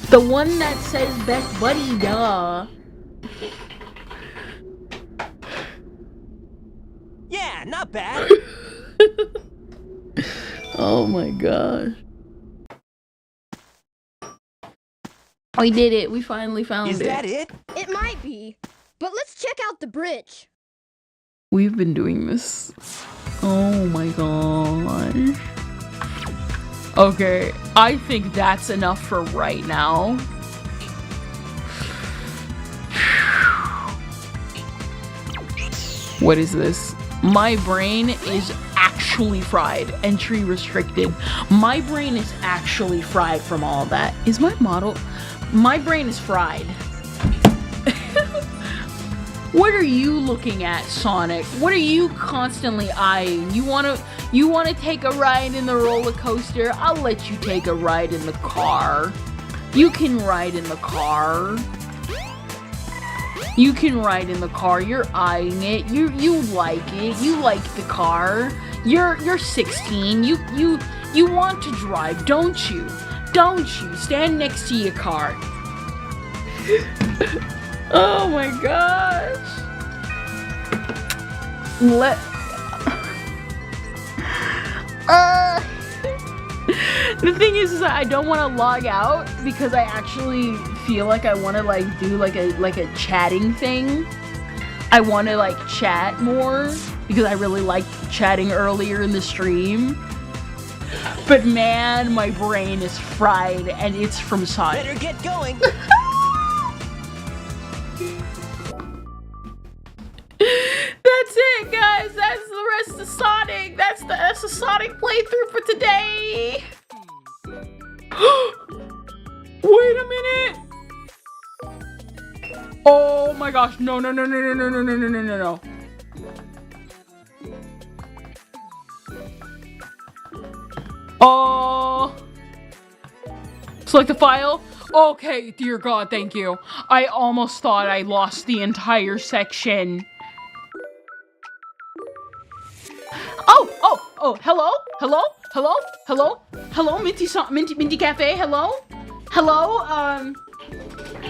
The one that says best buddy, duh. Yeah, not bad. Oh my gosh. We did it. We finally found it. Is that it? It might be, but let's check out the bridge. We've been doing this. Oh my gosh. Okay, I think that's enough for right now. What is this? My brain is actually fried. Entry restricted. My brain is actually fried from all that. Is my model? My brain is fried. What are you looking at, Sonic? What are you constantly eyeing? You wanna take a ride in the roller coaster? I'll let you take a ride in the car. You can ride in the car. You can ride in the car. You're eyeing it. You like it. You like the car. You're 16. You want to drive, don't you? Don't you? Stand next to your car. Oh my gosh. The thing is that I don't want to log out because I actually feel like I want to like do like a chatting thing. I want to like chat more because I really liked chatting earlier in the stream. But man, my brain is fried and it's from Sonic. Better get going. That's it, guys. That's the rest of Sonic. That's the Sonic playthrough for today. Wait a minute. Oh my gosh. No. Oh. Select the file. Okay, dear God, thank you. I almost thought I lost the entire section. Oh, hello, Minty Cafe, hello,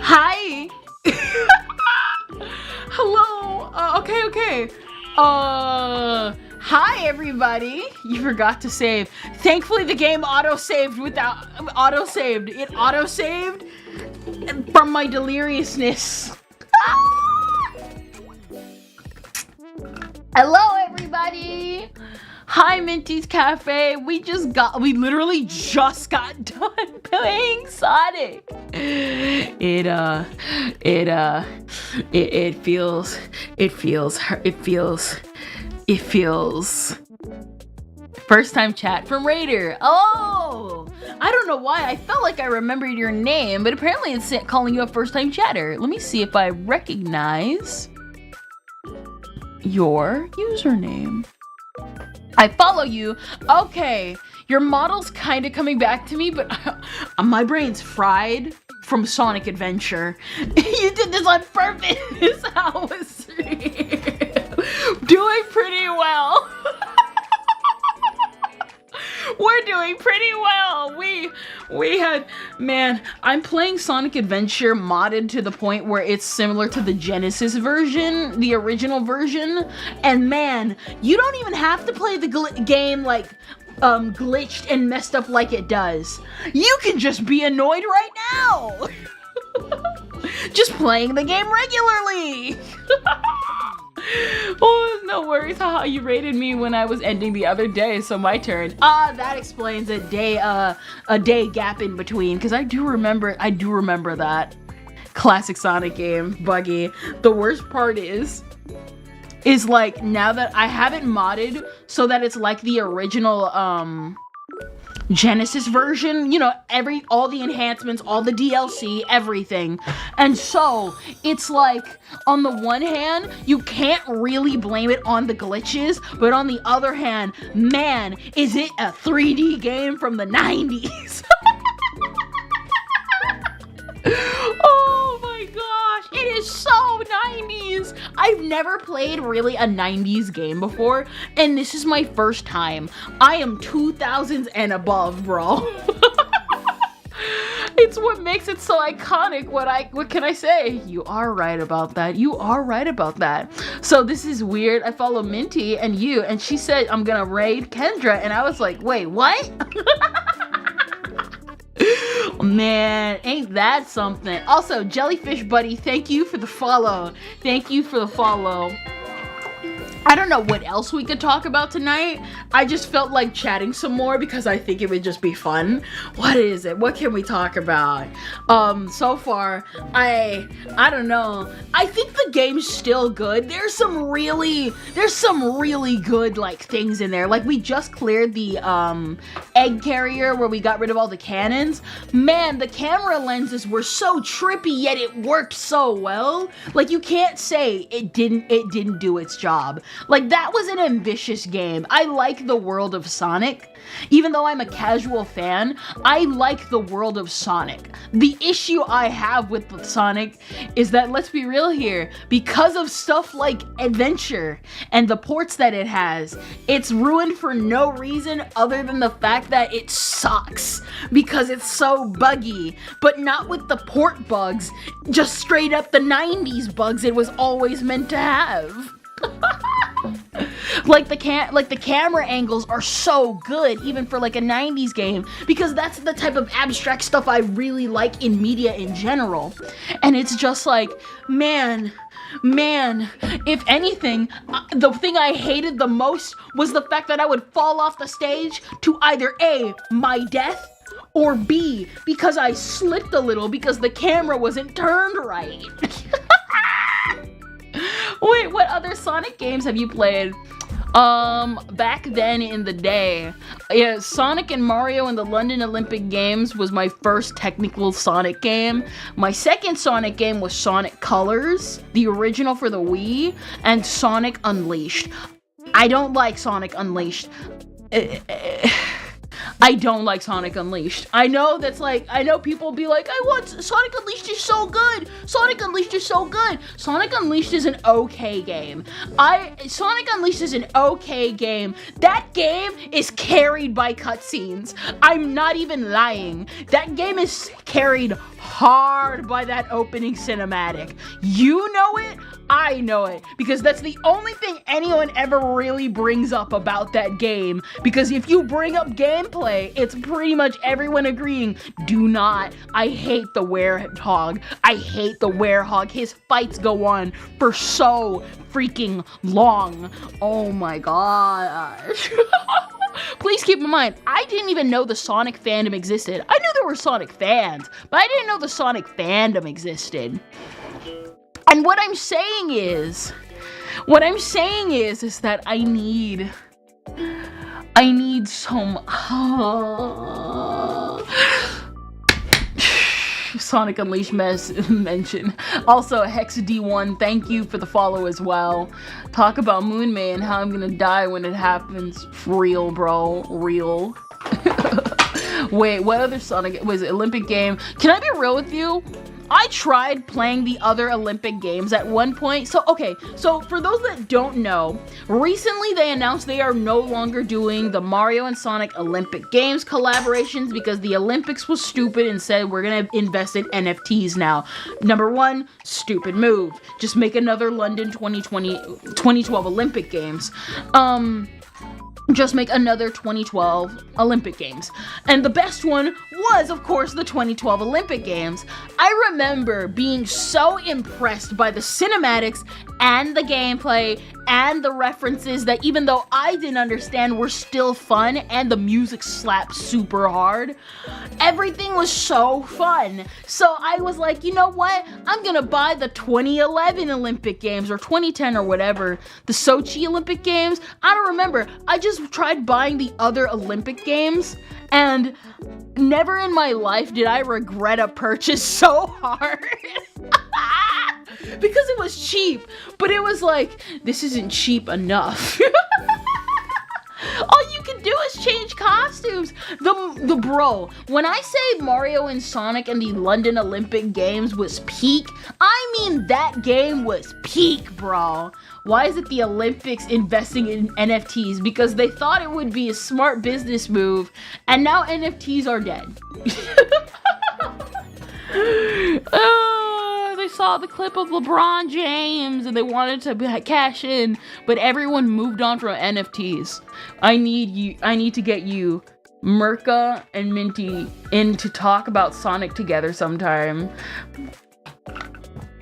hi, hello, okay, hi everybody, you forgot to save. Thankfully the game auto-saved it auto-saved from my deliriousness. Hello everybody! Hi Minty's Cafe. We literally just got done playing Sonic. It feels first time chat from Raider. Oh, I don't know why I felt like I remembered your name, but apparently it's calling you a first time chatter. Let me see if I recognize your username. I follow you. Okay, your model's kind of coming back to me, but my brain's fried from Sonic Adventure. You did this on purpose. How was doing pretty well. We're doing pretty well. We had, man, I'm playing Sonic Adventure modded to the point where it's similar to the Genesis version, the original version. And man, you don't even have to play the game like glitched and messed up like it does. You can just be annoyed right now. Just playing the game regularly. Oh, no worries. Haha, you rated me when I was ending the other day, so my turn. That explains a day gap in between, because I do remember that classic Sonic game, buggy. The worst part is like, now that I have it modded so that it's like the original Genesis version, you know, all the enhancements, all the DLC, everything. And so it's like, on the one hand, you can't really blame it on the glitches, but on the other hand, man, is it a 3D game from the 90s. Oh my gosh, it is so 90s. I've never played really a 90s game before, and this is my first time. I am 2000s and above, bro. It's what makes it so iconic. What can I say? You are right about that. You are right about that. So this is weird. I follow Minty and you, and she said I'm gonna raid Kendra, and I was like, wait, what? Man, ain't that something? Also, Jellyfish Buddy, thank you for the follow. Thank you for the follow. I don't know what else we could talk about tonight. I just felt like chatting some more because I think it would just be fun. What is it? What can we talk about? So far, I don't know. I think the game's still good. There's some really good like things in there. Like we just cleared the egg carrier where we got rid of all the cannons. Man, the camera lenses were so trippy, yet it worked so well. Like you can't say it didn't do its job. Like, that was an ambitious game. I like the world of Sonic. Even though I'm a casual fan, I like the world of Sonic. The issue I have with Sonic is that, let's be real here, because of stuff like Adventure and the ports that it has, it's ruined for no reason other than the fact that it sucks because it's so buggy, but not with the port bugs, just straight up the 90s bugs it was always meant to have. Like the camera angles are so good even for like a 90s game because that's the type of abstract stuff I really like in media in general. And it's just like, man, if anything, the thing I hated the most was the fact that I would fall off the stage to either A, my death, or B, because I slipped a little because the camera wasn't turned right. Wait, what other Sonic games have you played? Back then in the day, yeah, Sonic and Mario and the London Olympic Games was my first technical Sonic game. My second Sonic game was Sonic Colors, the original for the Wii, and Sonic Unleashed. I don't like Sonic Unleashed. I don't like Sonic Unleashed. I know people be like, Sonic Unleashed is so good. Sonic Unleashed is so good. Sonic Unleashed is an okay game. Sonic Unleashed is an okay game. That game is carried by cutscenes. I'm not even lying. That game is carried hard by that opening cinematic. You know it, I know it, because that's the only thing anyone ever really brings up about that game, because if you bring up gameplay, it's pretty much everyone agreeing, do not. I hate the Werehog. I hate the Werehog. His fights go on for so freaking long. Oh my gosh. Please keep in mind, I didn't even know the Sonic fandom existed. I knew there were Sonic fans, but I didn't know the Sonic fandom existed. And what I'm saying is that I need some Sonic Unleashed mention. Also, Hex D1, thank you for the follow as well. Talk about Moon May and how I'm gonna die when it happens. Real, bro. Real. Wait, what other Sonic was it? Olympic game? Can I be real with you? I tried playing the other Olympic Games at one point. So for those that don't know, recently they announced they are no longer doing the Mario and Sonic Olympic Games collaborations because the Olympics was stupid and said we're gonna invest in NFTs now. Number one, stupid move. Just make another London 2012 Olympic Games. Just make another 2012 Olympic Games. And the best one was, of course, the 2012 Olympic Games. I remember being so impressed by the cinematics and the gameplay and the references that even though I didn't understand were still fun and the music slapped super hard. Everything was so fun. So I was like, you know what? I'm gonna buy the 2011 Olympic Games or 2010 or whatever, the Sochi Olympic Games. I don't remember. I just tried buying the other Olympic Games and never in my life did I regret a purchase so hard. Because it was cheap, but it was like, this isn't cheap enough. All you can do is change costumes. The bro, when I say Mario and Sonic and the London Olympic Games was peak, I mean that game was peak, bro. Why is it the Olympics investing in NFTs? Because they thought it would be a smart business move, and now NFTs are dead. They saw the clip of LeBron James and they wanted to cash in, but everyone moved on from NFTs. I need to get you, Merca and Minty, in to talk about Sonic together sometime.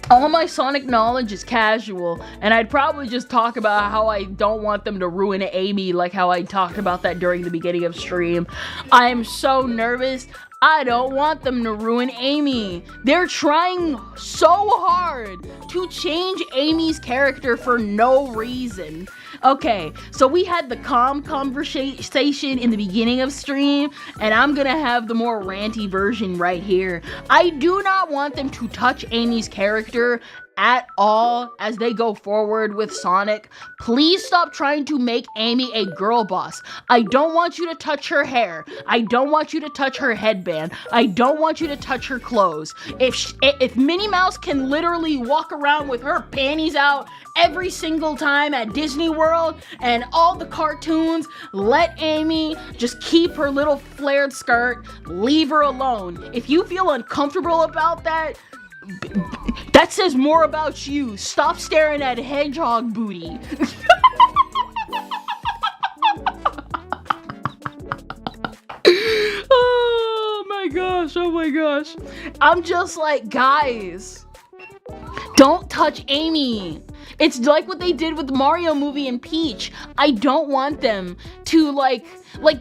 All my Sonic knowledge is casual, and I'd probably just talk about how I don't want them to ruin Amy, like how I talked about that during the beginning of stream. I am so nervous. I don't want them to ruin Amy. They're trying so hard to change Amy's character for no reason. Okay, so we had the calm conversation in the beginning of stream, and I'm gonna have the more ranty version right here. I do not want them to touch Amy's character at all as they go forward with Sonic. Please stop trying to make Amy a girl boss. I don't want you to touch her hair. I don't want you to touch her headband. I don't want you to touch her clothes. If Minnie Mouse can literally walk around with her panties out every single time at Disney World and all the cartoons, let Amy just keep her little flared skirt. Leave her alone. If you feel uncomfortable about that, that says more about you. Stop staring at hedgehog booty. Oh my gosh. I'm just like, guys, don't touch Amy. It's like what they did with the Mario movie and Peach. I don't want them to like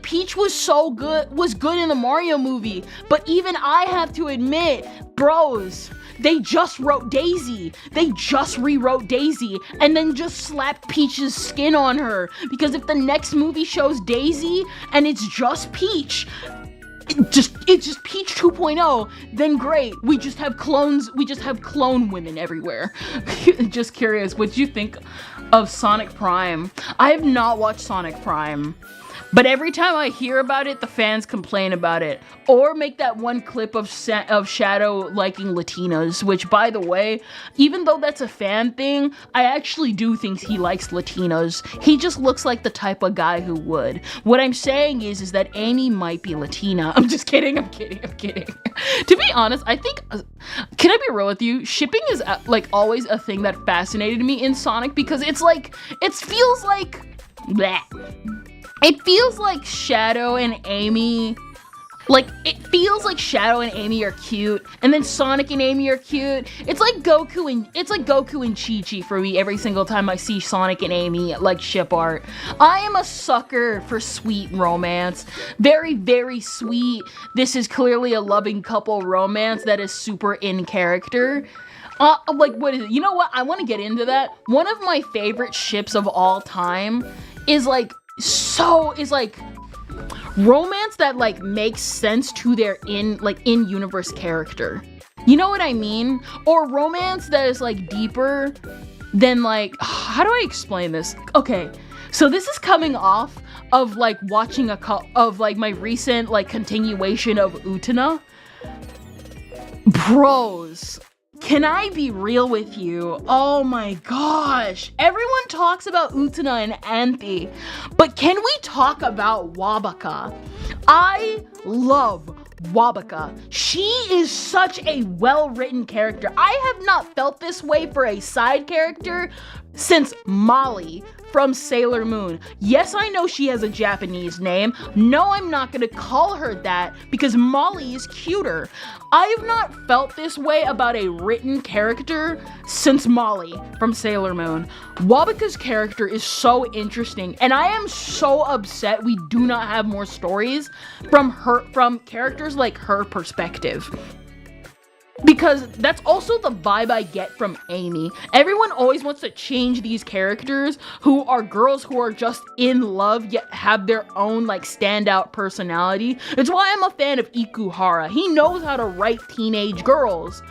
Peach was good in the Mario movie, but even I have to admit, bros, they just wrote Daisy. They just rewrote Daisy and then just slapped Peach's skin on her. Because if the next movie shows Daisy and it's just Peach, it's just Peach 2.0, then great. We just have clones. We just have clone women everywhere. Just curious, what do you think of Sonic Prime? I have not watched Sonic Prime, but every time I hear about it, the fans complain about it. Or make that one clip of Shadow liking Latinas, which, by the way, even though that's a fan thing, I actually do think he likes Latinos. He just looks like the type of guy who would. What I'm saying is that Amy might be Latina. I'm just kidding. I'm kidding. To be honest, I think, can I be real with you? Shipping is like always a thing that fascinated me in Sonic because it's like, it feels like, bleh. It feels like Shadow and Amy, it feels like Shadow and Amy are cute, and then Sonic and Amy are cute. It's like Goku and Chi-Chi for me every single time I see Sonic and Amy ship art. I am a sucker for sweet romance. Very, very sweet. This is clearly a loving couple romance that is super in character. What is it? You know what? I want to get into that. One of my favorite ships of all time is romance that makes sense to their in-universe character. You know what I mean? Or romance that is deeper than how do I explain this? Okay, so this is coming off of watching my recent continuation of Utena. Bros, can I be real with you? Oh my gosh. Everyone talks about Utena and Anthe, but can we talk about Wabaka? I love Wabaka. She is such a well-written character. I have not felt this way for a side character since Molly from Sailor Moon. Yes, I know she has a Japanese name. No, I'm not gonna call her that because Molly is cuter. I have not felt this way about a written character since Molly from Sailor Moon. Wabaka's character is so interesting, and I am so upset we do not have more stories from characters like her perspective. Because that's also the vibe I get from Amy. Everyone always wants to change these characters who are girls who are just in love yet have their own like standout personality. It's why I'm a fan of Ikuhara. He knows how to write teenage girls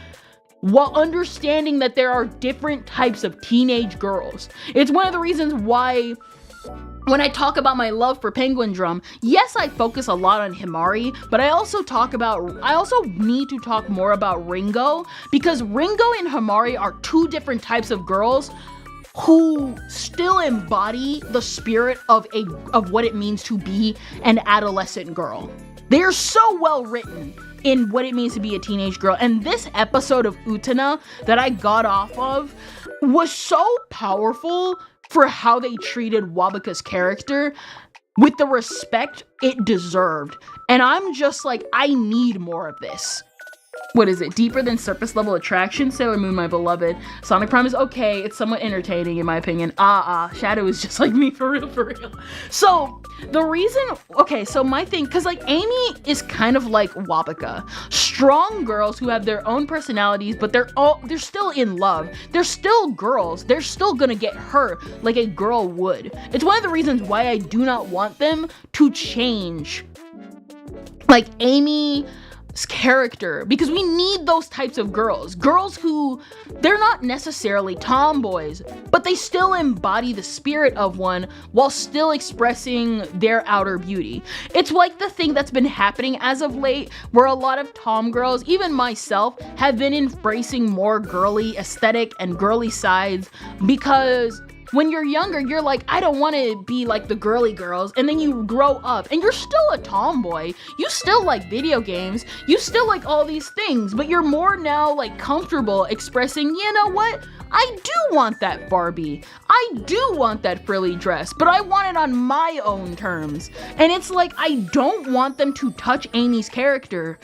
while understanding that there are different types of teenage girls. It's one of the reasons why when I talk about my love for Penguin Drum, yes, I focus a lot on Himari, but I also need to talk more about Ringo, because Ringo and Himari are two different types of girls who still embody the spirit of what it means to be an adolescent girl. They're so well written in what it means to be a teenage girl, and this episode of Utena that I got off of was so powerful for how they treated Wabaka's character with the respect it deserved. And I'm just like, I need more of this. What is it? Deeper than surface level attraction? Sailor Moon, my beloved. Sonic Prime is okay. It's somewhat entertaining in my opinion. Shadow is just like me for real. So the reason, okay, so my thing, cause like Amy is kind of like Wabaka. Strong girls who have their own personalities, but they're still in love. They're still girls. They're still gonna get hurt like a girl would. It's one of the reasons why I do not want them to change like Amy's character, because we need those types of girls who they're not necessarily tomboys, but they still embody the spirit of one while still expressing their outer beauty. It's like the thing that's been happening as of late, where a lot of tom girls, even myself, have been embracing more girly aesthetic and girly sides, because when you're younger, you're like, I don't want to be like the girly girls. And then you grow up and you're still a tomboy. You still like video games. You still like all these things, but you're more now like comfortable expressing, you know what? I do want that Barbie. I do want that frilly dress, but I want it on my own terms. And it's like, I don't want them to touch Amy's character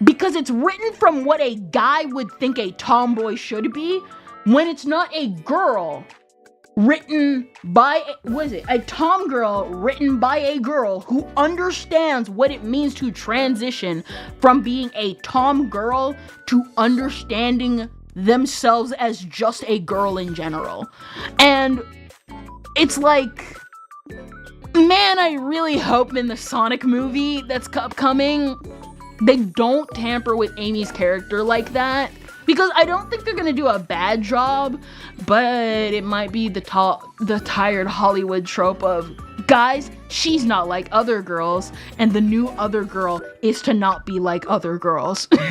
because it's written from what a guy would think a tomboy should be when it's not a girl written by, a tom girl written by a girl who understands what it means to transition from being a tom girl to understanding themselves as just a girl in general. And it's like, man, I really hope in the Sonic movie that's upcoming, they don't tamper with Amy's character like that. Because I don't think they're gonna do a bad job, but it might be the tired Hollywood trope of, guys, she's not like other girls, and the new other girl is to not be like other girls. You know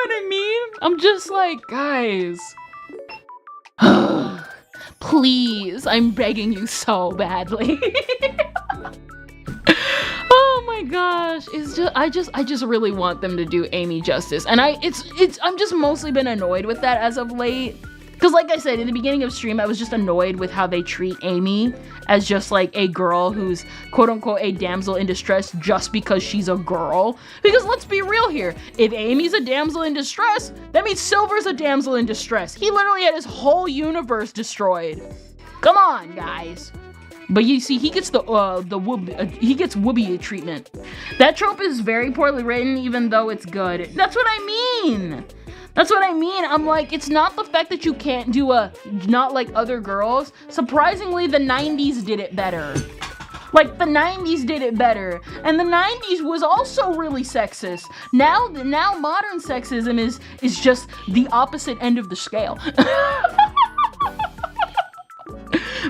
what I mean? I'm just like, guys, please, I'm begging you so badly. Oh my gosh, it's just I just really want them to do Amy justice, and I'm just mostly been annoyed with that as of late, because like I said in the beginning of stream, I was just annoyed with how they treat Amy as just like a girl who's quote unquote a damsel in distress just because she's a girl. Because let's be real here, if Amy's a damsel in distress, that means Silver's a damsel in distress. He literally had his whole universe destroyed. Come on, guys. But you see, he gets Whoopi treatment. That trope is very poorly written, even though it's good. That's what I mean. I'm like, it's not the fact that you can't do not like other girls. Surprisingly, the 90s did it better. Like, the 90s did it better. And the 90s was also really sexist. Now modern sexism is just the opposite end of the scale.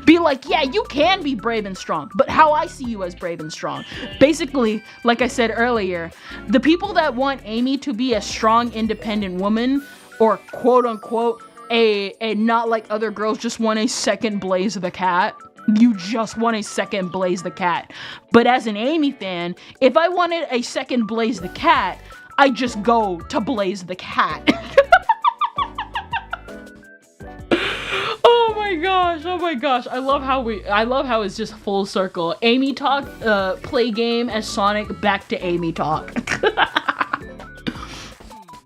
Be like, yeah, you can be brave and strong, but how I see you as brave and strong. Basically, like I said earlier, the people that want Amy to be a strong, independent woman, or quote unquote, a not like other girls, just want a second Blaze the Cat. You just want a second Blaze the Cat. But as an Amy fan, if I wanted a second Blaze the Cat, I just go to Blaze the Cat. Oh my gosh. I love how it's just full circle. Amy talk, play game as Sonic, back to Amy talk.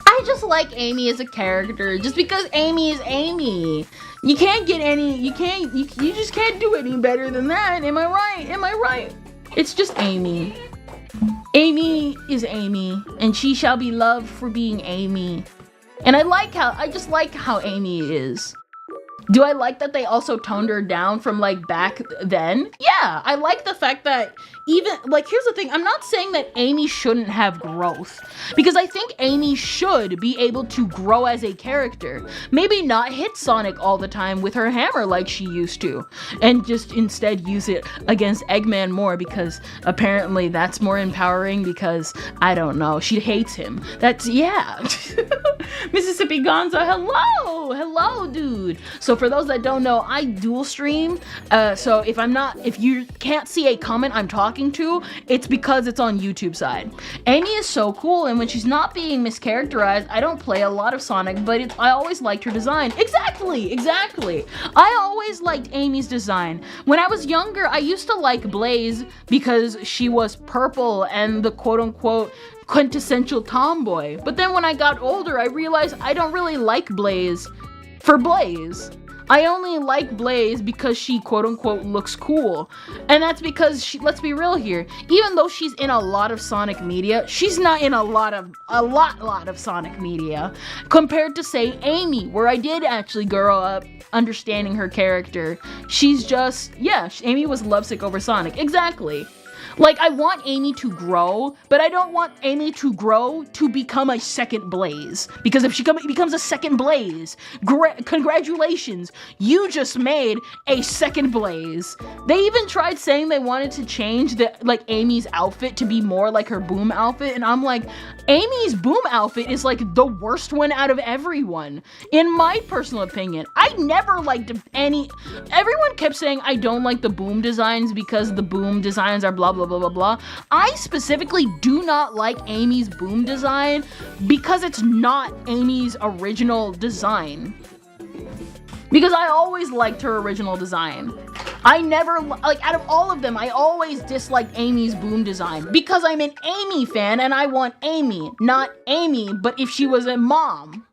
I just like Amy as a character, just because Amy is Amy. You can't get any, you just can't do any better than that. Am I right? It's just Amy. Amy is Amy, and she shall be loved for being Amy. And I just like how Amy is. Do I like that they also toned her down from like back then? Yeah, I like the fact that even, like, here's the thing, I'm not saying that Amy shouldn't have growth, because I think Amy should be able to grow as a character. Maybe not hit Sonic all the time with her hammer like she used to, and just instead use it against Eggman more, because apparently that's more empowering, because, I don't know, she hates him. That's, yeah. Mississippi Gonzo, hello, dude. So for those that don't know, I dual stream, so if you can't see a comment I'm talking to, it's because it's on YouTube side. Amy is so cool, and when she's not being mischaracterized, I don't play a lot of Sonic, but I always liked her design. Exactly. I always liked Amy's design. When I was younger, I used to like Blaze because she was purple and the quote-unquote quintessential tomboy. But then when I got older, I realized I don't really like Blaze for Blaze. I only like Blaze because she quote-unquote looks cool. And that's because let's be real here, even though she's in a lot of Sonic media, she's not in a lot of Sonic media compared to, say, Amy, where I did actually grow up understanding her character. She's just, yeah, Amy was lovesick over Sonic. Exactly. Like, I want Amy to grow, but I don't want Amy to grow to become a second Blaze. Because if she becomes a second Blaze, congratulations, you just made a second Blaze. They even tried saying they wanted to change Amy's outfit to be more like her Boom outfit, and I'm like, Amy's Boom outfit is like the worst one out of everyone, in my personal opinion. I never liked everyone kept saying I don't like the Boom designs because the Boom designs are blah blah blah blah blah. I specifically do not like Amy's Boom design because it's not Amy's original design. Because I always liked her original design. I never, out of all of them, I always disliked Amy's Boom design because I'm an Amy fan and I want Amy, not Amy, but if she was a mom.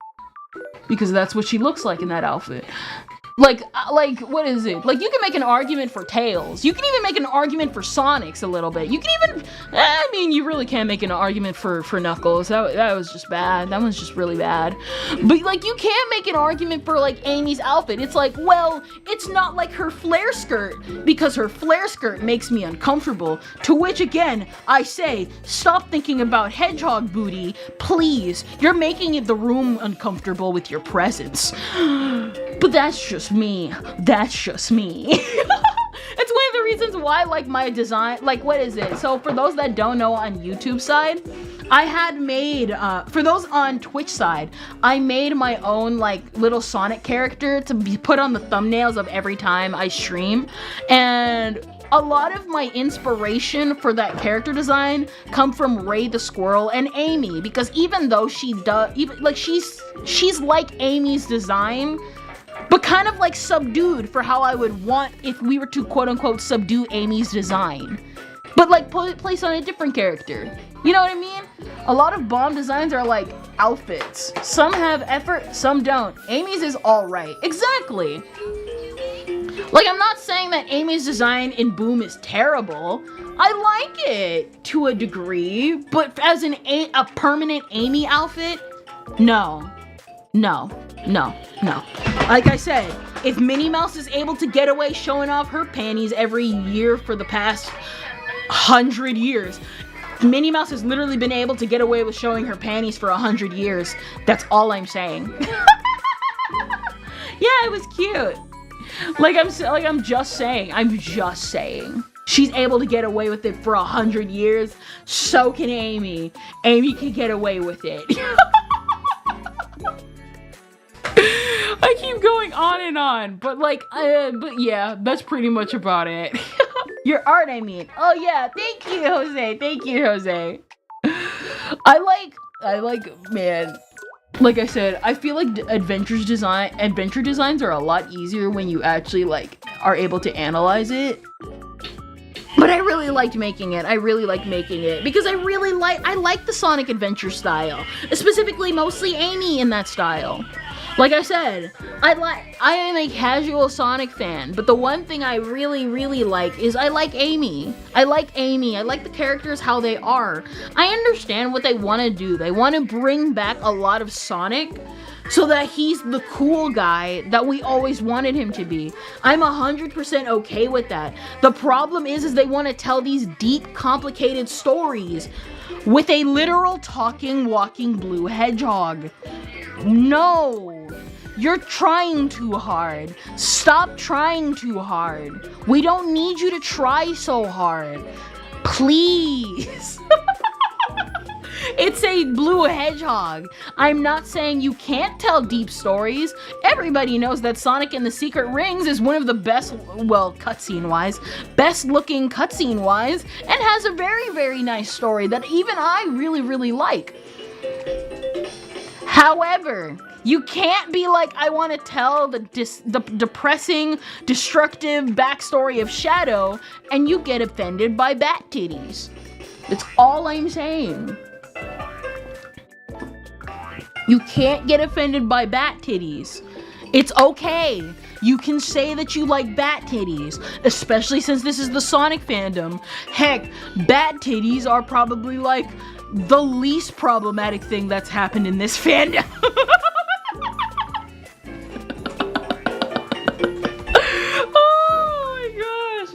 Because that's what she looks like in that outfit. Like, what is it? Like, you can make an argument for Tails. You can even make an argument for Sonic's a little bit. You can even, you really can't make an argument for Knuckles. That was just bad. That one's just really bad. But, like, you can't make an argument for, like, Amy's outfit. It's like, well, it's not like her flare skirt, because her flare skirt makes me uncomfortable. To which, again, I say, stop thinking about hedgehog booty, please. You're making the room uncomfortable with your presence. But that's just me. It's one of the reasons why, like, my design, like, what is it? So for those that don't know, on YouTube side, I had made, for those on Twitch side, I made my own, like, little Sonic character to be put on the thumbnails of every time I stream. And a lot of my inspiration for that character design come from Ray the Squirrel and Amy, because even though she's like Amy's design, but kind of like subdued for how I would want if we were to quote-unquote subdue Amy's design. But like place on a different character. You know what I mean? A lot of bomb designs are like outfits. Some have effort, some don't. Amy's is alright. Exactly. Like, I'm not saying that Amy's design in Boom is terrible. I like it to a degree, but as a permanent Amy outfit, no. Like I said, if Minnie Mouse is able to get away showing off her panties every year for the past 100 years, Minnie Mouse has literally been able to get away with showing her panties for 100 years. That's all I'm saying. Yeah, it was cute. Like I'm just saying. She's able to get away with it for 100 years. So can Amy. Amy can get away with it. I keep going on and on, but but yeah, that's pretty much about it. Your art, I mean. Oh yeah, thank you, Jose. Thank you, Jose. I like, man. Like I said, I feel like adventure designs are a lot easier when you actually like are able to analyze it. But I really liked making it. I really like making it because I like the Sonic Adventure style, specifically mostly Amy in that style. Like I said, I am a casual Sonic fan, but the one thing I really like is I like Amy. I like the characters how they are. I understand what they want to do. They want to bring back a lot of Sonic so that he's the cool guy that we always wanted him to be. I'm 100% okay with that. The problem is they want to tell these deep, complicated stories with a literal talking, walking blue hedgehog. No, you're trying too hard. Stop trying too hard. We don't need you to try so hard. Please. It's a blue hedgehog. I'm not saying you can't tell deep stories. Everybody knows that Sonic and the Secret Rings is one of the best, well, cutscene-wise, best-looking cutscene-wise, and has a very nice story that even I really like. However, you can't be like, I want to tell the depressing, destructive backstory of Shadow, and you get offended by bat titties. That's all I'm saying. You can't get offended by bat titties. It's okay. You can say that you like bat titties, especially since this is the Sonic fandom. Heck, bat titties are probably like the least problematic thing that's happened in this fandom.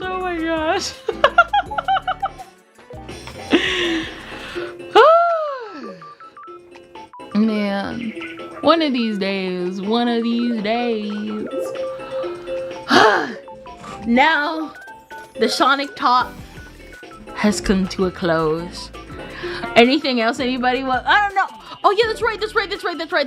Oh my gosh. Man, one of these days. Now, the Sonic talk has come to a close. Anything else anybody want? I don't know. Oh yeah, that's right.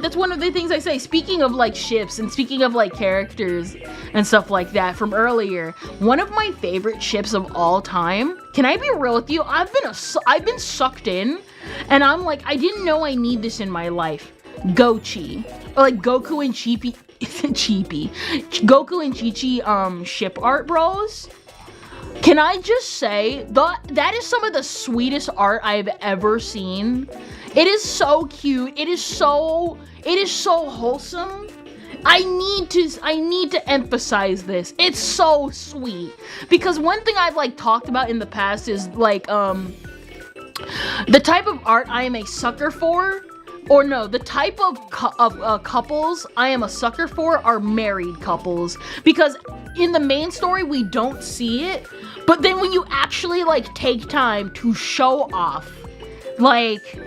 That's one of the things I say. Speaking of like ships and speaking of like characters and stuff like that from earlier, one of my favorite ships of all time. Can I be real with you? I've been sucked in, and I'm like, I didn't know I need this in my life. Gochi, or like Goku and Goku and Chi-Chi ship art bros. Can I just say that is some of the sweetest art I've ever seen. It is so cute. It is so wholesome. I need to emphasize this. It's so sweet because one thing I've like talked about in the past is like the type of art I am a sucker for. Or no, the type of couples I am a sucker for are married couples. Because in the main story, we don't see it. But then when you actually, like, take time to show off, like,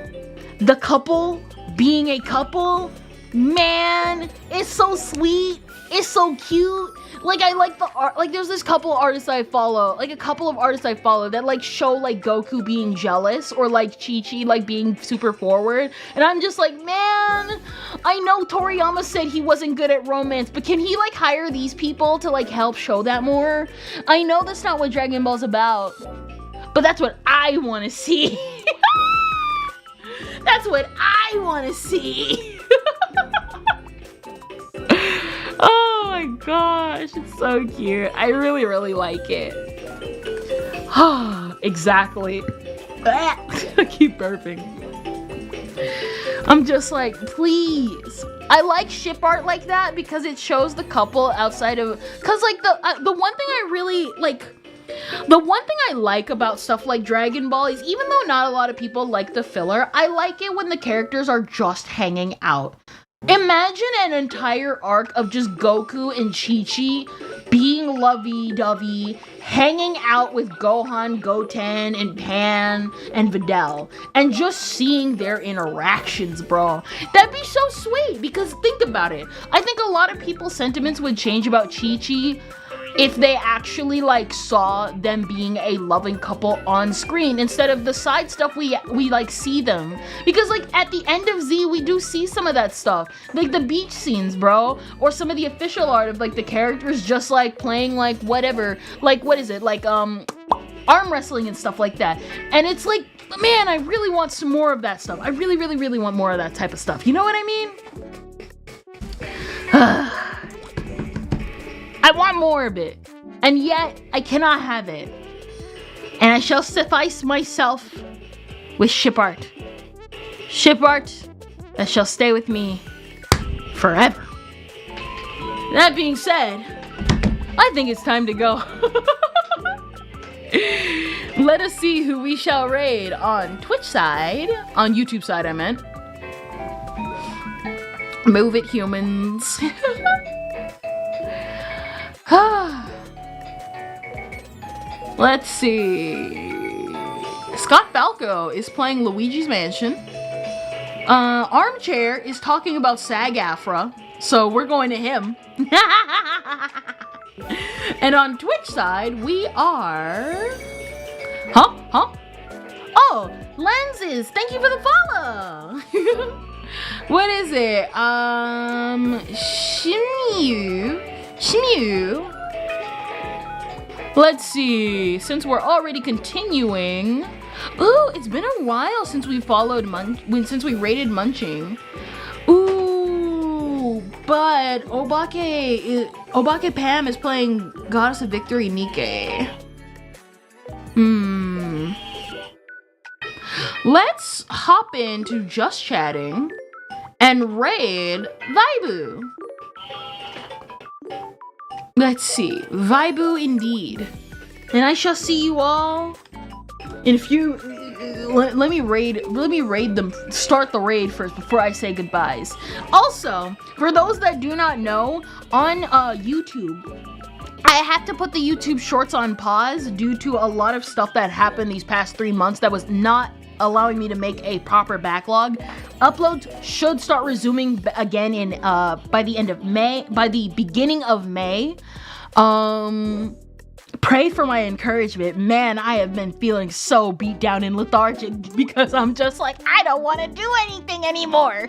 the couple being a couple, man, it's so sweet. It's so cute. Like, I like the art. Like, there's this couple of artists I follow. Like, a couple of artists I follow that, like, show, like, Goku being jealous or, like, Chi-Chi, like, being super forward. And I'm just like, man, I know Toriyama said he wasn't good at romance, but can he, like, hire these people to, like, help show that more? I know that's not what Dragon Ball's about, but that's what I want to see. That's what I want to see. Oh my gosh, it's so cute. I really like it. Exactly. I keep burping. I'm just like, please. I like ship art like that because it shows the couple outside of, cause like the one thing I really like, the one thing I like about stuff like Dragon Ball is even though not a lot of people like the filler, I like it when the characters are just hanging out. Imagine an entire arc of just Goku and Chi-Chi being lovey-dovey, hanging out with Gohan, Goten, and Pan, and Videl, and just seeing their interactions, bro. That'd be so sweet, because think about it. I think a lot of people's sentiments would change about Chi-Chi if they actually like saw them being a loving couple on screen instead of the side stuff we like see them, because like at the end of Z we do see some of that stuff, like the beach scenes, bro, or some of the official art of like the characters just like playing like whatever, like what is it, like arm wrestling and stuff like that. And it's like, man, I really want some more of that stuff. I really want more of that type of stuff, you know what I mean? I want more of it, and yet I cannot have it. And I shall suffice myself with ship art. Ship art that shall stay with me forever. That being said, I think it's time to go. Let us see who we shall raid on Twitch side, on YouTube side I meant. Move it, humans. Let's see. Scott Falco is playing Luigi's Mansion. Armchair is talking about SAG-AFTRA, so we're going to him. And on Twitch side, we are... Oh, Lenses, thank you for the follow. What is it? Shimyu. Let's see. Since we're already continuing, ooh, it's been a while since we followed since we rated Munching. Ooh, but Obake Pam is playing Goddess of Victory Nike. Let's hop into Just Chatting and raid Vaibu. Let's see, Vaibu indeed. And I shall see you all in a few. Let me raid them. Start the raid first before I say goodbyes. Also, for those that do not know, on YouTube, I had to put the YouTube shorts on pause due to a lot of stuff that happened these past 3 months that was not allowing me to make a proper backlog. Uploads should start resuming again in by the end of May, by the beginning of May. Pray for my encouragement. Man, I have been feeling so beat down and lethargic because I'm just like, I don't want to do anything anymore.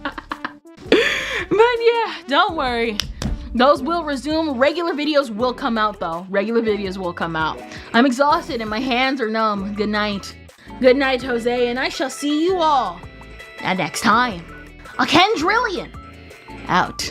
But yeah, don't worry. Those will resume. Regular videos will come out though. Regular videos will come out. I'm exhausted and my hands are numb. Good night. Good night, Jose, and I shall see you all next time. A Kendrillion out.